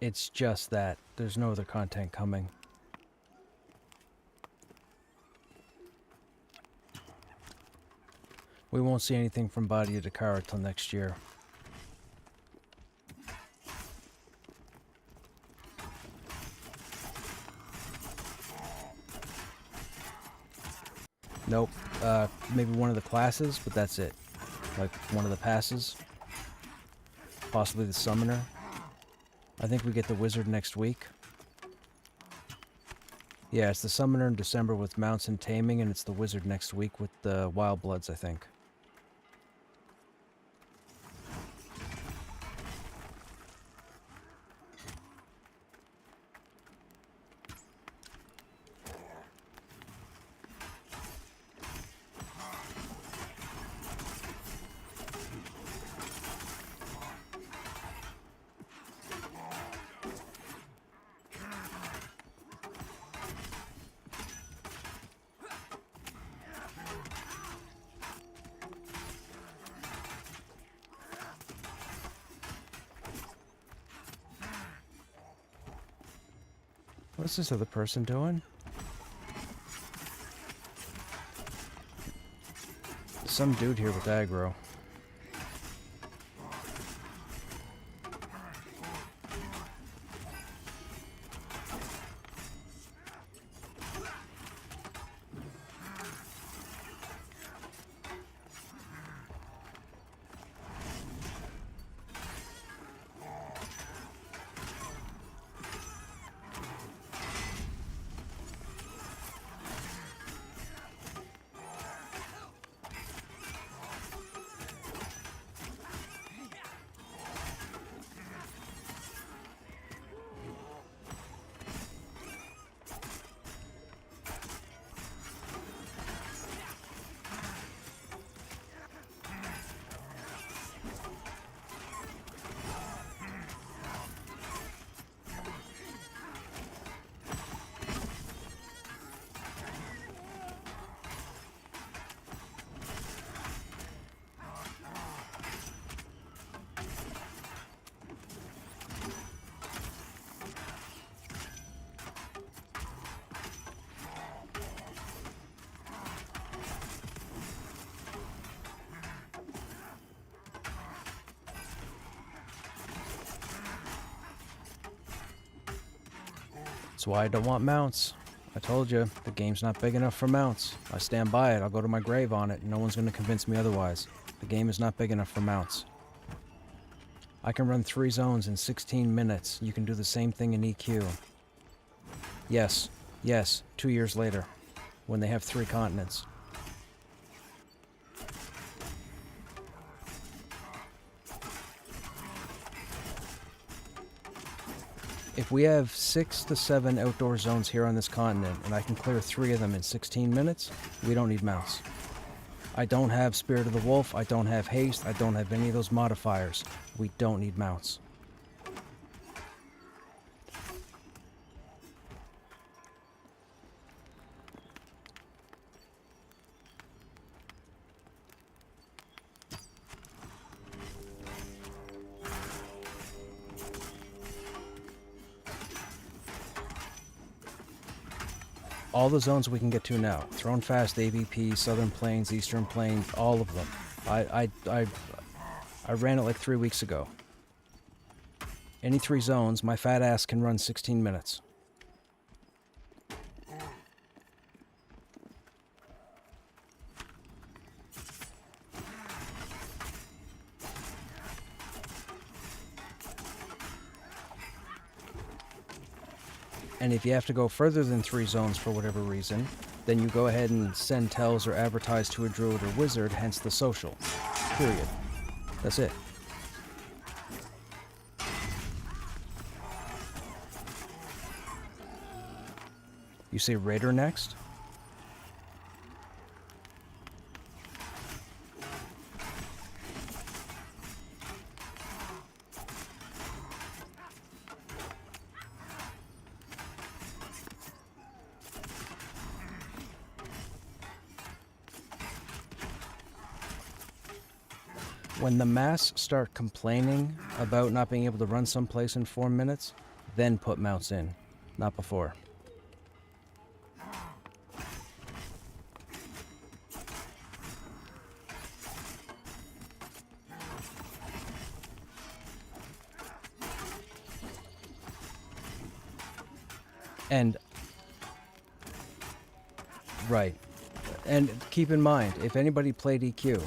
It's just that. There's no other content coming. We won't see anything from Body of Dakara till next year. Nope. Maybe one of the classes, but that's it. Like one of the passes. Possibly the Summoner. I think we get the Wizard next week. Yeah, it's the Summoner in December with Mounts and Taming, and it's the Wizard next week with the Wild Bloods, I think. What's this other person doing? Some dude here with aggro. That's why I don't want mounts. I told you, the game's not big enough for mounts. I stand by it. I'll go to my grave on it. No one's going to convince me otherwise. The game is not big enough for mounts. I can run 3 zones in 16 minutes. You can do the same thing in EQ. Yes, 2 years later, when they have 3 continents. If we have 6 to 7 outdoor zones here on this continent, and I can clear 3 of them in 16 minutes, we don't need mounts. I don't have Spirit of the Wolf, I don't have Haste, I don't have any of those modifiers. We don't need mounts. All the zones we can get to now. Throne Fast, AVP, Southern Plains, Eastern Plains, all of them. I ran it like 3 weeks ago. Any 3 zones, my fat ass can run 16 minutes. And if you have to go further than 3 zones for whatever reason, then you go ahead and send tells or advertise to a druid or wizard, hence the social. Period. That's it. You say Raider next? When the mass start complaining about not being able to run someplace in 4 minutes, then put mounts in, not before. And, right, and keep in mind, if anybody played EQ,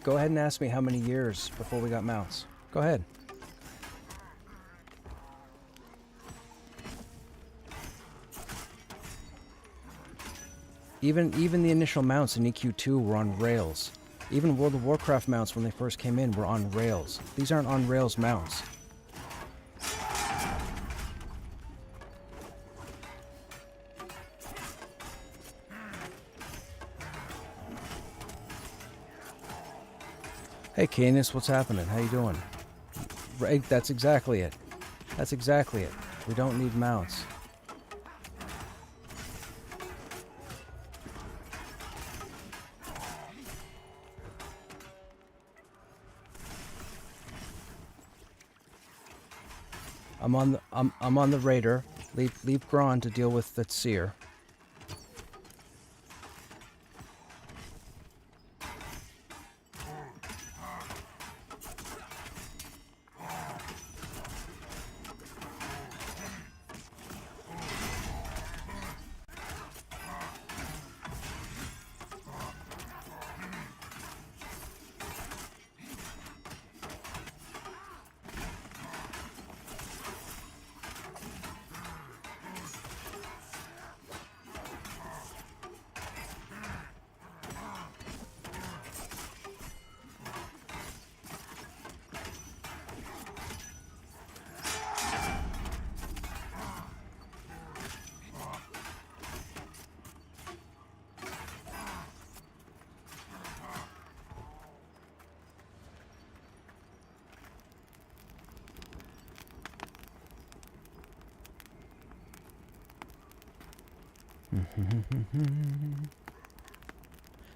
go ahead and ask me how many years before we got mounts. Go ahead. Even the initial mounts in EQ2 were on rails. Even World of Warcraft mounts when they first came in were on rails. These aren't on rails mounts. Hey Canis, what's happening? How you doing? Right, that's exactly it. That's exactly it. We don't need mounts. I'm on the Raider. Leave Gron to deal with the Seer.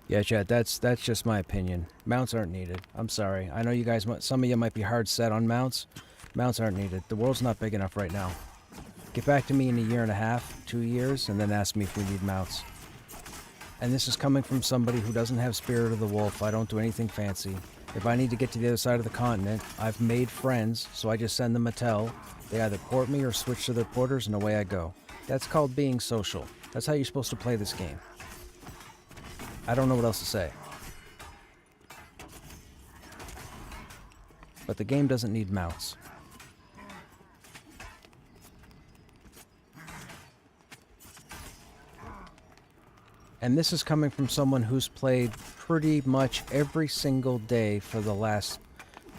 Yeah, Chad, that's just my opinion. Mounts aren't needed. I'm sorry. I know you guys, some of you might be hard set on mounts. Mounts aren't needed. The world's not big enough right now. Get back to me in 1.5 years, 2 years, and then ask me if we need mounts. And this is coming from somebody who doesn't have Spirit of the Wolf. I don't do anything fancy. If I need to get to the other side of the continent, I've made friends, so I just send them a tell. They either port me or switch to their porters, and away I go. That's called being social. That's how you're supposed to play this game. I don't know what else to say. But the game doesn't need mounts. And this is coming from someone who's played pretty much every single day for the last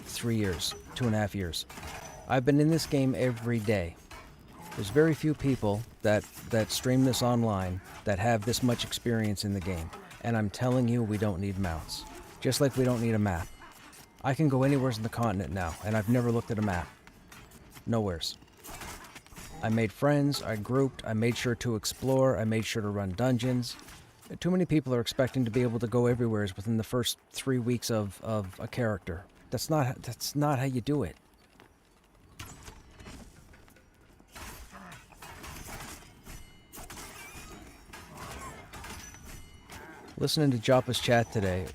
3 years, 2.5 years. I've been in this game every day. There's very few people that stream this online that have this much experience in the game. And I'm telling you, we don't need mounts. Just like we don't need a map. I can go anywhere in the continent now, and I've never looked at a map. Nowheres. I made friends, I grouped, I made sure to explore, I made sure to run dungeons. Too many people are expecting to be able to go everywhere within the first 3 weeks of a character. That's not how you do it. Listening to Joppa's chat today,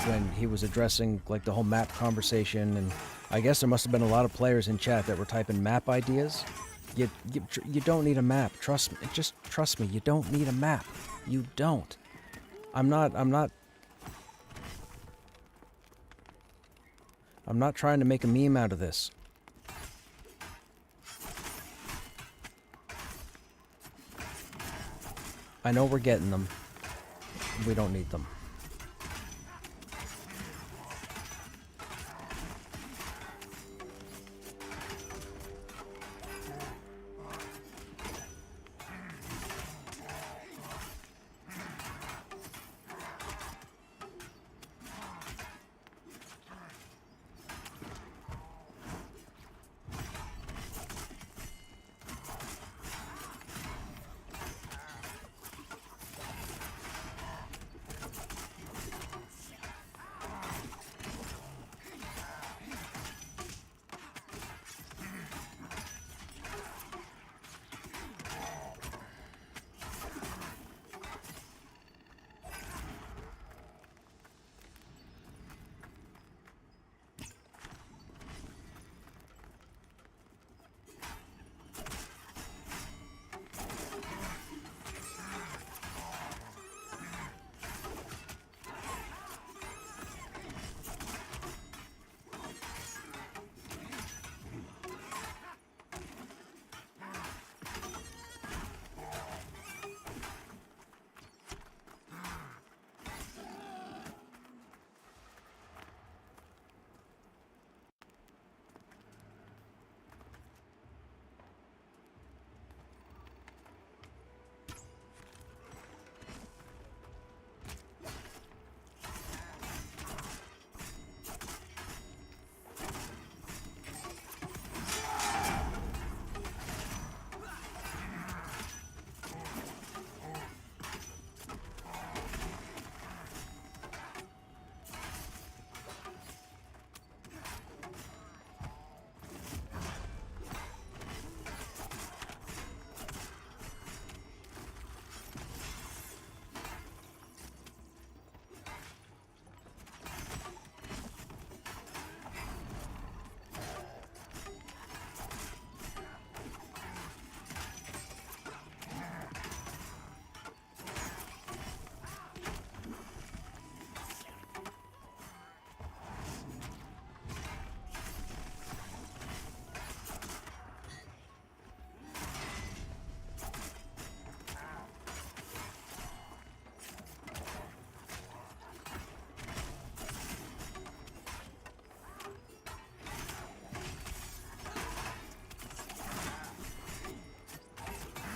when he was addressing like the whole map conversation, and I guess there must have been a lot of players in chat that were typing map ideas. You don't need a map. Trust me. Just trust me. You don't need a map. You don't. I'm not trying to make a meme out of this. I know we're getting them. We don't need them.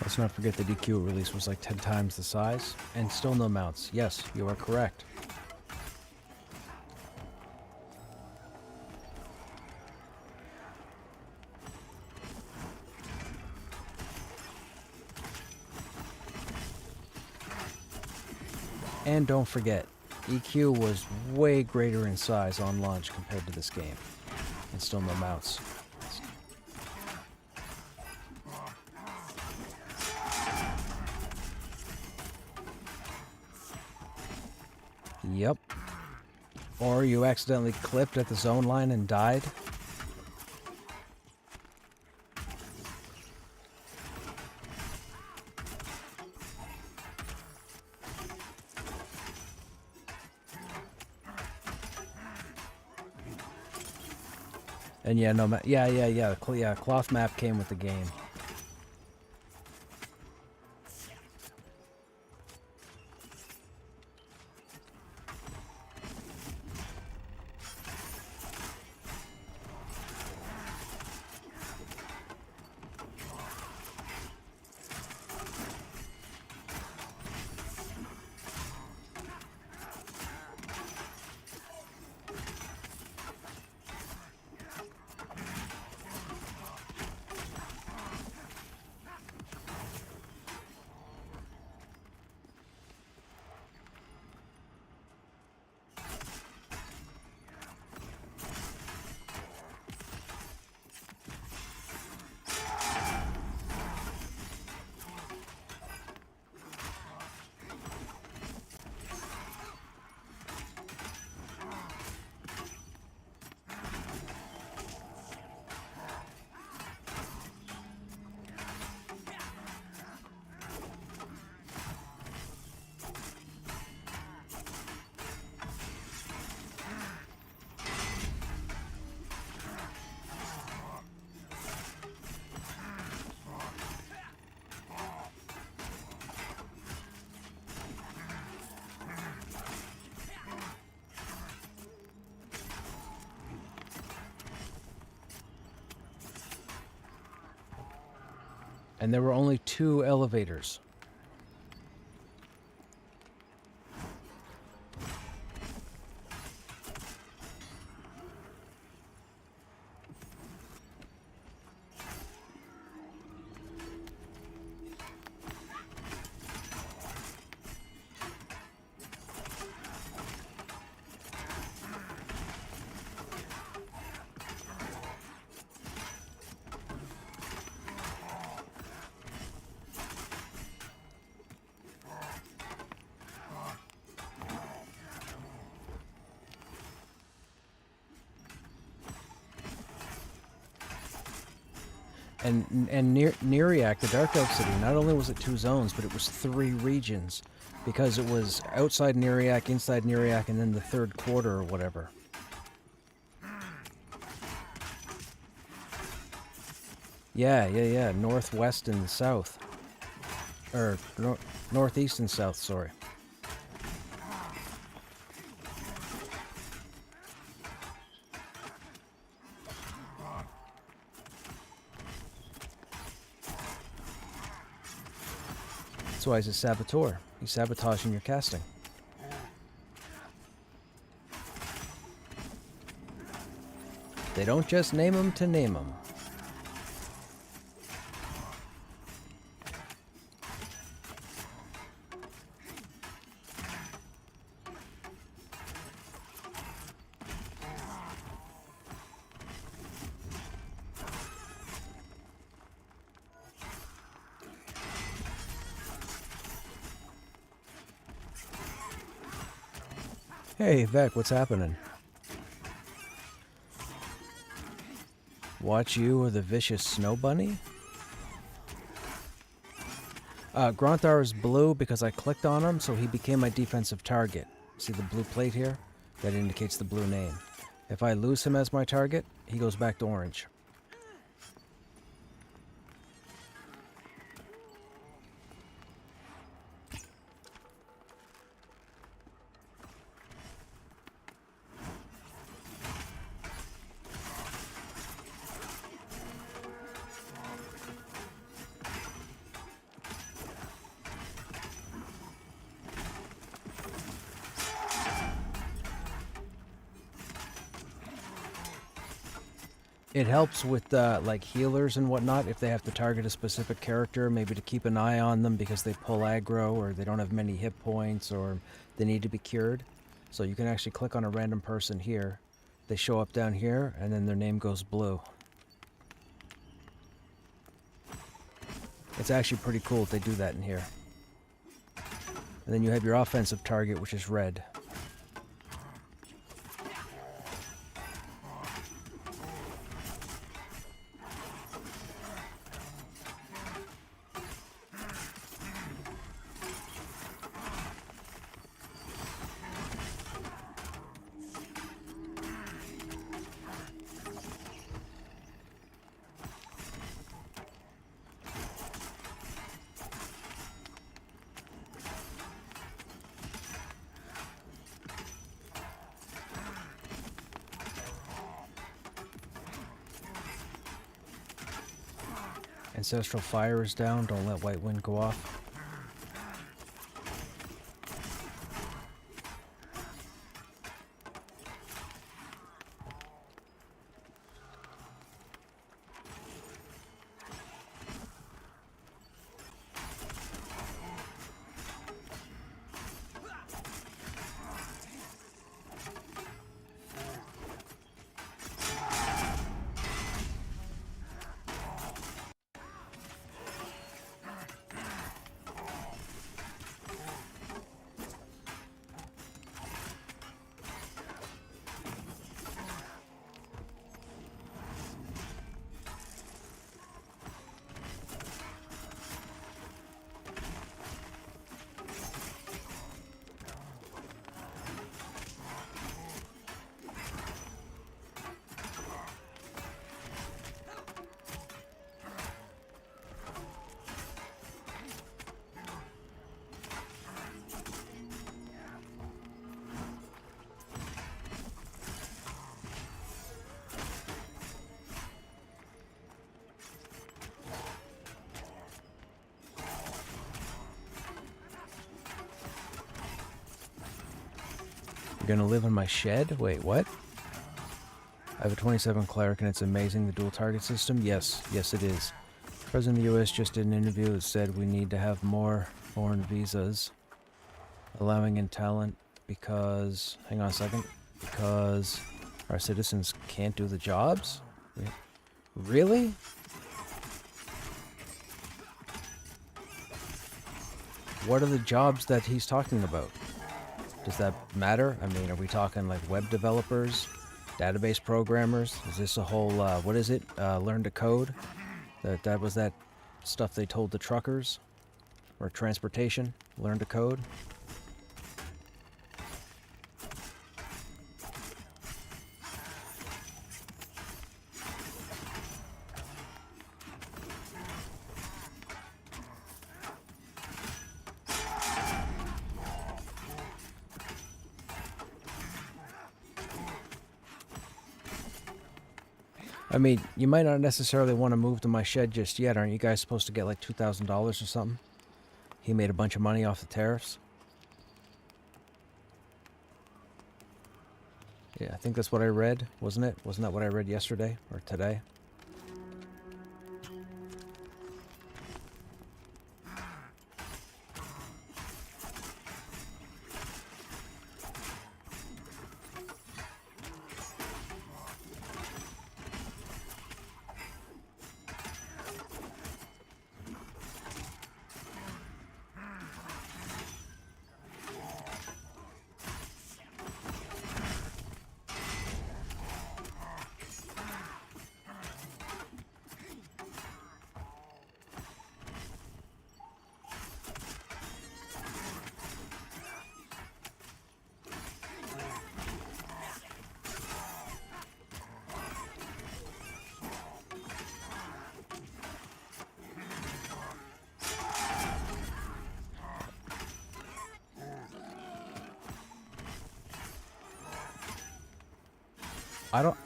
Let's not forget the DQ release was like 10 times the size, and still no mounts. Yes, you are correct. And don't forget, EQ was way greater in size on launch compared to this game, and still no mounts. Yep. Or you accidentally clipped at the zone line and died. And yeah, no, yeah. Cloth map came with the game. And there were only 2 elevators. And Neriak, the Dark Elf City, not only was it 2 zones, but it was 3 regions. Because it was outside Neriak, inside Neriak, and then the 3rd quarter or whatever. Yeah. Northwest and south. Or, northeast and south, sorry. That's why he's a saboteur. He's sabotaging your casting. They don't just name him to name him. Hey, Vec, what's happening? Watch you or the vicious snow bunny? Gronthar is blue because I clicked on him, so he became my defensive target. See the blue plate here? That indicates the blue name. If I lose him as my target, he goes back to orange. It helps with like healers and whatnot if they have to target a specific character, maybe to keep an eye on them because they pull aggro or they don't have many hit points or they need to be cured. So you can actually click on a random person here. They show up down here and then their name goes blue. It's actually pretty cool if they do that in here. And then you have your offensive target, which is red. Ancestral Fire is down. Don't let White Wind go off. gonna live in my shed? Wait, what? I have a 27 Cleric and it's amazing, the dual target system. Yes, yes it is. The President of the US just did an interview that said we need to have more foreign visas allowing in talent because, hang on a second, because our citizens can't do the jobs? Really? What are the jobs that he's talking about? Does that matter? I mean, are we talking like web developers, database programmers? Is this a whole, what is it? Learn to code? That was that stuff they told the truckers? Or transportation? Learn to code? I mean, you might not necessarily want to move to my shed just yet. Aren't you guys supposed to get like $2,000 or something? He made a bunch of money off the tariffs. Yeah, I think that's what I read, wasn't it? Wasn't that what I read yesterday or today?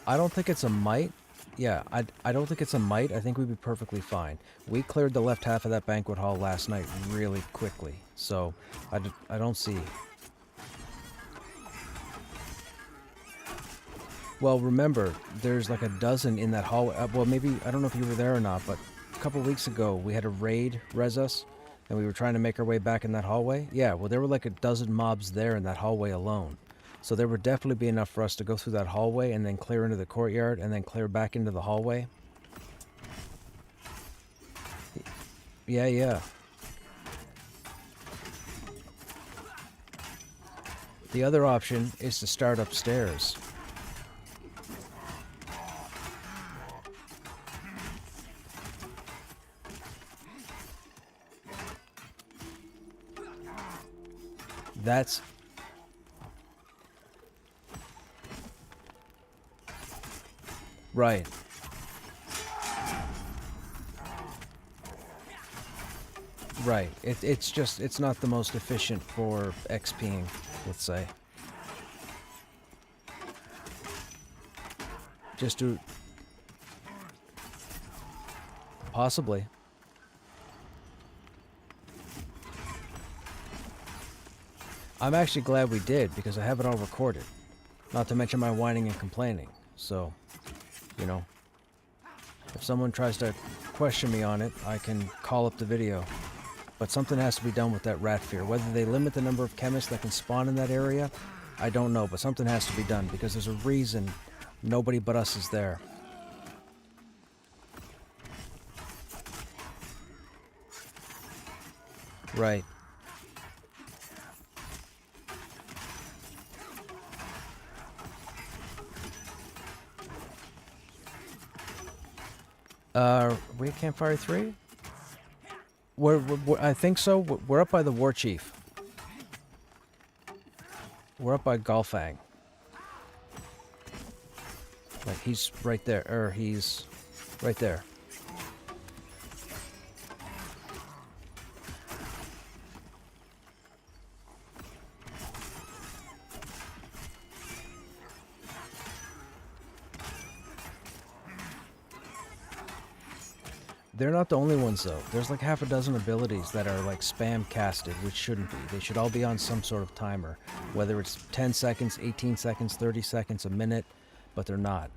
I don't think it's a might. Yeah, I don't think it's a might. I think we'd be perfectly fine. We cleared the left half of that banquet hall last night really quickly. So, I don't see. Well, remember, there's like a dozen in that hallway. Well, maybe, I don't know if you were there or not, but a couple weeks ago, we had a raid res us, and we were trying to make our way back in that hallway. Yeah, well, there were like a dozen mobs there in that hallway alone. So there would definitely be enough for us to go through that hallway and then clear into the courtyard and then clear back into the hallway. Yeah, yeah. The other option is to start upstairs. That's... Right. Right. It's just, it's not the most efficient for XPing, let's say. Just do... Possibly. I'm actually glad we did, because I have it all recorded. Not to mention my whining and complaining, so... You know, if someone tries to question me on it, I can call up the video. But something has to be done with that rat fear. Whether they limit the number of chemists that can spawn in that area, I don't know. But something has to be done, because there's a reason nobody but us is there. Right. We at Campfire 3? I think so. We're up by the War Chief. We're up by Golfang. Like, he's right there. Or he's right there. They're not the only ones though. There's like half a dozen abilities that are like spam casted, which shouldn't be. They should all be on some sort of timer, whether it's 10 seconds, 18 seconds, 30 seconds, a minute, but they're not.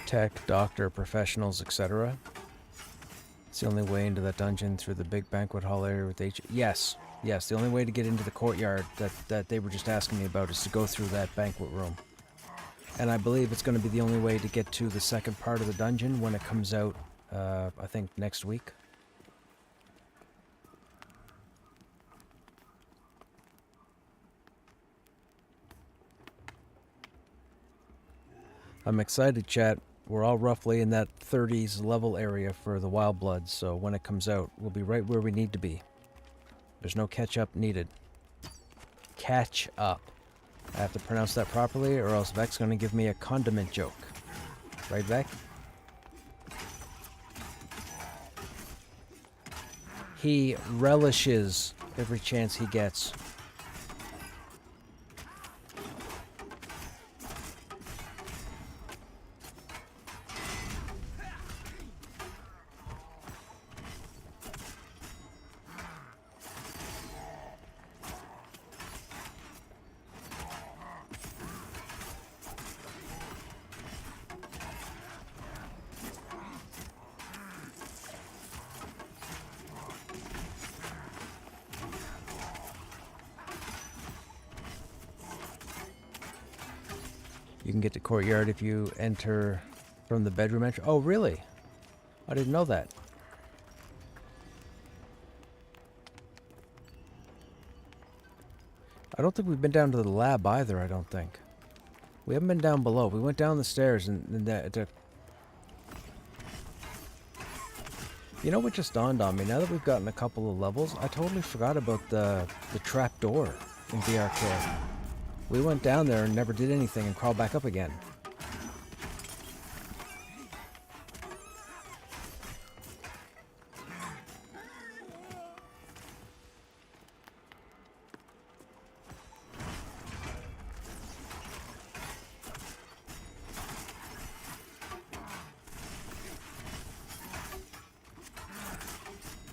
Tech, doctor, professionals, etc. It's the only way into that dungeon through the big banquet hall area with H. Yes, the only way to get into the courtyard that they were just asking me about is to go through that banquet room. And I believe it's going to be the only way to get to the second part of the dungeon when it comes out, I think, next week. I'm excited, chat. We're all roughly in that 30s level area for the Wild Bloods, so when it comes out, we'll be right where we need to be. There's no catch-up needed. Catch up. I have to pronounce that properly, or else Vec's gonna give me a condiment joke. Right, Vec? He relishes every chance he gets. You can get to courtyard if you enter from the bedroom entry. Oh, really? I didn't know that. I don't think we've been down to the lab either, I don't think. We haven't been down below. We went down the stairs and You know what just dawned on me? Now that we've gotten a couple of levels, I totally forgot about the trap door in BRK. We went down there and never did anything and crawled back up again.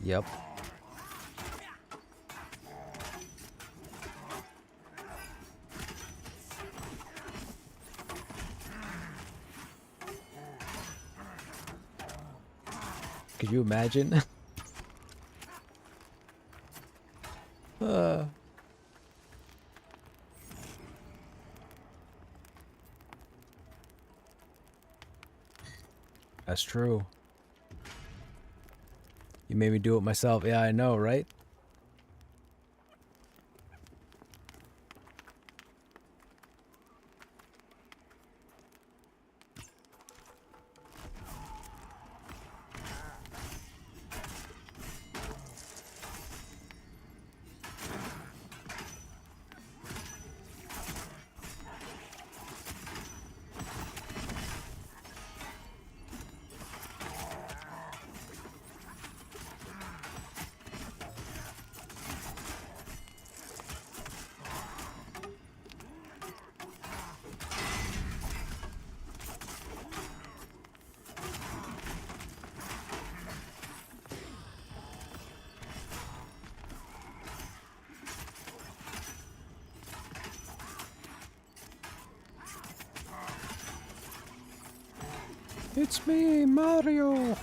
Yep. Could you imagine? That's true. You made me do it myself. Yeah, I know, right? It's me, Mario!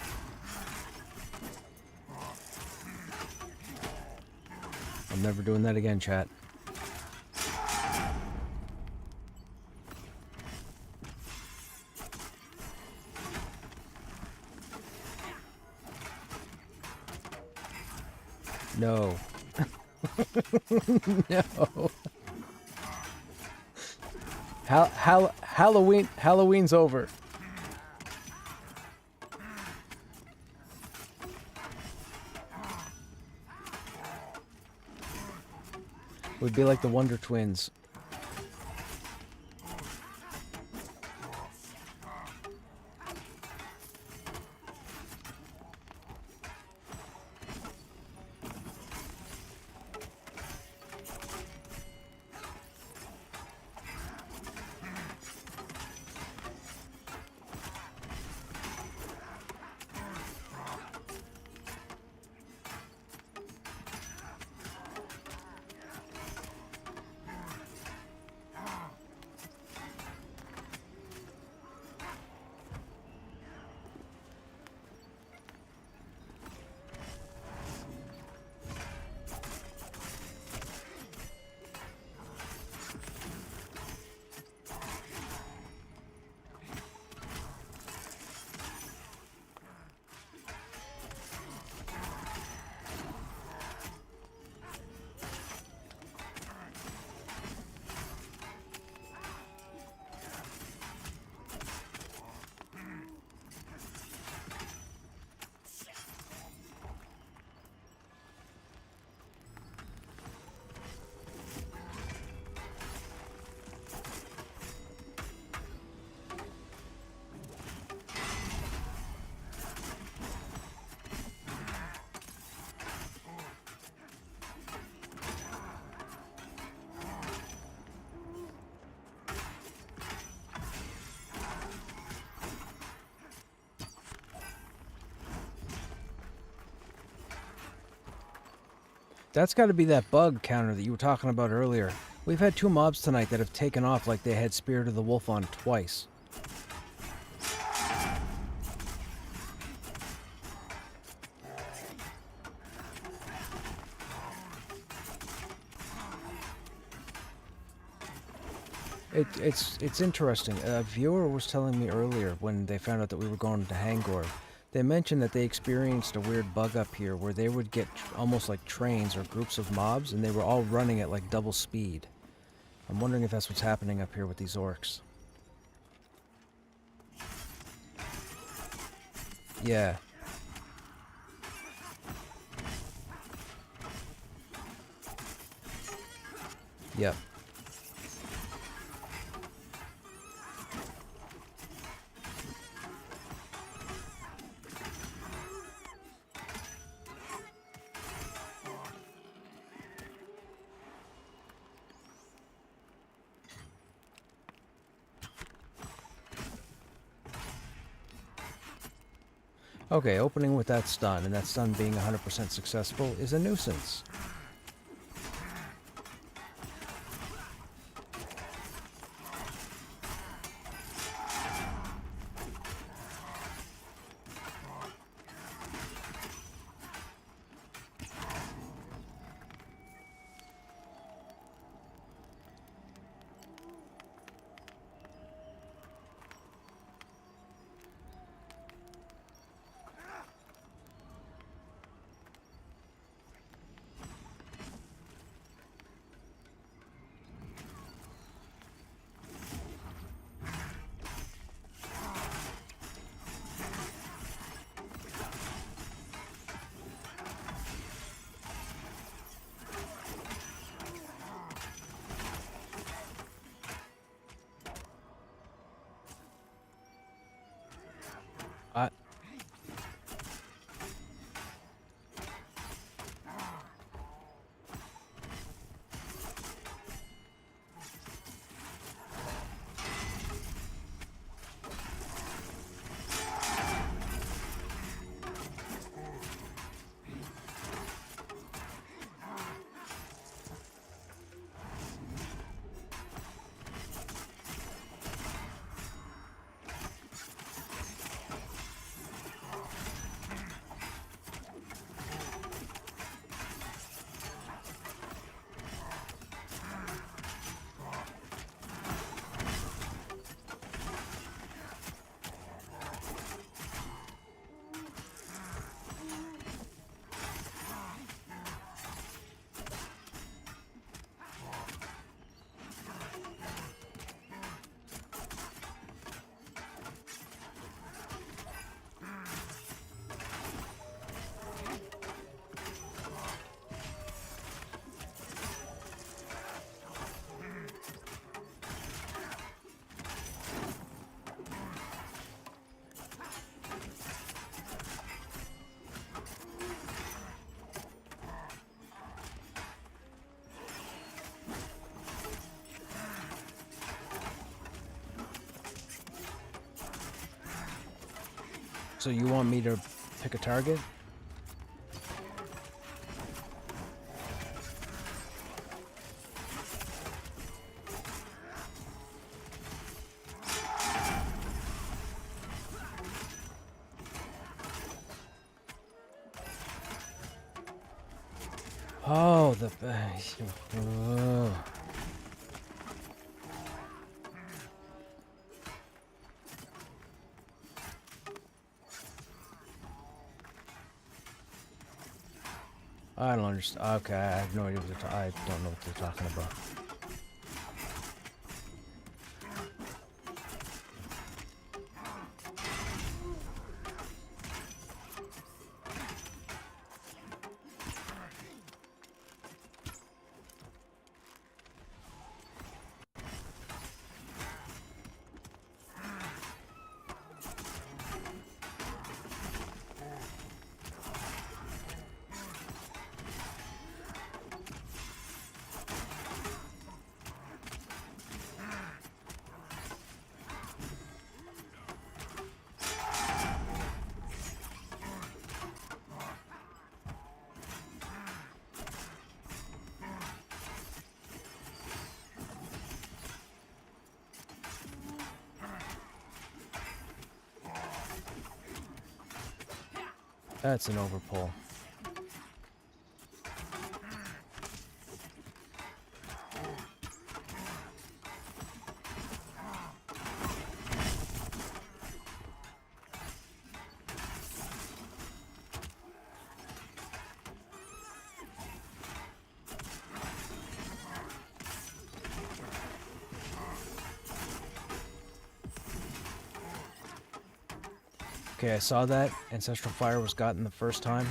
I'm never doing that again, chat. No. No. Halloween's over. We'd be like the Wonder Twins. That's got to be that bug counter that you were talking about earlier. We've had 2 mobs tonight that have taken off like they had Spirit of the Wolf on twice. It's interesting. A viewer was telling me earlier when they found out that we were going to Hangor. They mentioned that they experienced a weird bug up here where they would get almost like trains or groups of mobs and they were all running at like double speed. I'm wondering if that's what's happening up here with these orcs. Yeah. Yep. Okay, opening with that stun, and that stun being 100% successful is a nuisance. So you want me to pick a target? Oh, the... I don't understand. Okay, I have no idea what they're I don't know what they're talking about. That's an overpull. Okay, I saw that. Ancestral Fire was gotten the first time.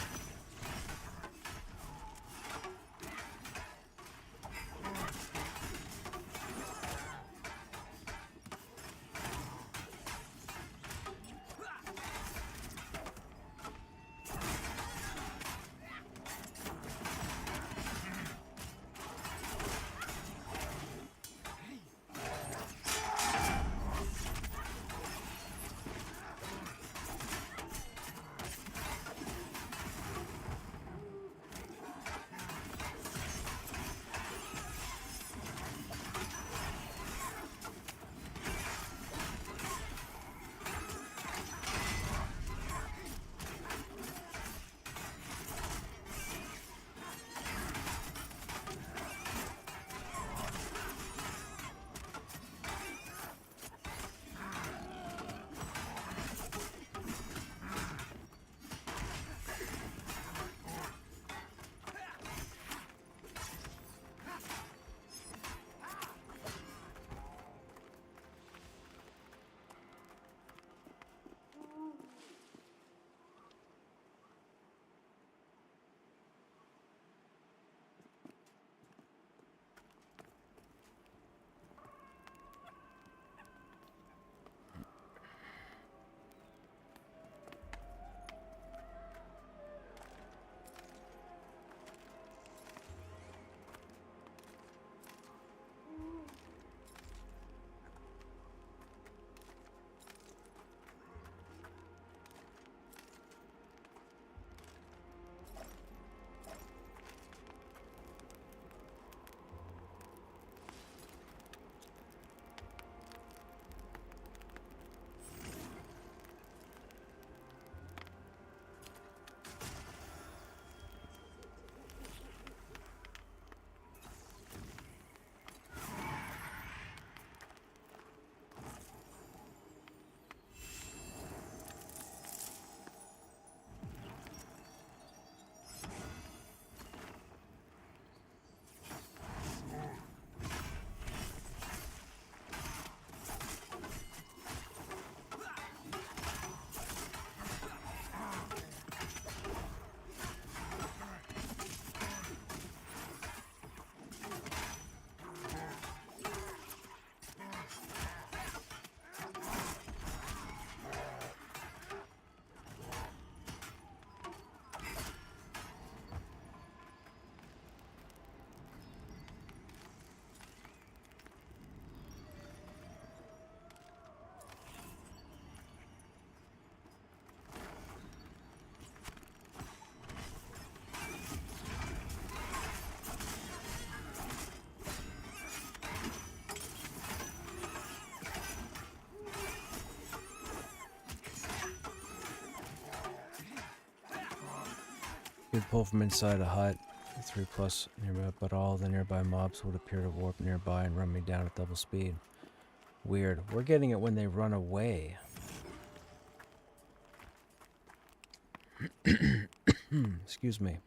would pull from inside a hut. 3+ nearby, but all the nearby mobs would appear to warp nearby and run me down at double speed. Weird. We're getting it when they run away. Excuse me.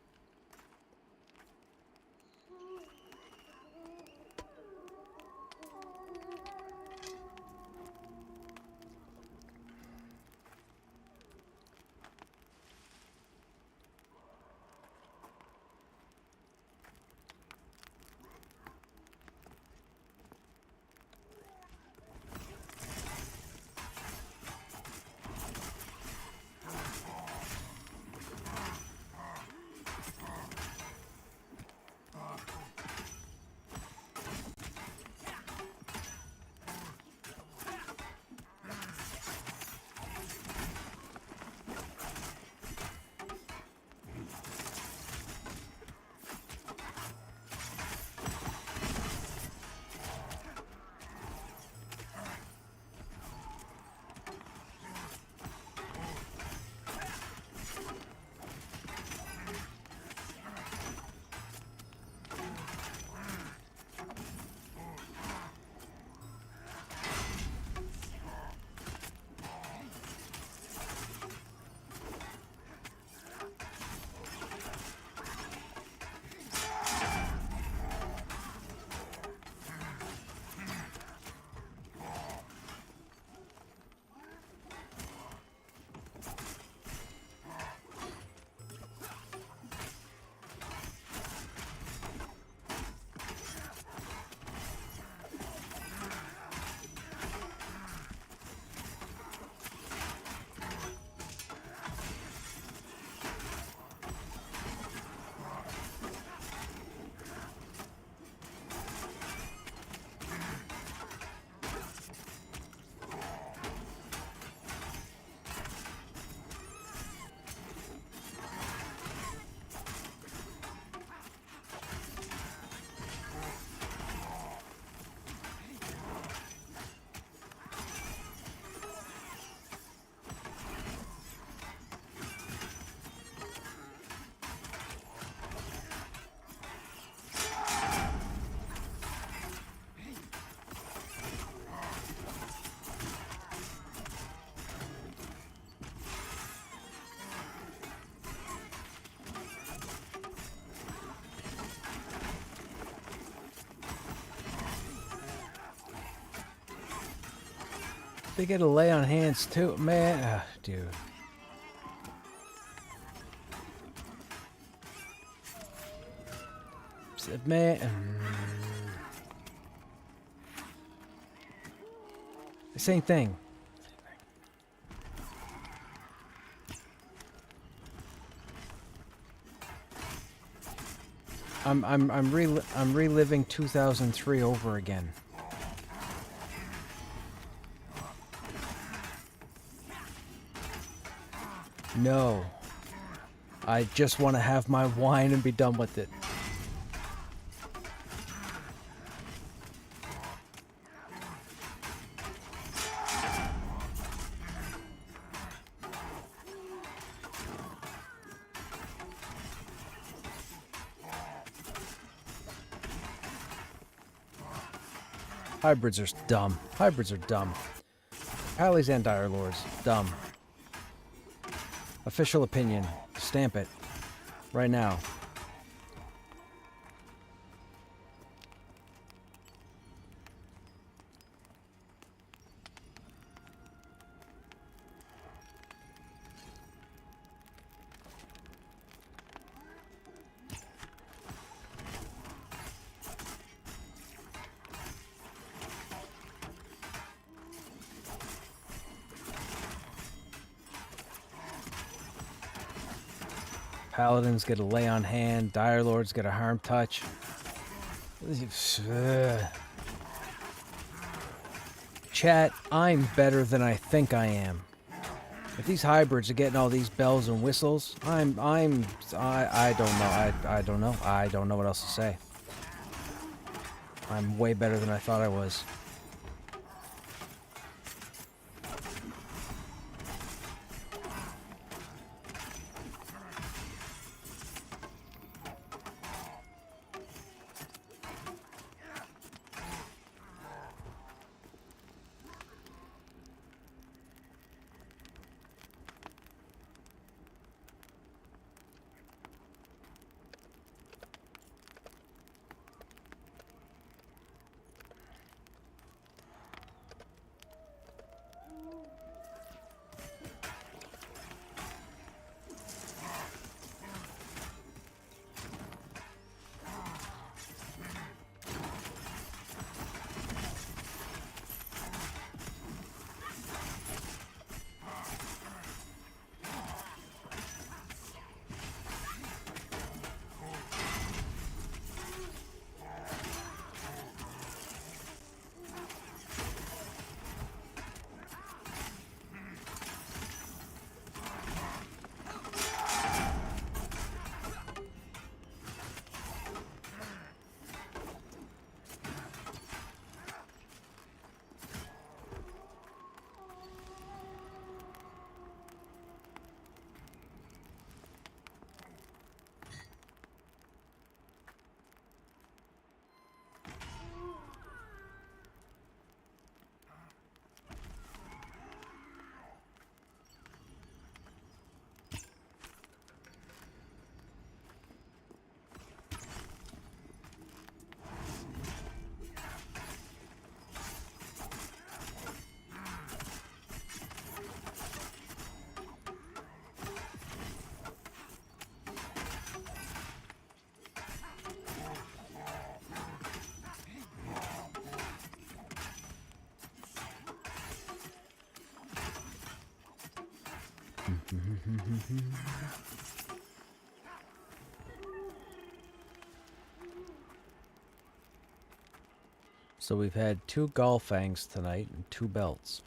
They get a lay on hands too, man. Dude. Man. Same thing. I'm reliving 2003 over again. No. I just want to have my wine and be done with it. Hybrids are dumb. Hybrids are dumb. Allies and Dire Lords, dumb. Official opinion. Stamp it. Right now. Paladins get a lay on hand. Dire Lords get a harm touch. Chat, I'm better than I think I am. If these hybrids are getting all these bells and whistles, I don't know. I don't know. I don't know what else to say. I'm way better than I thought I was. So we've had 2 Galfangs tonight and 2 belts.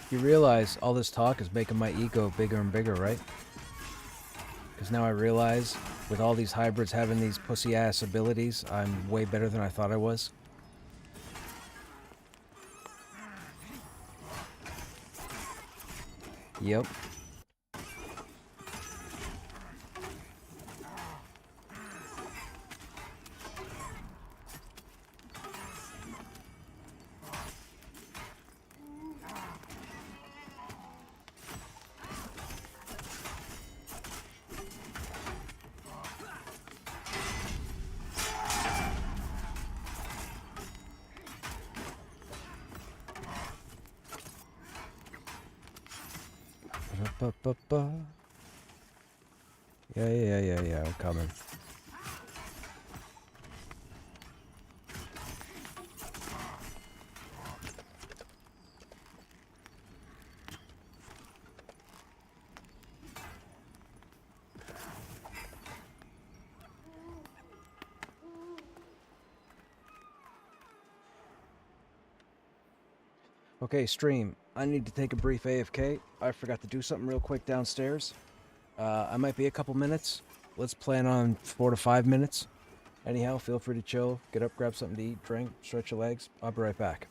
You realize all this talk is making my ego bigger and bigger, right? Because now I realize, with all these hybrids having these pussy-ass abilities, I'm way better than I thought I was. Yep. Ba-ba-ba-ba. Yeah, I'm coming. Okay, stream. I need to take a brief AFK. I forgot to do something real quick downstairs. I might be a couple minutes. Let's plan on 4 to 5 minutes. Anyhow, feel free to chill, get up, grab something to eat, drink, stretch your legs. I'll be right back.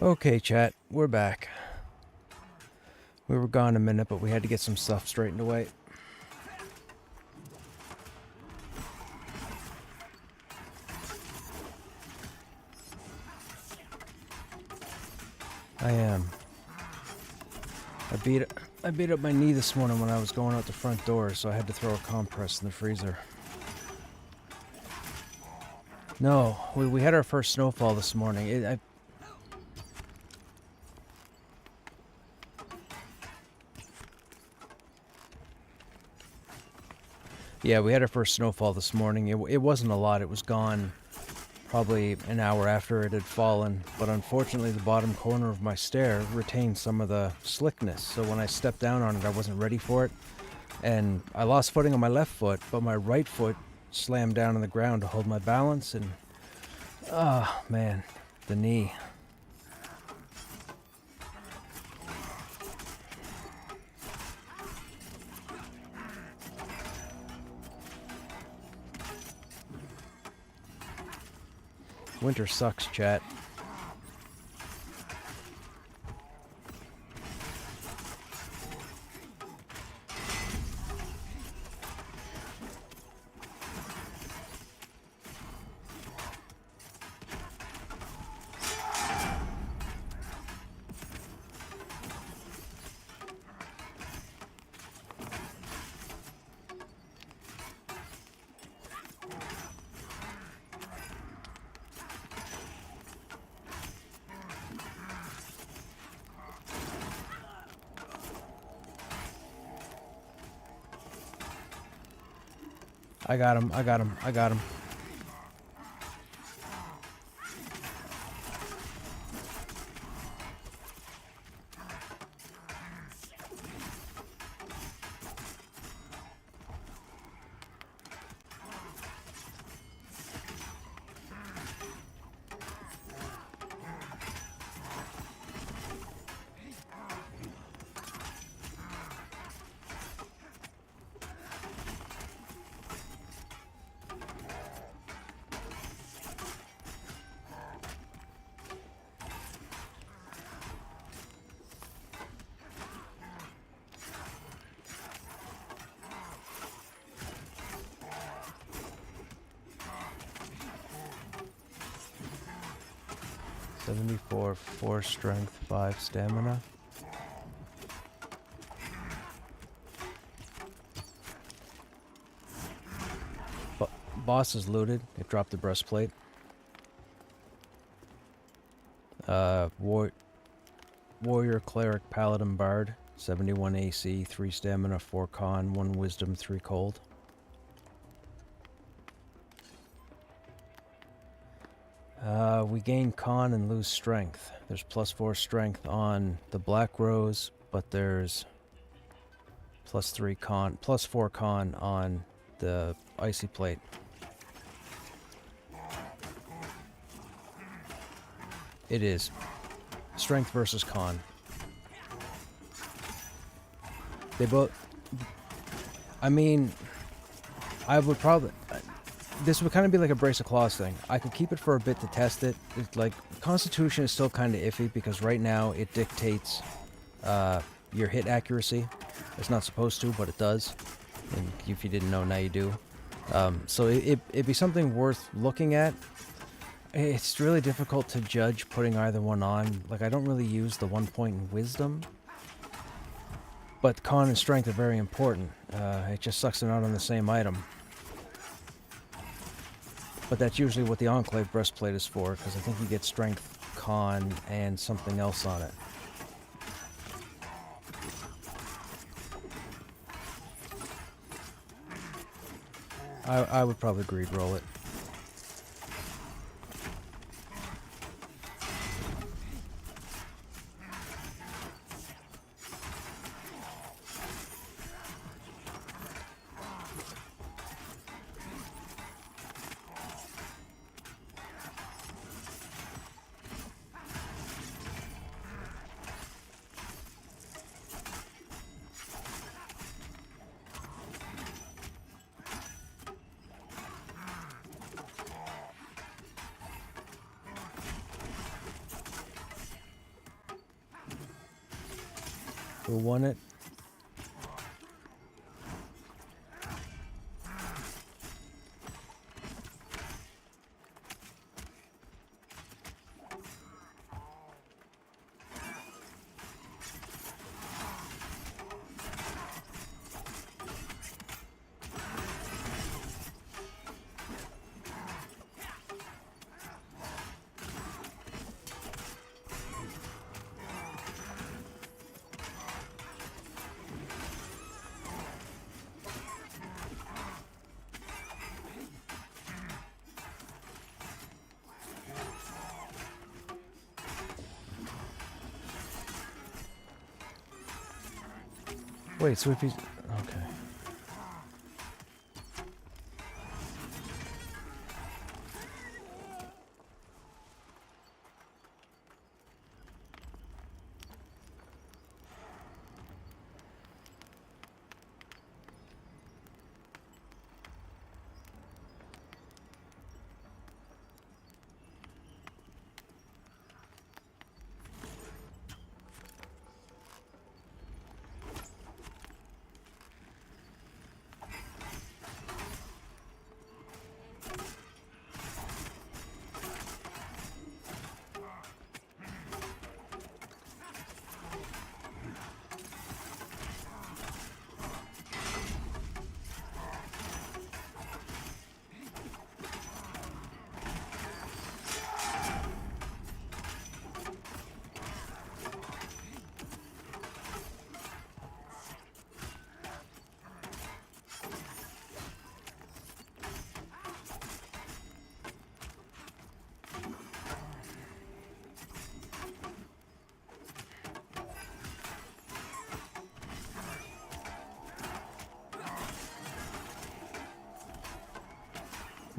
Okay, chat, we're back. We were gone a minute, but we had to get some stuff straightened away. I am. I beat up my knee this morning when I was going out the front door, so I had to throw a compress in the freezer. No, we had our first snowfall this morning. Yeah, we had our first snowfall this morning. It wasn't a lot. It was gone probably an hour after it had fallen, but unfortunately the bottom corner of my stair retained some of the slickness, so when I stepped down on it I wasn't ready for it, and I lost footing on my left foot, but my right foot slammed down on the ground to hold my balance, and oh man, the knee. Winter sucks, chat. I got him. $74, 4 strength, 5 stamina. Boss is looted. It dropped the breastplate. Warrior, Cleric, Paladin, Bard. 71 AC, 3 stamina, 4 con, 1 wisdom, 3 cold. We gain con and lose strength. There's +4 strength on the Black Rose, but there's +4 con on the Icy Plate. It is. Strength versus con. They both... I mean, I would probably... This would kind of be like a brace of claws thing. I could keep it for a bit to test it. It's like, Constitution is still kind of iffy because right now it dictates your hit accuracy. It's not supposed to, but it does. And if you didn't know, now you do. So it'd be something worth looking at. It's really difficult to judge putting either one on. Like, I don't really use the 1 point in wisdom. But con and strength are very important. It just sucks they're not on the same item. But that's usually what the Enclave breastplate is for, because I think you get strength, con, and something else on it. I would probably greed roll it. Who won it? Wait, so if he's... Okay.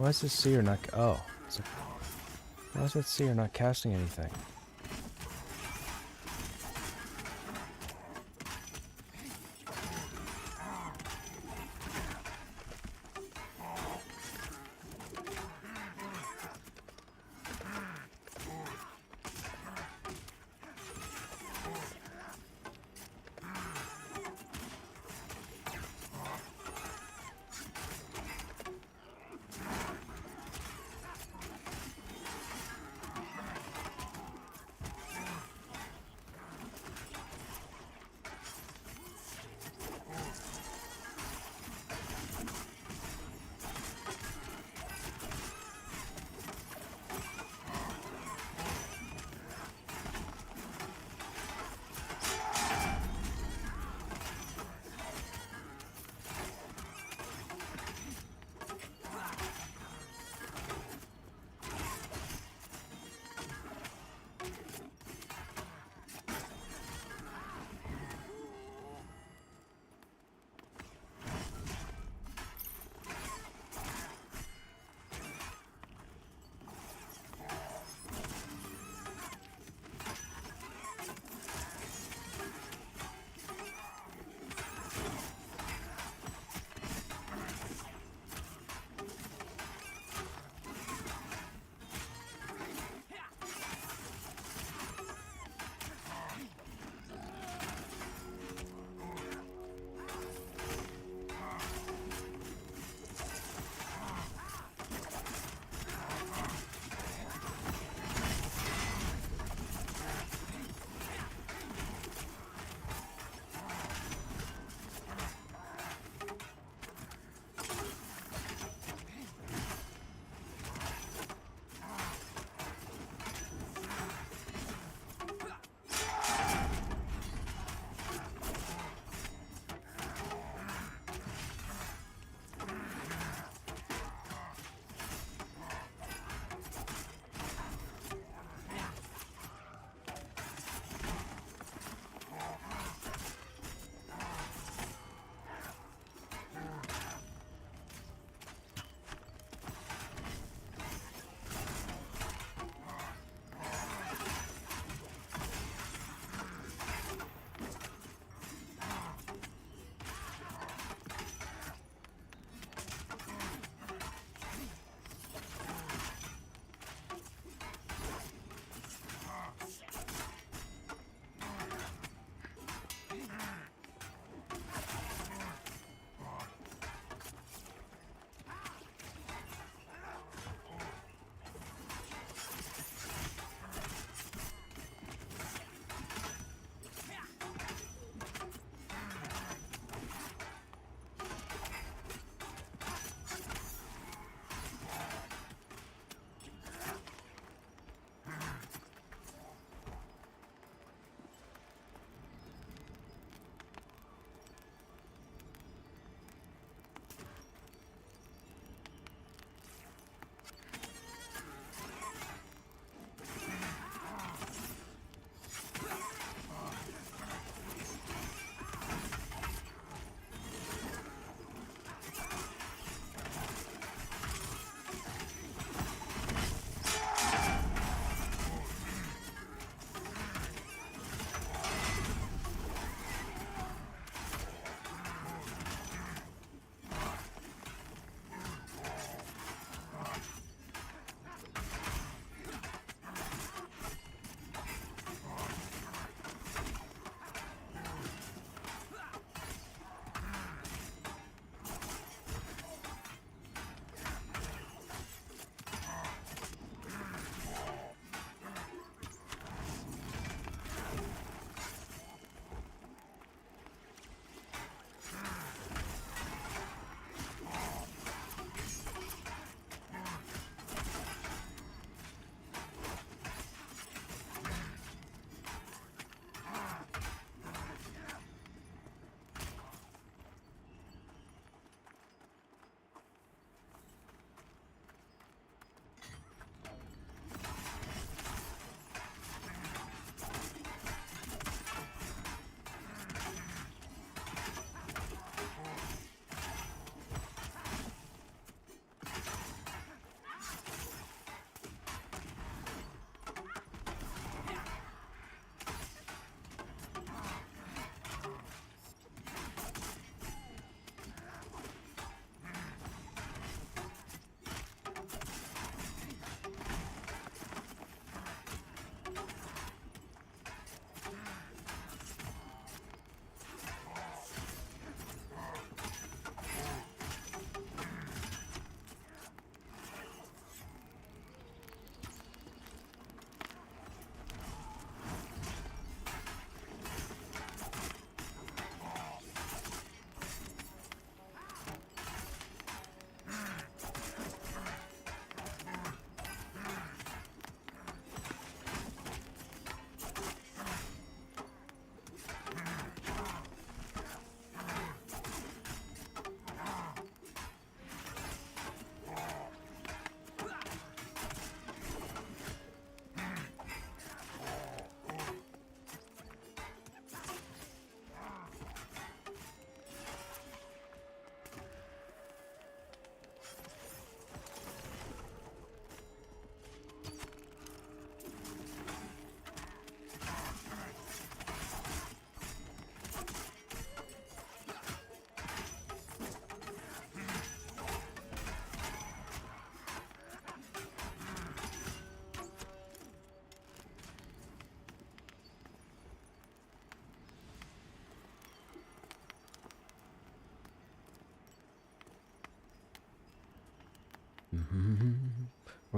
Why is this seer not... Oh. Why is that seer not casting anything?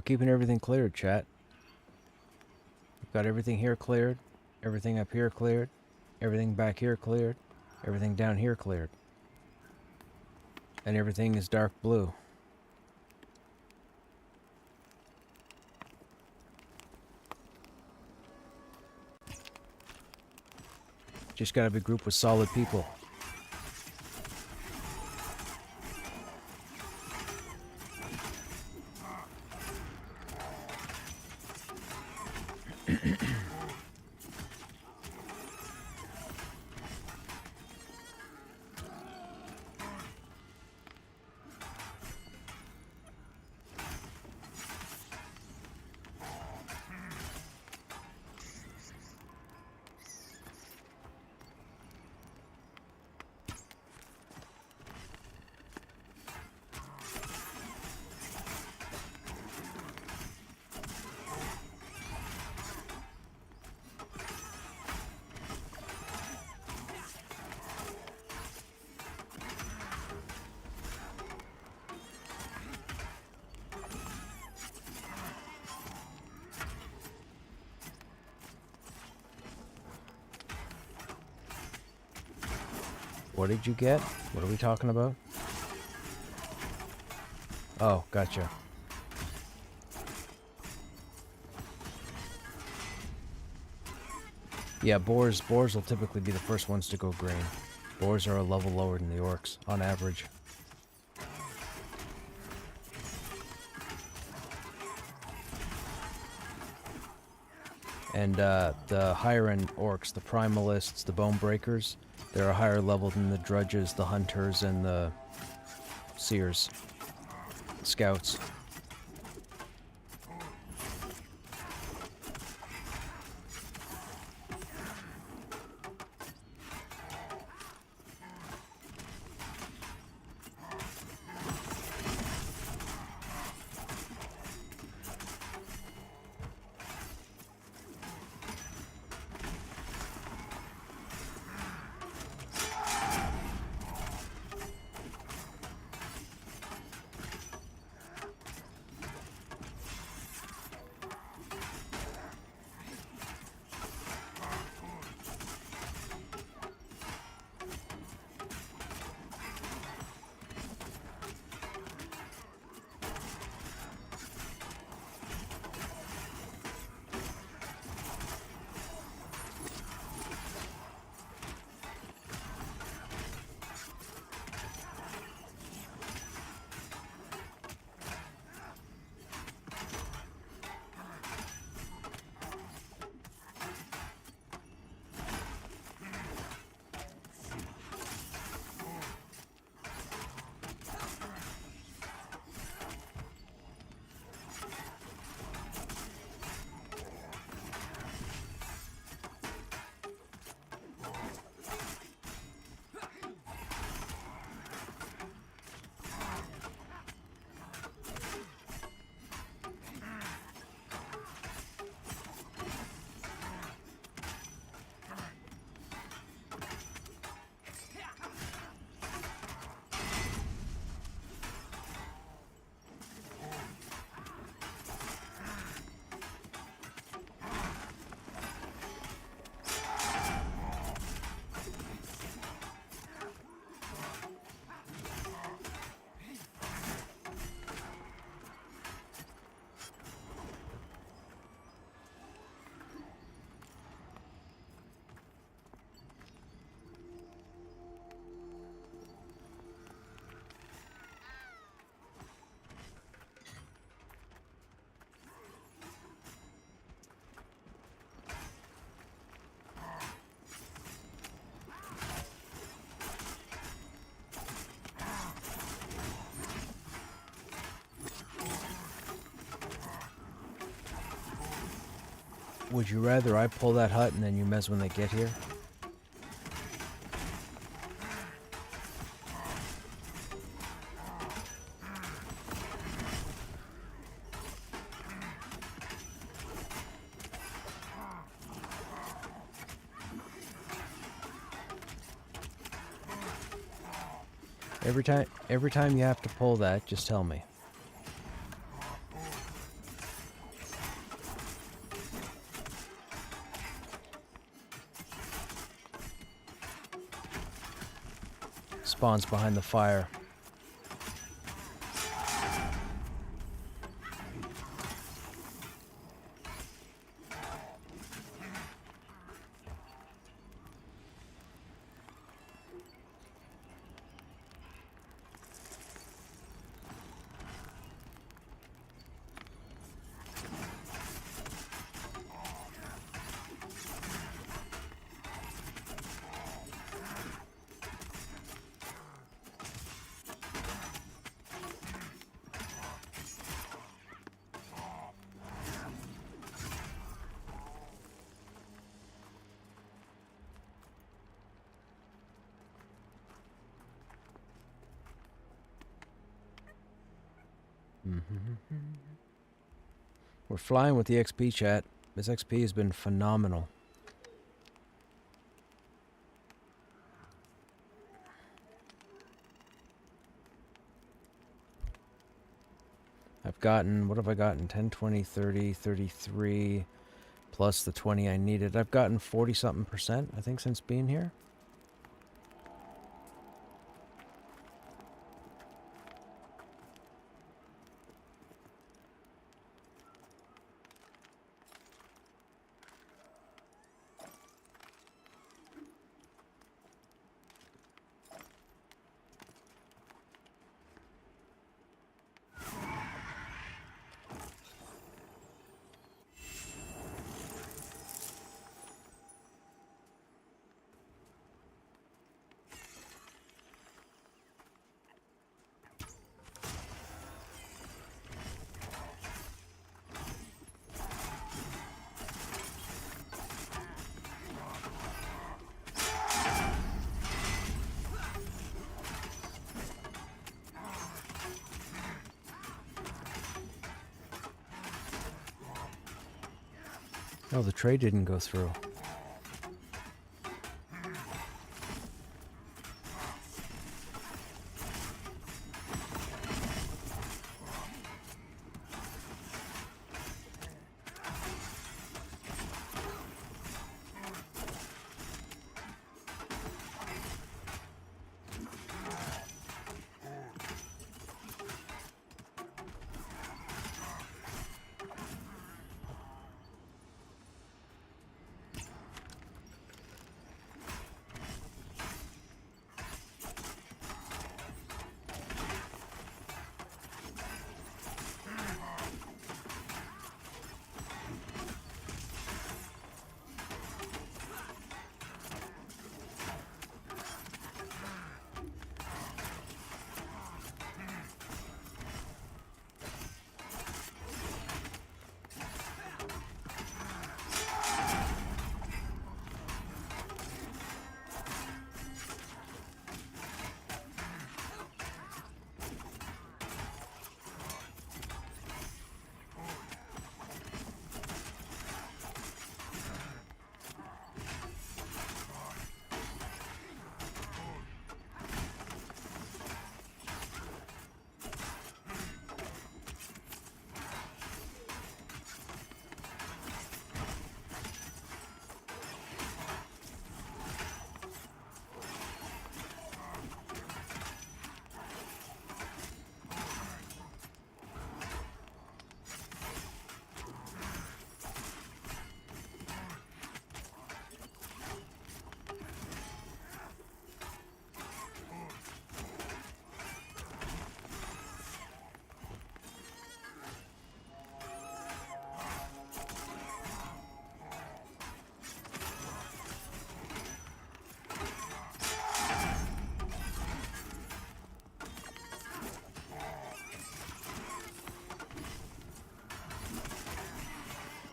keeping everything cleared, chat. We've got everything here cleared, everything up here cleared, everything back here cleared, everything down here cleared. And everything is dark blue. Just gotta be grouped with solid people. What did you get? What are we talking about? Oh, gotcha. Yeah, boars will typically be the first ones to go green. Boars are a level lower than the orcs, on average. And the higher end orcs, the primalists, the bone breakers, they're a higher level than the drudges, the hunters, and the seers, the scouts. Would you rather I pull that hut and then you mez when they get here? Every time you have to pull that, just tell me. spawns behind the fire. We're flying with the XP, chat. This XP has been phenomenal. I've gotten, what have I gotten? 10, 20, 30, 33, plus the 20 I needed. I've gotten 40-something%, I think, since being here. Oh, the trade didn't go through.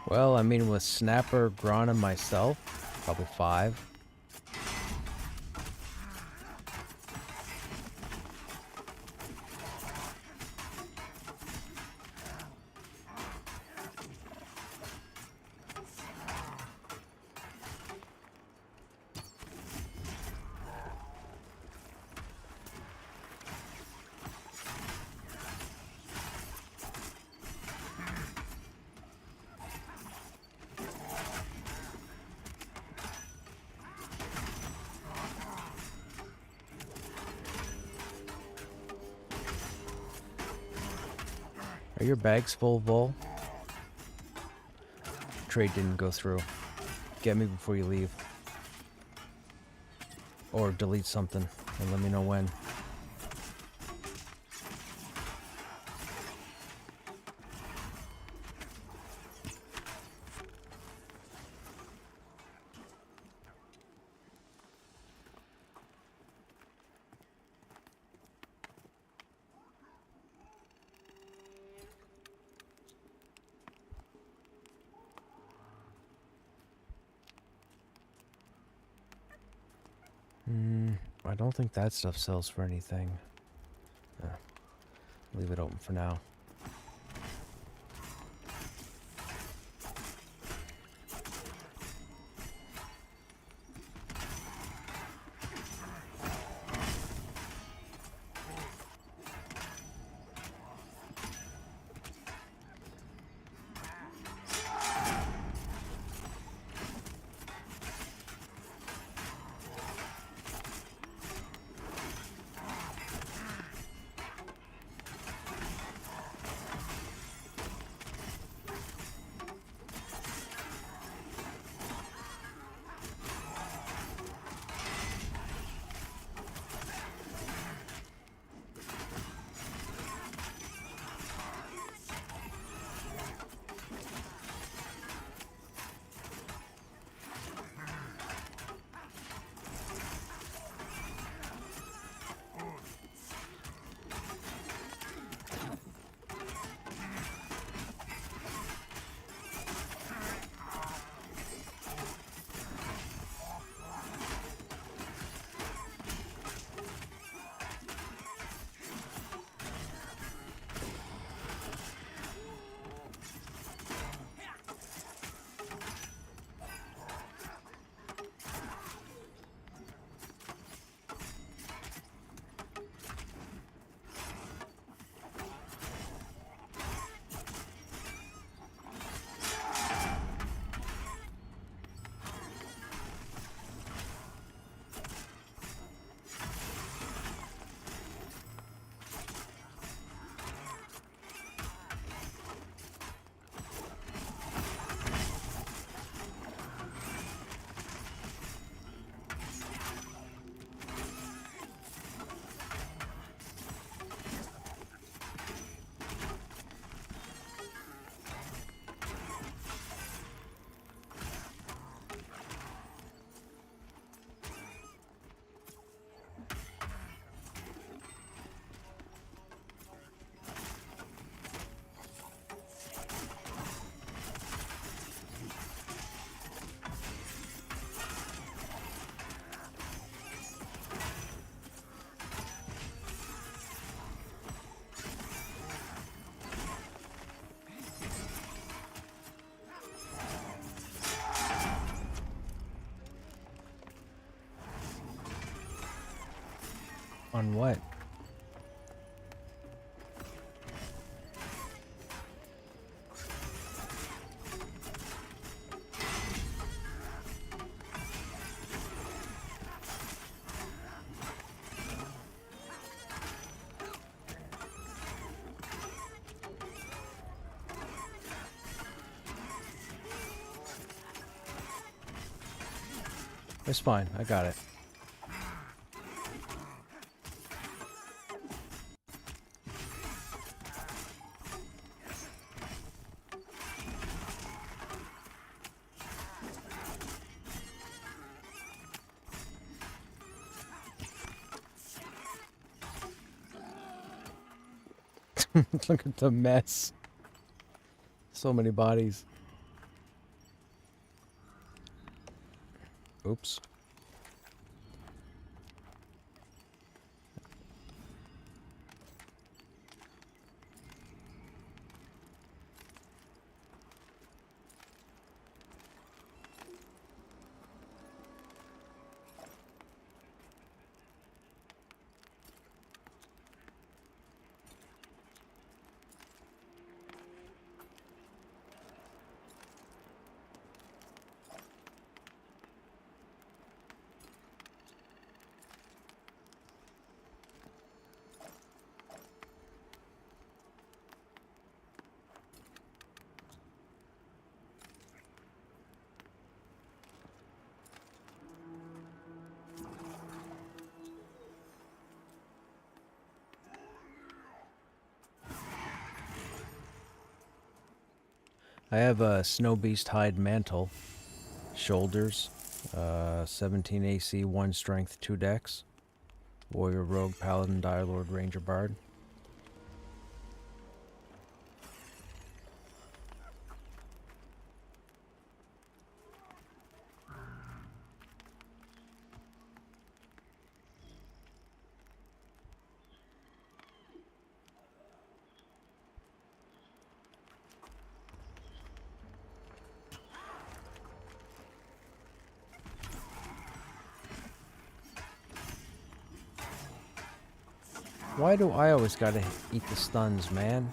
Well, I mean, with Snapper, Gron, and myself, probably 5. Are your bags full, Vol? Trade didn't go through. Get me before you leave. Or delete something and let me know when. I don't think that stuff sells for anything. Leave it open for now. On what? It's fine. I got it. Look at the mess. So many bodies. Oops. I have a Snow Beast hide mantle, shoulders, 17 AC, 1 strength, 2 dex, warrior, rogue, paladin, dire lord, ranger, bard. Why do I always gotta eat the stuns, man?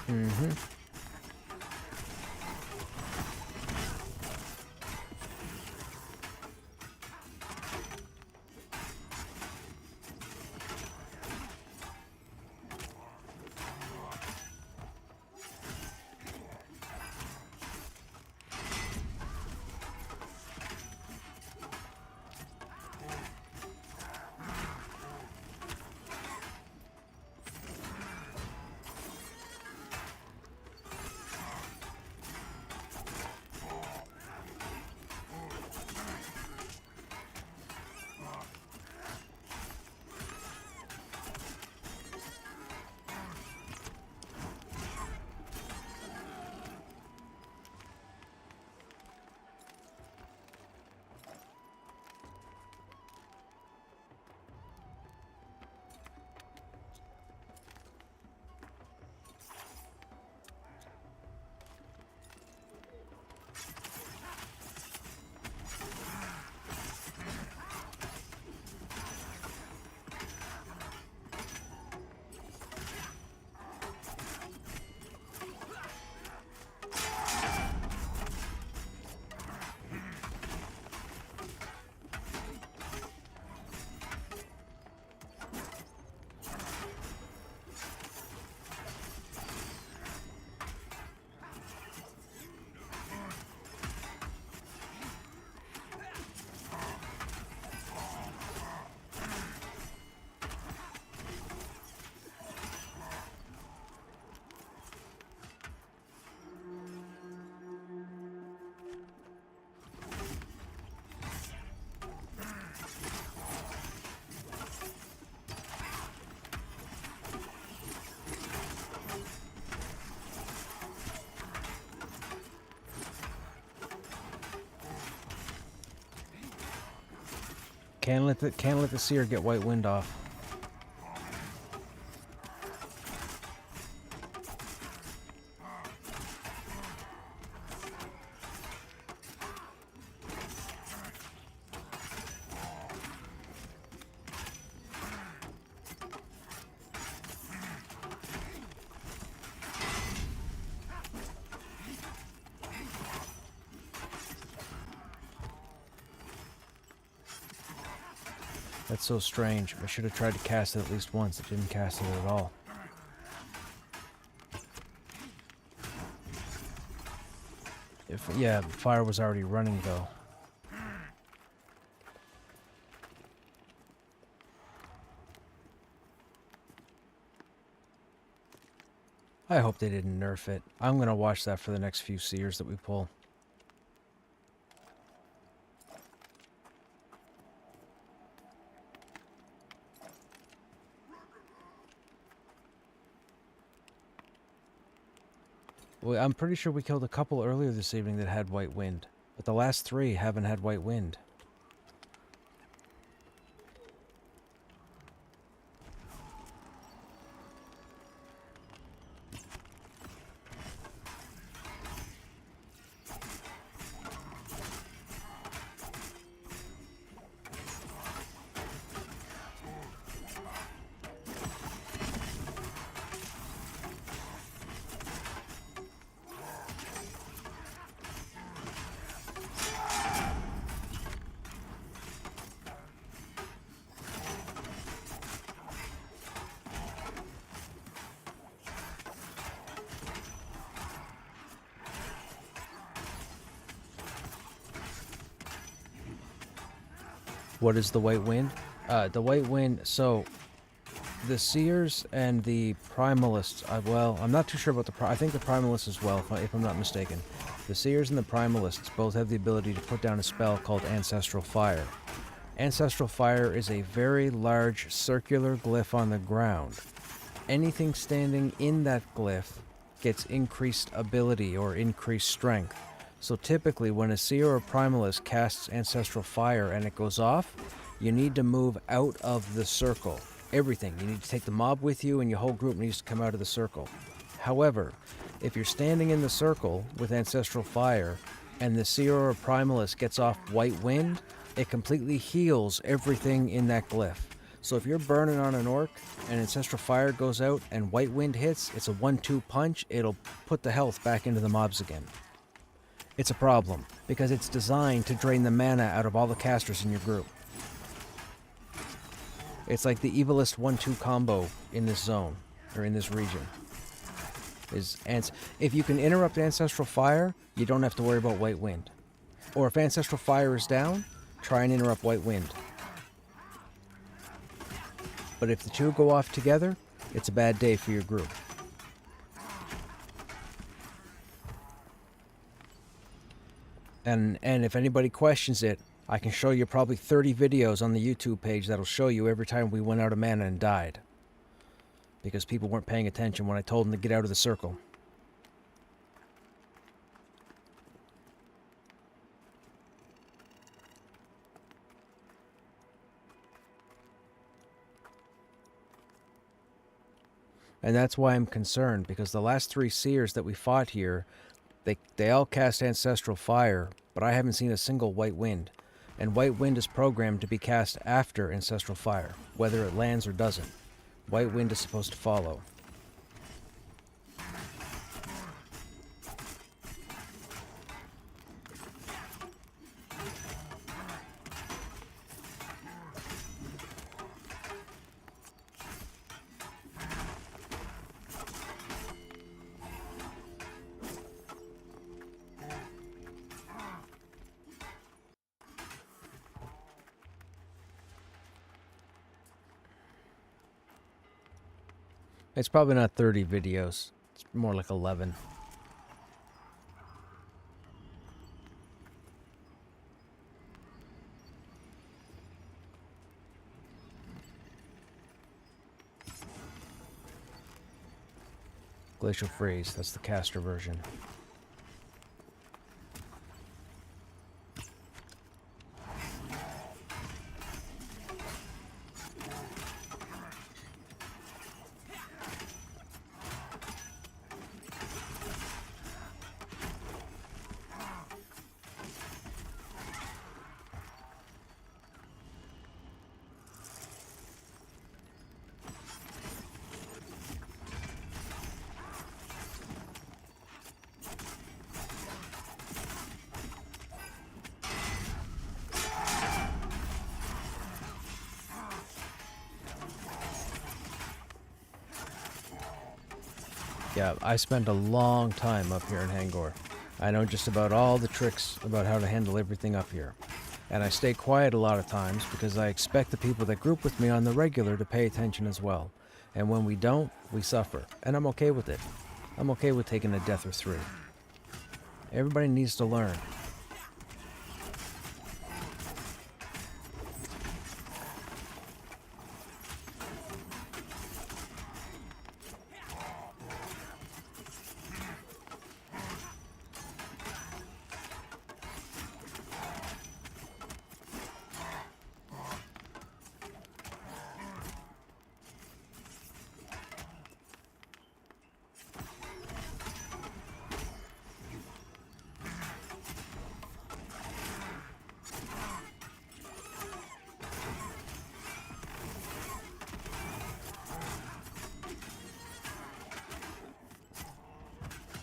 Mm-hmm. Can't let the seer get white wind off. That's so strange. I should have tried to cast it at least once. It didn't cast it at all. Yeah, the fire was already running though. I hope they didn't nerf it. I'm gonna watch that for the next few seers that we pull. Well, I'm pretty sure we killed a couple earlier this evening that had white wind, but the last 3 haven't had white wind. What is the white wind? The white wind, so the seers and the primalists, well, I'm not too sure about I think the primalists as well, if I'm not mistaken. The seers and the primalists both have the ability to put down a spell called Ancestral Fire. Ancestral Fire is a very large circular glyph on the ground. Anything standing in that glyph gets increased ability or increased strength. So typically when a seer or primalist casts Ancestral Fire and it goes off, you need to move out of the circle. Everything. You need to take the mob with you and your whole group needs to come out of the circle. However, if you're standing in the circle with Ancestral Fire and the seer or primalist gets off white wind, it completely heals everything in that glyph. So if you're burning on an orc and Ancestral Fire goes out and white wind hits, it's a 1-2 punch, it'll put the health back into the mobs again. It's a problem, because it's designed to drain the mana out of all the casters in your group. It's like the evilest 1-2 combo in this zone, or in this region. If you can interrupt Ancestral Fire, you don't have to worry about white wind. Or if Ancestral Fire is down, try and interrupt white wind. But if the two go off together, it's a bad day for your group. And if anybody questions it, I can show you probably 30 videos on the YouTube page that'll show you every time we went out of mana and died. Because people weren't paying attention when I told them to get out of the circle. And that's why I'm concerned, because the last 3 seers that we fought here, they all cast Ancestral Fire, but I haven't seen a single white wind. And white wind is programmed to be cast after Ancestral Fire, whether it lands or doesn't. White wind is supposed to follow. It's probably not 30 videos. It's more like 11. Glacial Freeze, that's the caster version. Yeah, I spent a long time up here in Hangor. I know just about all the tricks about how to handle everything up here. And I stay quiet a lot of times because I expect the people that group with me on the regular to pay attention as well. And when we don't, we suffer. And I'm okay with it. I'm okay with taking a death or three. Everybody needs to learn.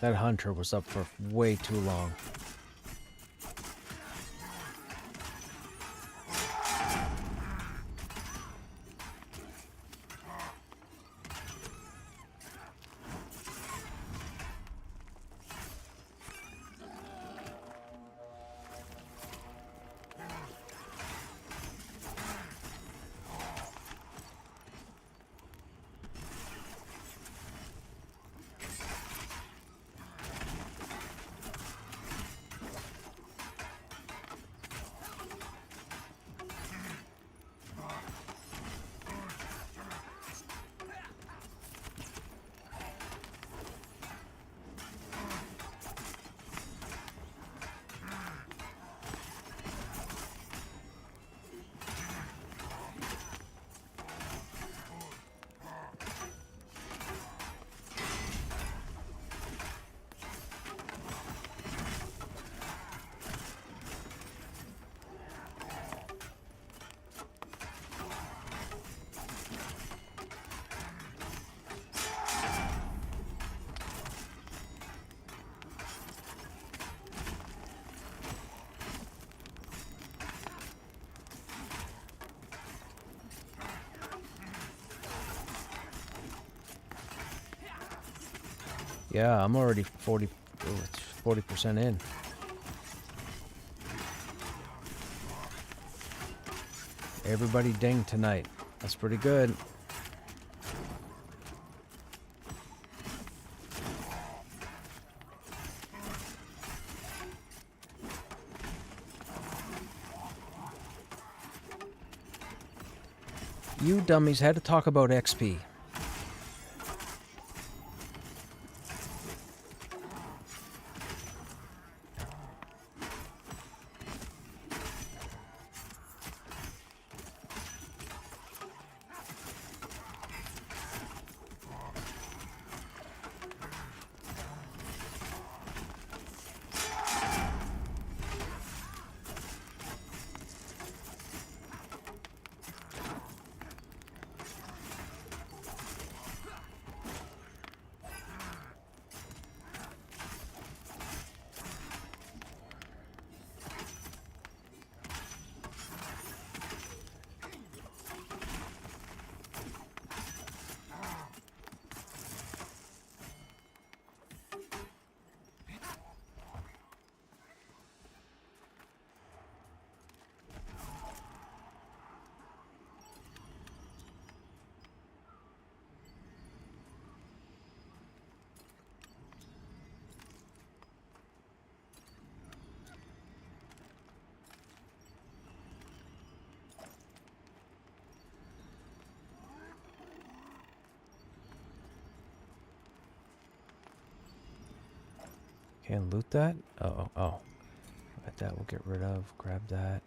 That hunter was up for way too long. Yeah, I'm already 40% in. Everybody dinged tonight. That's pretty good. You dummies had to talk about XP. Can't loot that? Oh. That we'll get rid of. Grab that.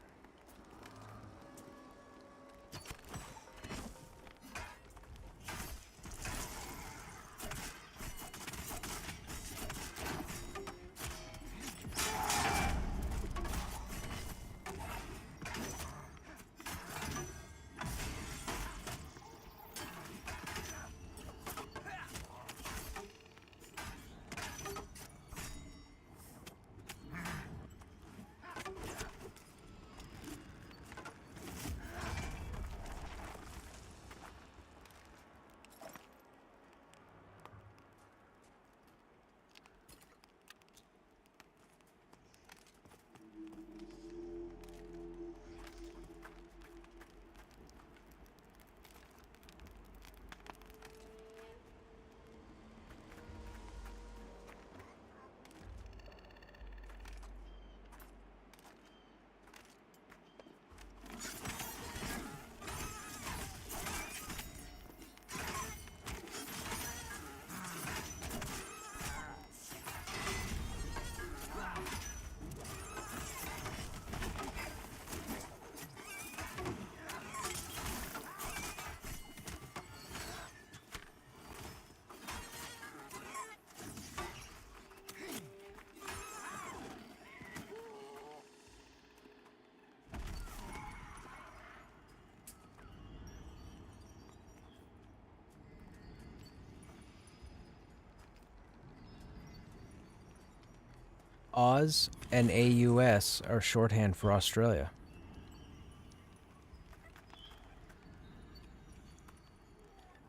Oz and AUS are shorthand for Australia.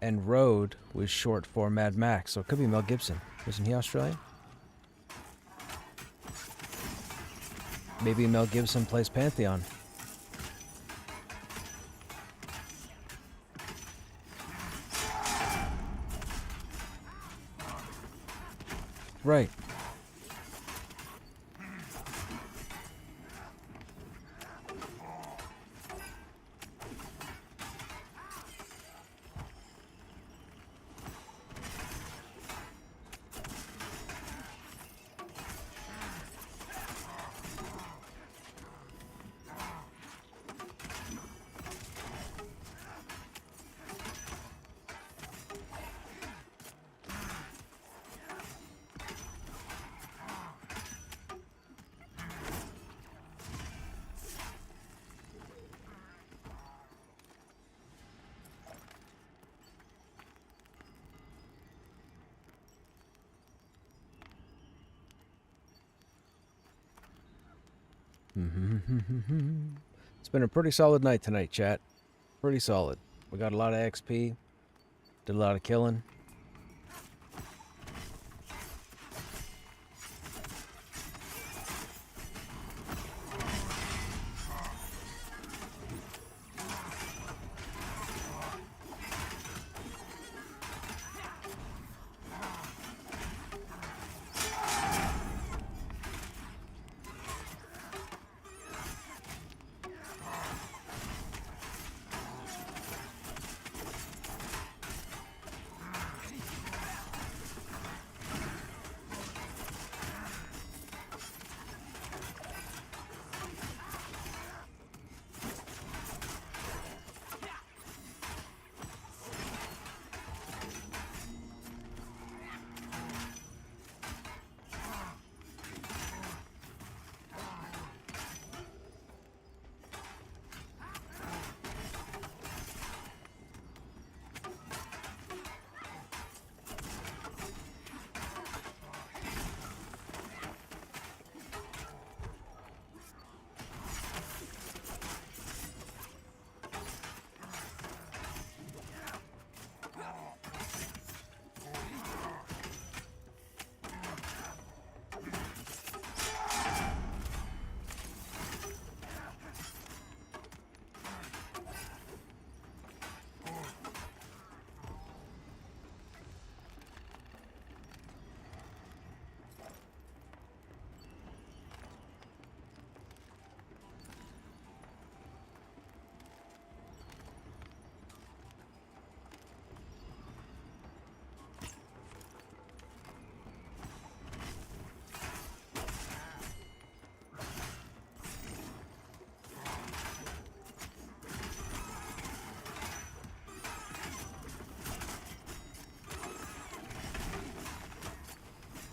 And Road was short for Mad Max, so it could be Mel Gibson. Isn't he Australian? Maybe Mel Gibson plays Pantheon. Right. It's been a pretty solid night tonight, chat. Pretty solid. We got a lot of XP. Did a lot of killing.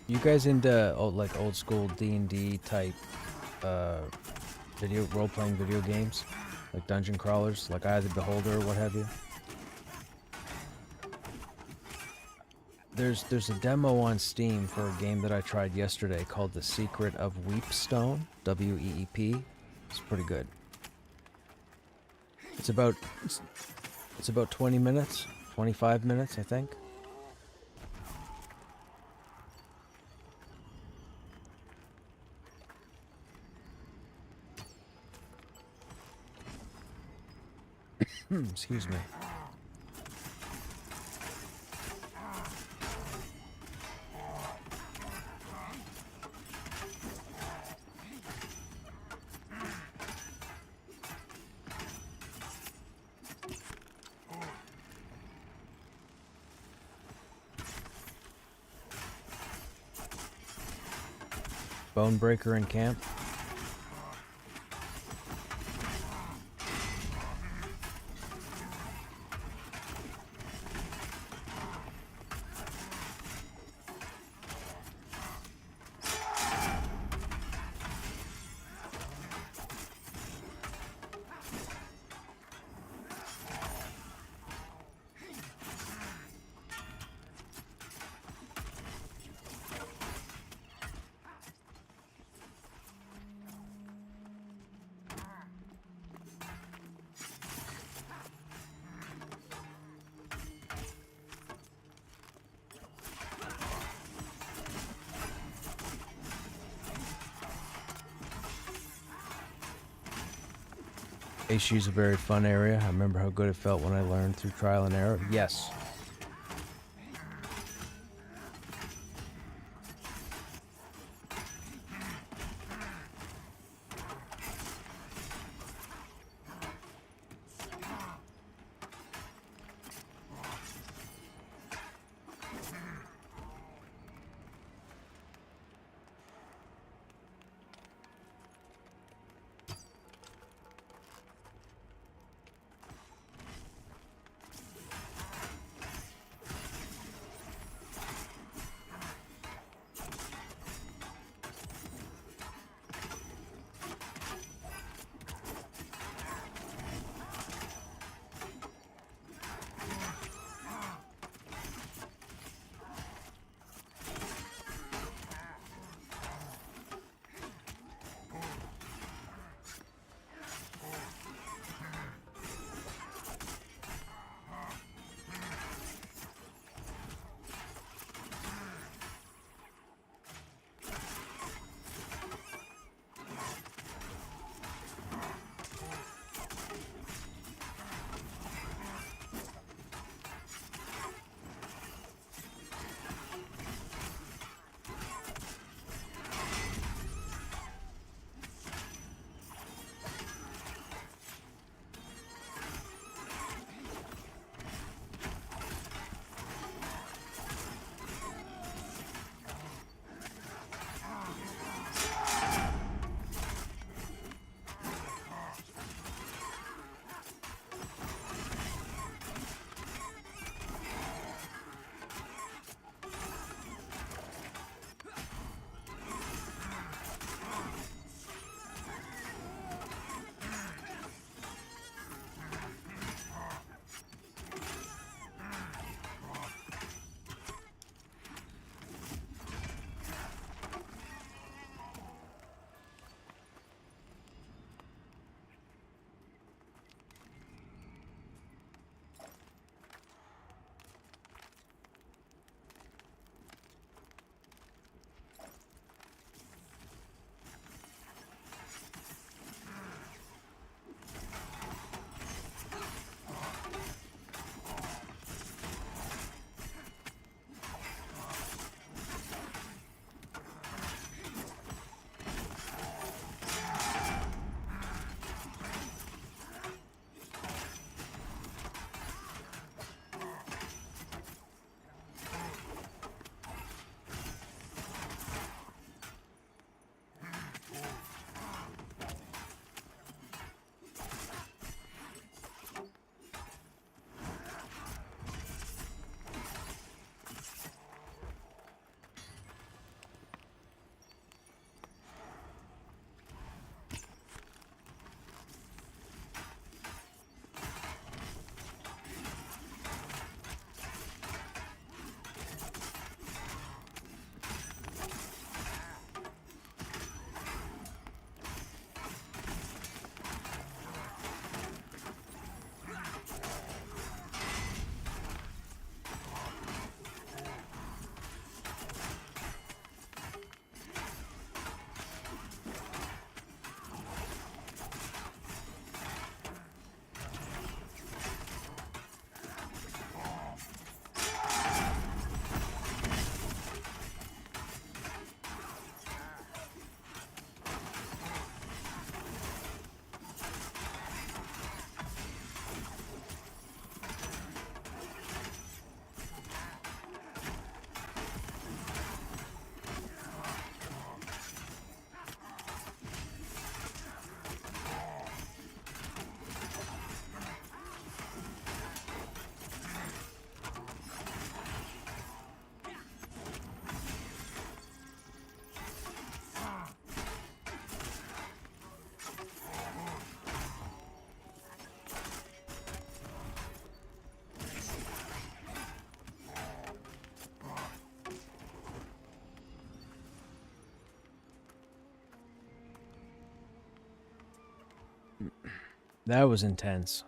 You guys into like old school D&D type role-playing video games? Like dungeon crawlers, like Eye of the Beholder or what have you? There's a demo on Steam for a game that I tried yesterday called The Secret of Weepstone, W-E-E-P. It's pretty good. It's about 20 minutes, 25 minutes, I think. Excuse me. Bonebreaker in camp. HG is a very fun area. I remember how good it felt when I learned through trial and error. Yes. That was intense.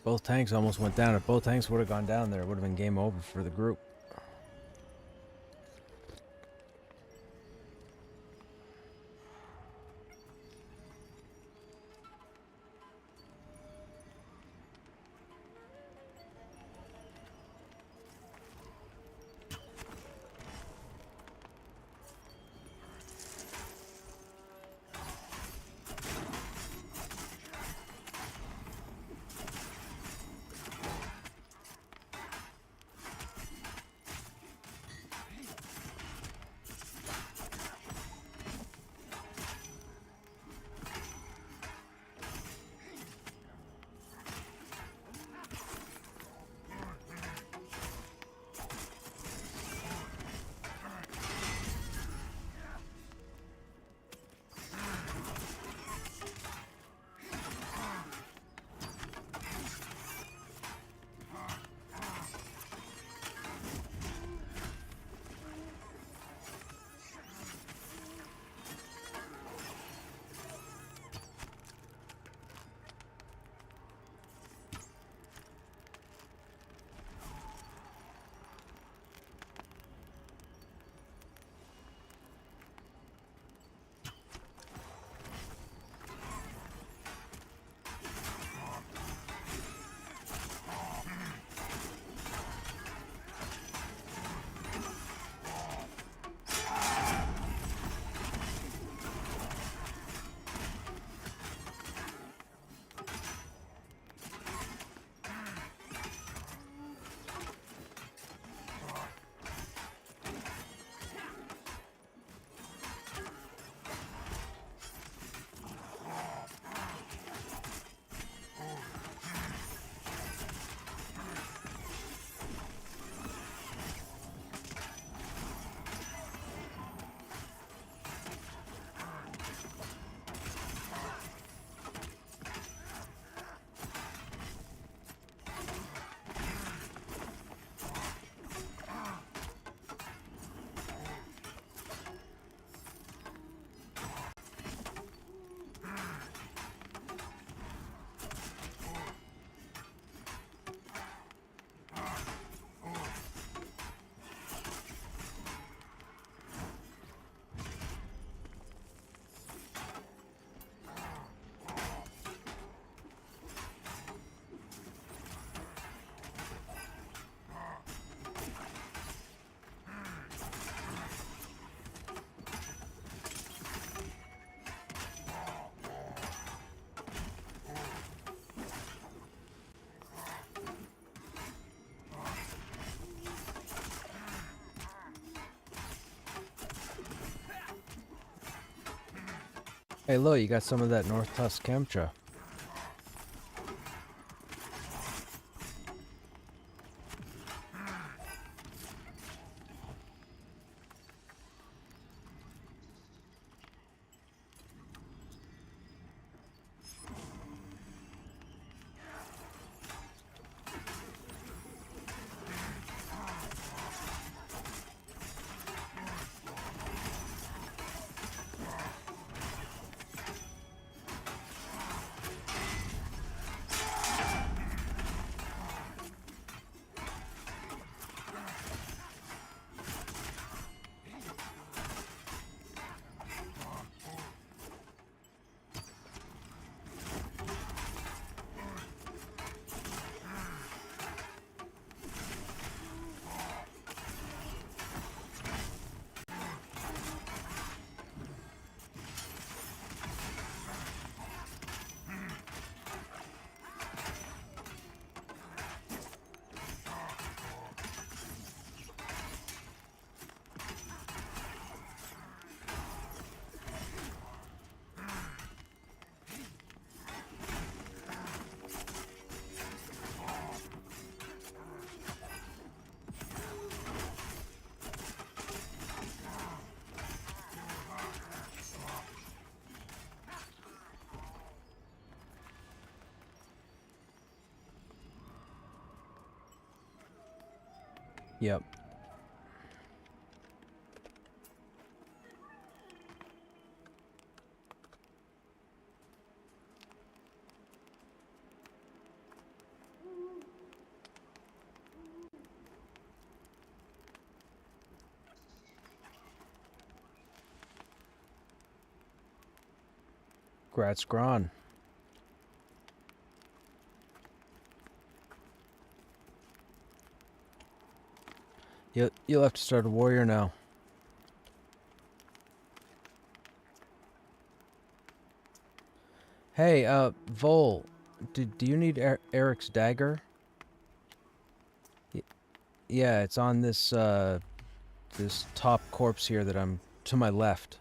Both tanks almost went down. If both tanks would have gone down there, it would have been game over for the group. Hey, look, you got some of that North Tusk Chemtra. Yep. Gratz Gron. You'll have to start a warrior now. Hey, Vol, do you need Eric's dagger? Yeah, it's on this, this top corpse here that I'm to my left.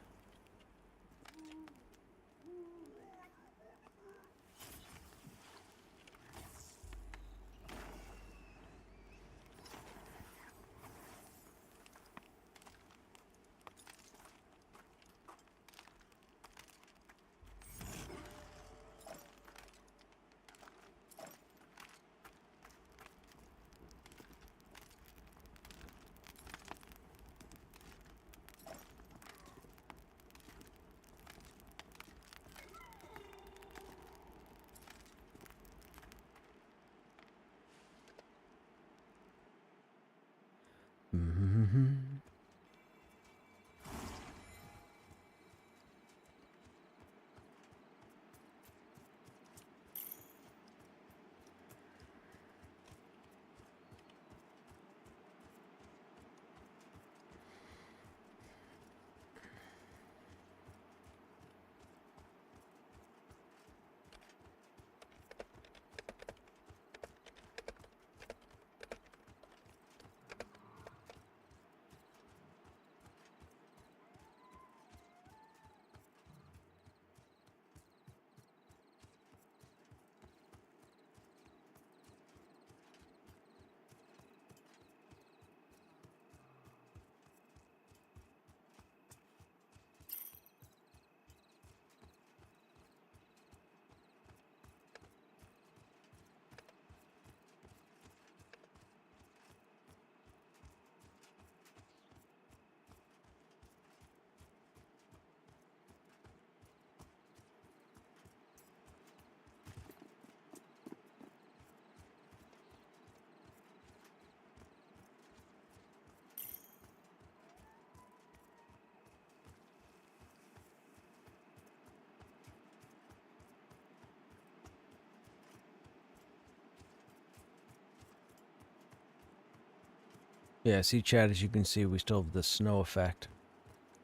Yeah, see, Chad, as you can see, we still have the snow effect.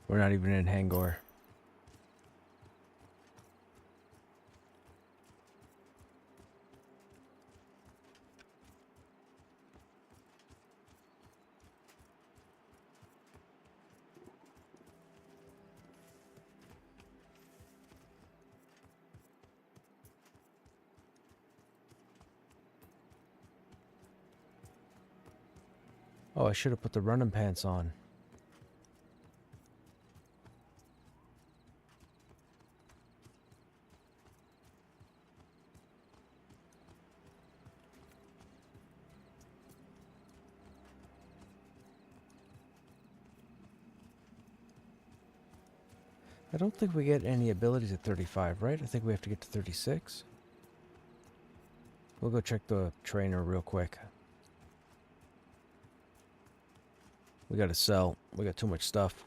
We're not even in Hangor. Oh, I should have put the running pants on. I don't think we get any abilities at 35, right? I think we have to get to 36. We'll go check the trainer real quick. We gotta sell. We got too much stuff.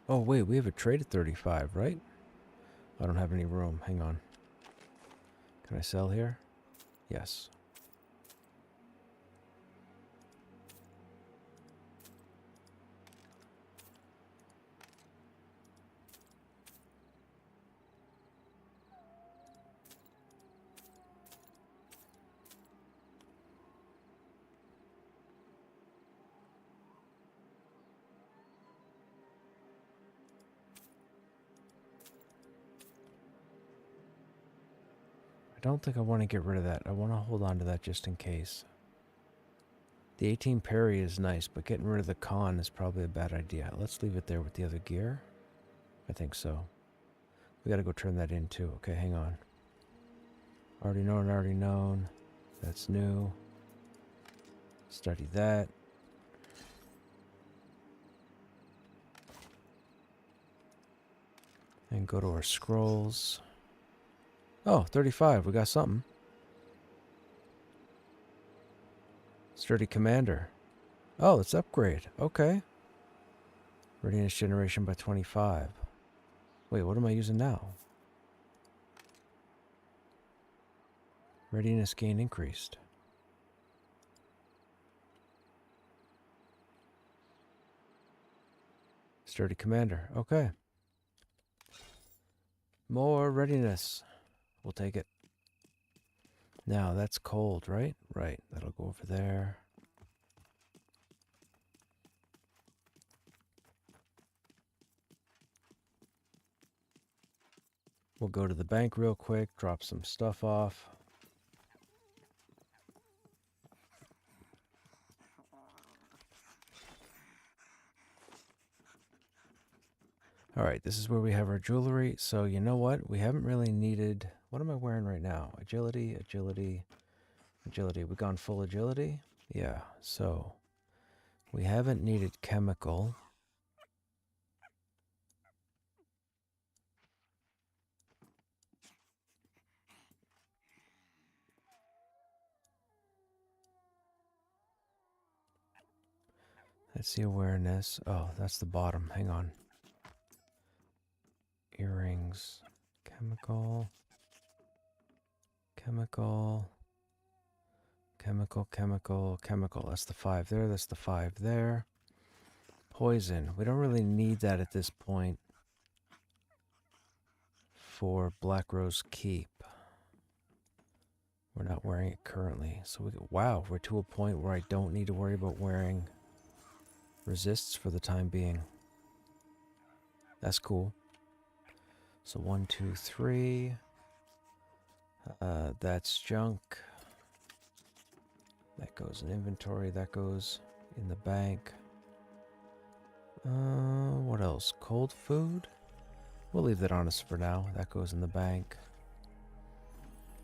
Oh, wait, we have a trade at 35, right? I don't have any room. Hang on. Can I sell here? Yes. I don't think I want to get rid of that. I want to hold on to that just in case. The 18 parry is nice, but getting rid of the con is probably a bad idea. Let's leave it there with the other gear. I think so. We gotta go turn that in too. Okay, hang on. Already known, already known. That's new. Study that. And go to our scrolls. Oh, 35. We got something. Sturdy Commander. Oh, let's upgrade. Okay. Readiness generation by 25. Wait, what am I using now? Readiness gain increased. Sturdy Commander. Okay. More readiness. We'll take it. Now, that's cold, right? Right. That'll go over there. We'll go to the bank real quick, drop some stuff off. Alright, this is where we have our jewelry. So you know what? We haven't really needed... What am I wearing right now? Agility, agility, agility. We gone full agility? Yeah, so... We haven't needed chemical. Let's see awareness. Oh, that's the bottom. Hang on. Earrings. Chemical. Chemical. Chemical, chemical, chemical. That's the 5 there. That's the 5 there. Poison. We don't really need that at this point for Black Rose Keep. We're not wearing it currently. So wow, we're to a point where I don't need to worry about wearing resists for the time being. That's cool. So 1, 2, 3. That's junk. That goes in inventory. That goes in the bank. What else? Cold food? We'll leave that on us for now. That goes in the bank.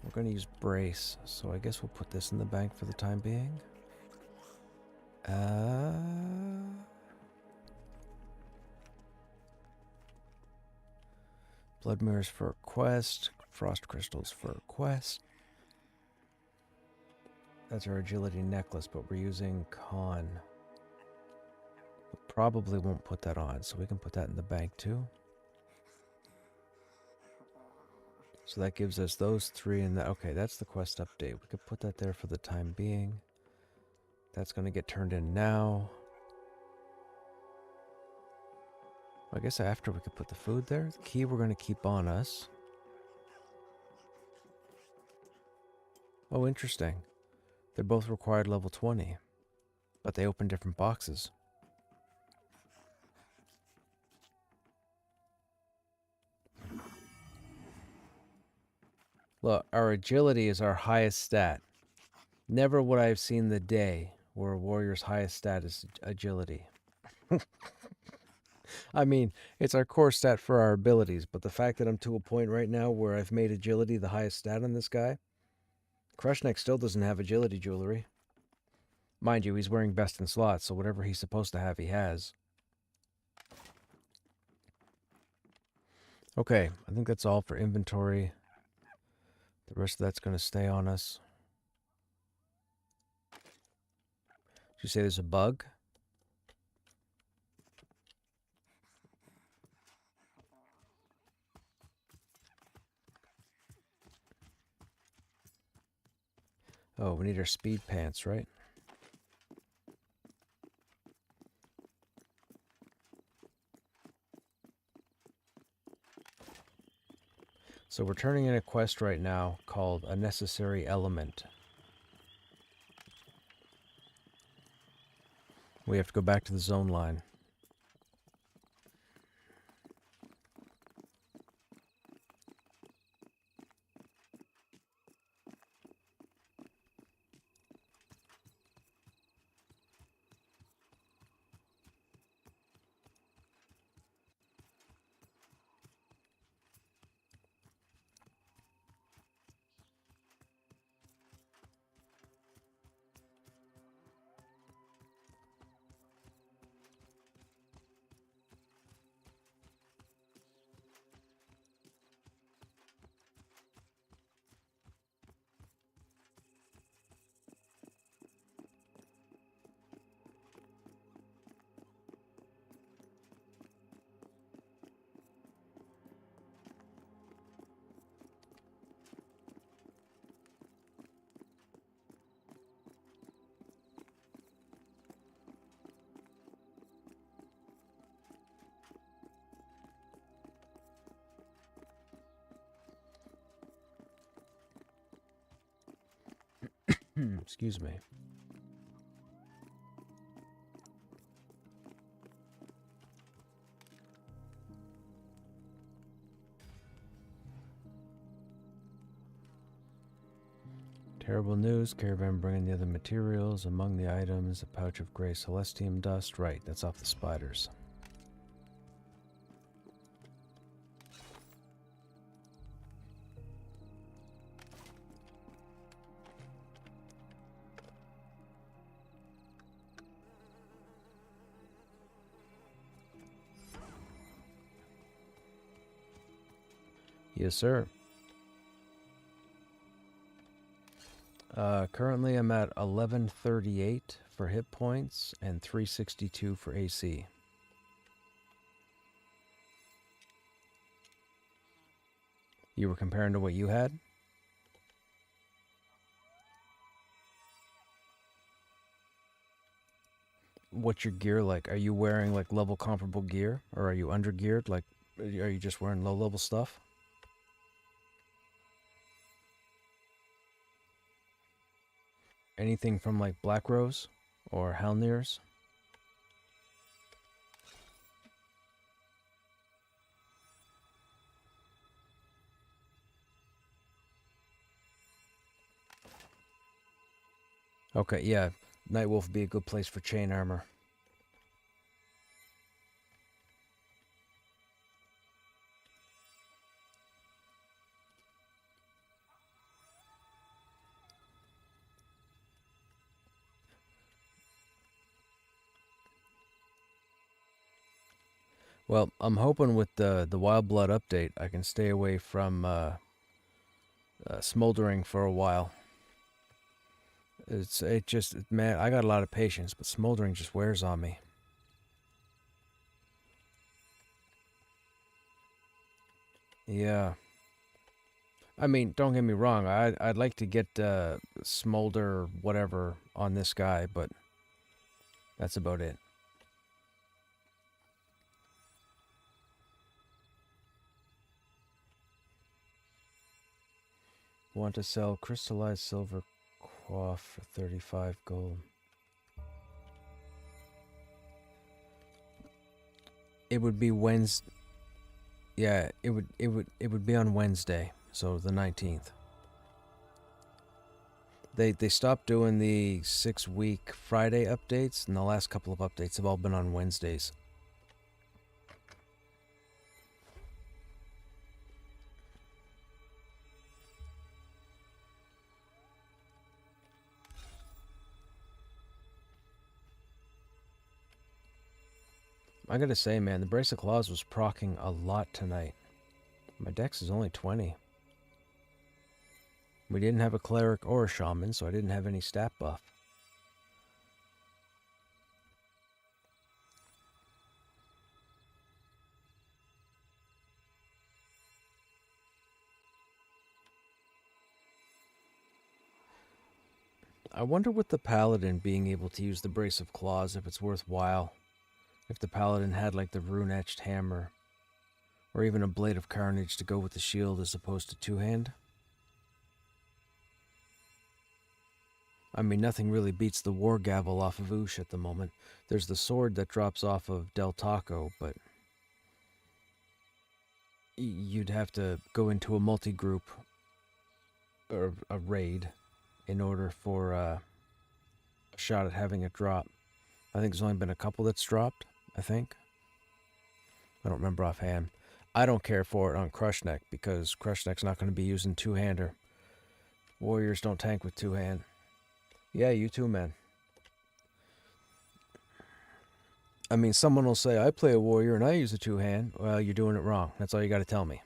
We're going to use brace, so I guess we'll put this in the bank for the time being. Blood mirrors for a quest. Frost crystals for a quest. That's our agility necklace, but we're using con. We probably won't put that on, so we can put that in the bank too. So that gives us those 3 and that. Okay, that's the quest update. We could put that there for the time being. That's going to get turned in now. I guess after we could put the food there. The key we're going to keep on us. Oh, interesting. They're both required level 20. But they open different boxes. Look, our agility is our highest stat. Never would I have seen the day where a warrior's highest stat is agility. I mean, it's our core stat for our abilities, but the fact that I'm to a point right now where I've made agility the highest stat on this guy, Krushnek still doesn't have agility jewelry. Mind you, he's wearing best in slots, so whatever he's supposed to have, he has. Okay, I think that's all for inventory. The rest of that's going to stay on us. Did you say there's a bug? Oh, we need our speed pants, right? So we're turning in a quest right now called A Necessary Element. We have to go back to the zone line. Excuse me. Terrible news. Caravan bringing the other materials. Among the items, a pouch of gray celestium dust. Right, that's off the spiders. Yes, sir. Currently I'm at 1138 for hit points and 362 for AC. You were comparing to what you had? What's your gear like? Are you wearing like level comparable gear? Or are you under geared? Like, are you just wearing low level stuff? Anything from like Black Rose or Halnirs? Okay, yeah. Nightwolf would be a good place for chain armor. Well, I'm hoping with the Wild Blood update, I can stay away from smoldering for a while. It just, man, I got a lot of patience, but smoldering just wears on me. Yeah. I mean, don't get me wrong. I'd like to get smolder whatever on this guy, but that's about it. Want to sell crystallized silver quaff for 35 gold. It would be Wednesday. Yeah, it would be on Wednesday, so the 19th. They stopped doing the 6-week Friday updates, and the last couple of updates have all been on Wednesdays. I gotta say, man, the Brace of Claws was proccing a lot tonight. My dex is only 20. We didn't have a cleric or a shaman, so I didn't have any stat buff. I wonder with the paladin being able to use the Brace of Claws, if it's worthwhile. If the paladin had like the rune-etched hammer, or even a Blade of Carnage to go with the shield as opposed to two-hand. I mean, nothing really beats the War Gavel off of Oosh at the moment. There's the sword that drops off of Del Taco, but you'd have to go into a multi-group or a raid in order for a shot at having it drop. I think there's only been a couple that's dropped, I think. I don't remember offhand. I don't care for it on Krushnek because Krushnek's not going to be using two-hander. Warriors don't tank with two-hand. Yeah, you too, man. I mean, someone will say, I play a warrior and I use a two-hand. Well, you're doing it wrong. That's all you got to tell me.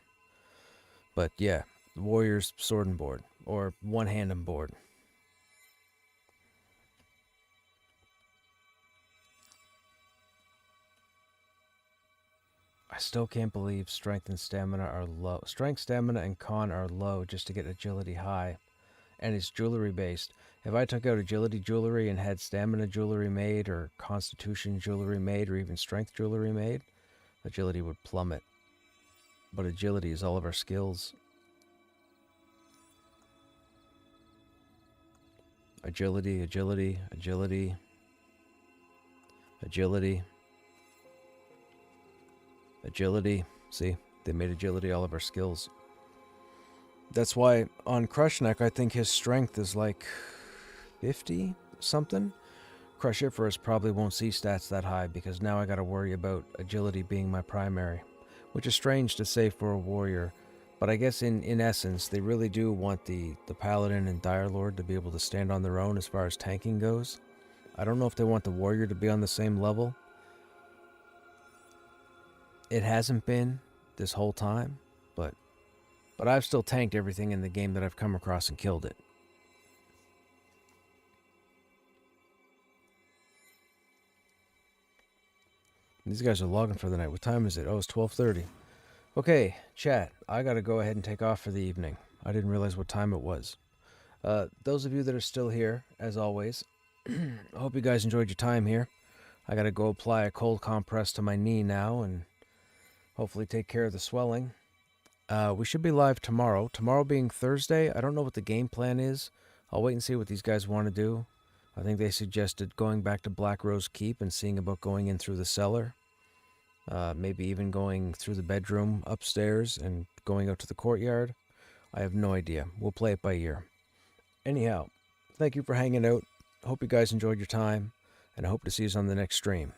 But yeah, the warrior's sword and board, or one-hand and board. I still can't believe strength and stamina are low. Strength, stamina, and con are low just to get agility high. And it's jewelry based. If I took out agility jewelry and had stamina jewelry made, or constitution jewelry made, or even strength jewelry made, agility would plummet. But agility is all of our skills. Agility, agility, agility, agility, agility. See, they made agility all of our skills. That's why on Krushnek, I think his strength is like 50 something. Crushiferous probably won't see stats that high because now I gotta worry about agility being my primary, which is strange to say for a warrior. But I guess in essence, they really do want the Paladin and Dire Lord to be able to stand on their own as far as tanking goes. I don't know if they want the Warrior to be on the same level. It hasn't been this whole time, but I've still tanked everything in the game that I've come across and killed it. These guys are logging for the night. What time is it? Oh, it's 12:30. Okay, chat. I gotta go ahead and take off for the evening. I didn't realize what time it was. Those of you that are still here, as always, I hope you guys enjoyed your time here. I gotta go apply a cold compress to my knee now and hopefully take care of the swelling. We should be live tomorrow. Tomorrow being Thursday, I don't know what the game plan is. I'll wait and see what these guys want to do. I think they suggested going back to Black Rose Keep and seeing about going in through the cellar. Maybe even going through the bedroom upstairs and going out to the courtyard. I have no idea. We'll play it by ear. Anyhow, thank you for hanging out. Hope you guys enjoyed your time, and I hope to see you on the next stream.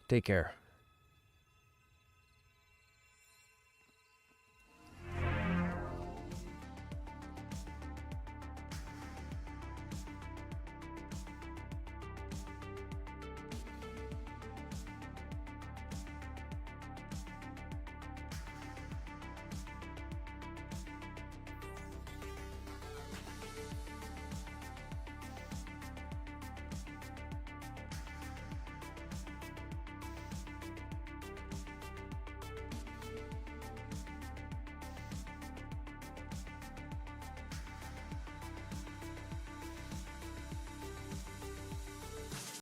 Take care.